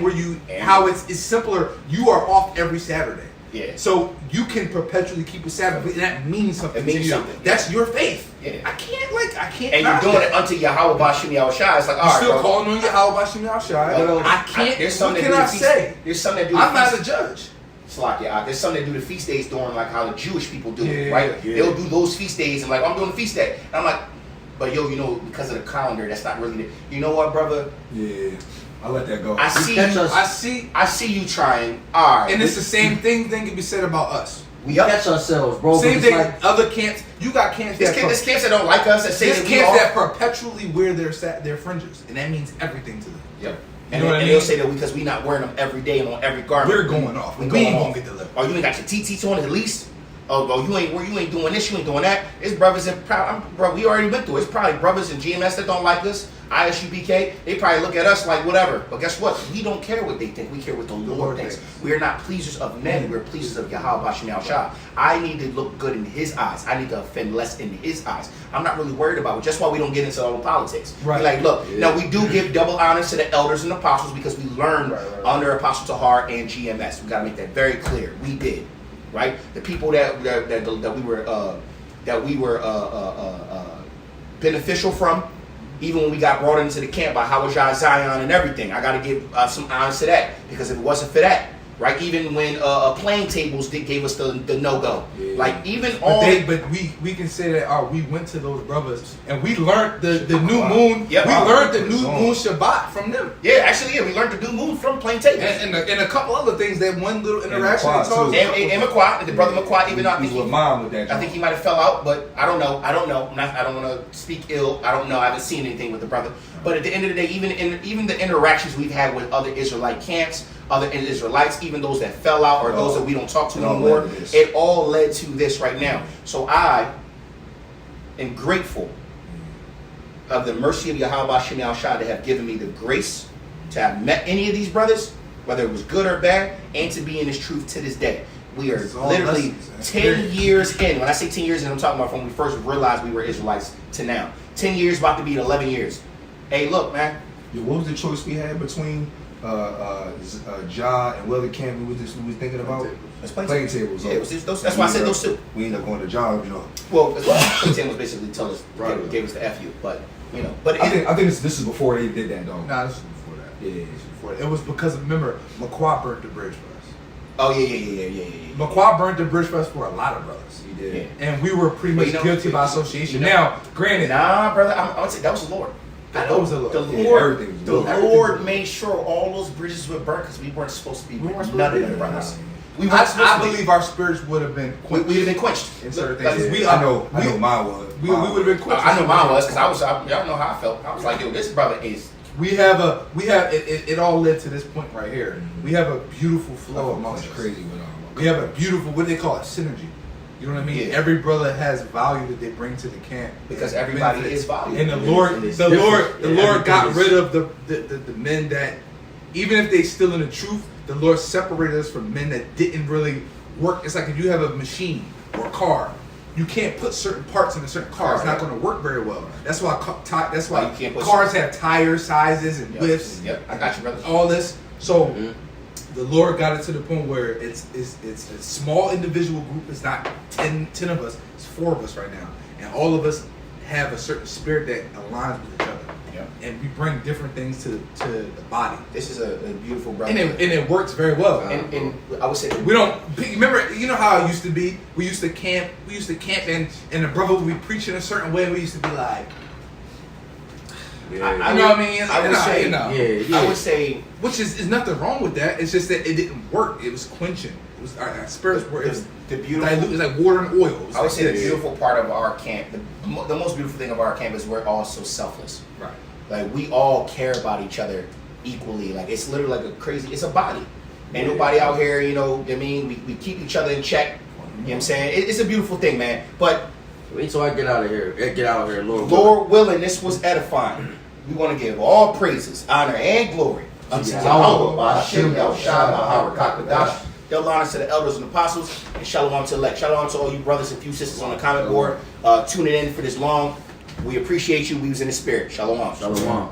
[SPEAKER 3] how it's simpler. You are off every Saturday.
[SPEAKER 1] Yeah.
[SPEAKER 3] So you can perpetually keep a Sabbath, and that means something.
[SPEAKER 1] It means
[SPEAKER 3] to you.
[SPEAKER 1] something.
[SPEAKER 3] That's your faith.
[SPEAKER 1] Yeah.
[SPEAKER 3] I can't.
[SPEAKER 1] And
[SPEAKER 3] knock
[SPEAKER 1] you're doing
[SPEAKER 3] that.
[SPEAKER 1] it unto Yahweh Bashim Yahushua. It's like, all
[SPEAKER 3] You're
[SPEAKER 1] right,
[SPEAKER 3] still
[SPEAKER 1] bro.
[SPEAKER 3] calling on Yahweh Bashim Yahushai. I can't.
[SPEAKER 1] There's
[SPEAKER 3] What
[SPEAKER 1] something
[SPEAKER 3] can
[SPEAKER 1] that do
[SPEAKER 3] I
[SPEAKER 1] the feast-
[SPEAKER 3] say?
[SPEAKER 1] There's some that do.
[SPEAKER 3] I'm
[SPEAKER 1] the
[SPEAKER 3] not
[SPEAKER 1] feast-
[SPEAKER 3] a judge.
[SPEAKER 1] Slakia. There's some that do the feast days during like how the Jewish people do it,
[SPEAKER 3] Yeah,
[SPEAKER 1] right?
[SPEAKER 3] yeah.
[SPEAKER 1] They'll do those feast days and like I'm doing the feast day, and I'm like, but yo, because of the calendar, that's not really. You know what, brother?
[SPEAKER 5] Yeah, I let that go.
[SPEAKER 1] I see.
[SPEAKER 4] catch us-
[SPEAKER 3] I see.
[SPEAKER 1] I see you trying. All right,
[SPEAKER 3] And it's the same thing can be said about us.
[SPEAKER 4] We catch ourselves, bro.
[SPEAKER 3] Same
[SPEAKER 4] but
[SPEAKER 3] thing.
[SPEAKER 4] it's like,
[SPEAKER 3] Other camps. You got camps
[SPEAKER 1] There's camps that don't like us that say
[SPEAKER 3] there's
[SPEAKER 1] that we
[SPEAKER 3] camps
[SPEAKER 1] are.
[SPEAKER 3] that perpetually wear their fringes, and that means everything to them.
[SPEAKER 1] Yep.
[SPEAKER 3] You know what I
[SPEAKER 1] and
[SPEAKER 3] mean?
[SPEAKER 1] they'll say that because we not wearing them every day and on every garment.
[SPEAKER 3] We're going off.
[SPEAKER 1] We
[SPEAKER 3] We
[SPEAKER 1] going
[SPEAKER 3] ain't
[SPEAKER 1] off.
[SPEAKER 3] gonna get delivered.
[SPEAKER 1] Oh, you ain't got your TTs on at least. Oh, you ain't doing this. You ain't doing that. It's brothers and bro. We already went through it. It's probably brothers in GMS that don't like us. ISUBK. They probably look at us like whatever. But guess what? We don't care what they think. We care what the Lord thinks. We are not pleasers of men. We're pleasers of Yahweh Bashim Yahushua. I need to look good in His eyes. I need to offend less in His eyes. I'm not really worried about it. Just why we don't get into all the politics.
[SPEAKER 3] Right.
[SPEAKER 1] Like, look. Now we do give double honors to the elders and apostles because we learned under Apostle Tahar and GMS. We gotta make that very clear. We did. Right, the people that we were beneficial from, even when we got brought into the camp by Hawashai Zion and everything. I got to give some honors to that because if it wasn't for that, right? Even when playing tables gave us the no-go.
[SPEAKER 3] Yeah.
[SPEAKER 1] Like, even all...
[SPEAKER 3] But we can say that we went to those brothers and we learned the new moon.
[SPEAKER 1] Yep.
[SPEAKER 3] We learned the new moon Shabbat from them.
[SPEAKER 1] Yeah, actually, we learned the new moon from playing tables.
[SPEAKER 3] And a couple other things, that one little interaction
[SPEAKER 5] McQuad,
[SPEAKER 3] they told
[SPEAKER 5] too.
[SPEAKER 3] us.
[SPEAKER 1] And McQuad, the brother McQuad, even though I
[SPEAKER 5] He
[SPEAKER 1] think
[SPEAKER 5] was with mom with that.
[SPEAKER 1] I think he might have fell out, but I don't know. I don't want to speak ill. I don't know. I haven't seen anything with the brother. But at the end of the day, even the interactions we've had with other Israelite camps, other Israelites, even those that fell out or those that we don't talk to
[SPEAKER 5] it all
[SPEAKER 1] anymore,
[SPEAKER 5] led to this.
[SPEAKER 1] it all led to this right now. So I am grateful of the mercy of Yahweh Shem Shai to have given me the grace to have met any of these brothers, whether it was good or bad, and to be in this truth to this day. We are
[SPEAKER 3] It's all
[SPEAKER 1] literally
[SPEAKER 3] lessons,
[SPEAKER 1] 10 years in. When I say 10 years in, I'm talking about from when we first realized we were Israelites to now. 10 years about to be 11 years. Hey, look, man.
[SPEAKER 5] Yo, what was the choice we had between Ja and Willie Camp? We was thinking about
[SPEAKER 1] Let's
[SPEAKER 5] playing tables.
[SPEAKER 1] Yeah, it was those, that's why I said those two.
[SPEAKER 5] We ended up going to Ja. You know,
[SPEAKER 1] Well, playing tables basically gave us the FU, but you know, but
[SPEAKER 5] I think this is before they did that, though.
[SPEAKER 3] Nah, this was before that.
[SPEAKER 5] Yeah.
[SPEAKER 3] This was before that. It was because, remember, McQuad burnt the bridge for us.
[SPEAKER 1] oh yeah.
[SPEAKER 3] McQuad burnt the bridge for us for a lot of brothers.
[SPEAKER 5] He did.
[SPEAKER 1] Yeah.
[SPEAKER 3] And we were pretty
[SPEAKER 1] But
[SPEAKER 3] much
[SPEAKER 1] you know-
[SPEAKER 3] guilty by association.
[SPEAKER 1] you know-
[SPEAKER 3] Now, granted,
[SPEAKER 1] Nah, brother, I would say that was the Lord.
[SPEAKER 3] I know it was the Lord.
[SPEAKER 1] The
[SPEAKER 5] Yeah,
[SPEAKER 1] Lord,
[SPEAKER 5] everything was
[SPEAKER 1] the
[SPEAKER 5] Lord.
[SPEAKER 1] Lord made sure all those bridges were burnt because we weren't supposed to be.
[SPEAKER 3] We weren't supposed
[SPEAKER 1] none
[SPEAKER 3] to
[SPEAKER 1] of
[SPEAKER 3] be
[SPEAKER 1] them
[SPEAKER 3] there.
[SPEAKER 1] brothers. We weren't supposed
[SPEAKER 3] I
[SPEAKER 1] to be.
[SPEAKER 3] believe our spirits would have been
[SPEAKER 1] We'd
[SPEAKER 3] quenched
[SPEAKER 1] have been quenched
[SPEAKER 3] in certain
[SPEAKER 1] Like,
[SPEAKER 3] things.
[SPEAKER 5] I know mine was.
[SPEAKER 3] We would have been quenched.
[SPEAKER 1] I know mine was because y'all know how I felt. I was like, yo, this brother is.
[SPEAKER 3] It all led to this point right here. We have a beautiful flow amongst us.
[SPEAKER 5] Crazy with
[SPEAKER 3] We have a beautiful, what do they call it, synergy. You know what I mean?
[SPEAKER 1] Yeah.
[SPEAKER 3] Every brother has value that they bring to the camp
[SPEAKER 1] Because everybody is valuable.
[SPEAKER 3] And the Lord,
[SPEAKER 4] And it's
[SPEAKER 3] the
[SPEAKER 4] different.
[SPEAKER 3] Lord
[SPEAKER 4] Yeah,
[SPEAKER 3] got
[SPEAKER 4] everything is-
[SPEAKER 3] rid of the men that, even if they still in the truth, the Lord separated us from men that didn't really work. It's like if you have a machine or a car, you can't put certain parts in a certain car. It's not going to work very well. That's why
[SPEAKER 1] You can't put
[SPEAKER 3] cars have tire sizes and
[SPEAKER 1] Yep.
[SPEAKER 3] widths.
[SPEAKER 1] Yep, I got you, brother.
[SPEAKER 3] All this. So
[SPEAKER 4] Mhm.
[SPEAKER 3] the Lord got it to the point where it's a small individual group. It's not 10 of us. It's 4 of us right now, and all of us have a certain spirit that aligns with each other.
[SPEAKER 1] Yep.
[SPEAKER 3] And we bring different things to the body,
[SPEAKER 1] This is a beautiful brother.
[SPEAKER 3] and it works very well.
[SPEAKER 1] And I would say
[SPEAKER 3] We don't remember. You know how it used to be. We used to camp, and the brother would be preaching a certain way. We used to be like,
[SPEAKER 4] Yeah.
[SPEAKER 3] you know what I mean?
[SPEAKER 1] I would say,
[SPEAKER 4] Yeah.
[SPEAKER 1] I would say
[SPEAKER 3] which is nothing wrong with that. It's just that it didn't work. It was quenching. It was our spirits were. It was
[SPEAKER 1] the beautiful.
[SPEAKER 3] dilute. It's like water and oil. It was
[SPEAKER 1] I would
[SPEAKER 3] like
[SPEAKER 1] say the
[SPEAKER 3] this.
[SPEAKER 1] beautiful part of our camp, the most beautiful thing of our camp is we're all so selfless.
[SPEAKER 3] Right.
[SPEAKER 1] Like we all care about each other equally. Like it's literally like it's a body. Ain't nobody out here, you know what I mean? We keep each other in check. You know what I'm saying? It's a beautiful thing, man. But
[SPEAKER 4] Wait till I get out of here. Get out of here, Lord.
[SPEAKER 1] Lord willing, this was edifying. We want to give all praises, honor, and glory unto
[SPEAKER 4] Yeah.
[SPEAKER 1] Yahweh, Ba'ashem, Yahushua, Bahar, Kakadash. Double honors to the elders and apostles, and shalom to elect. Shalom to all you brothers and few sisters on the comment board tuning in for this long. We appreciate you. We was in the spirit. Shalom.
[SPEAKER 4] Shalom.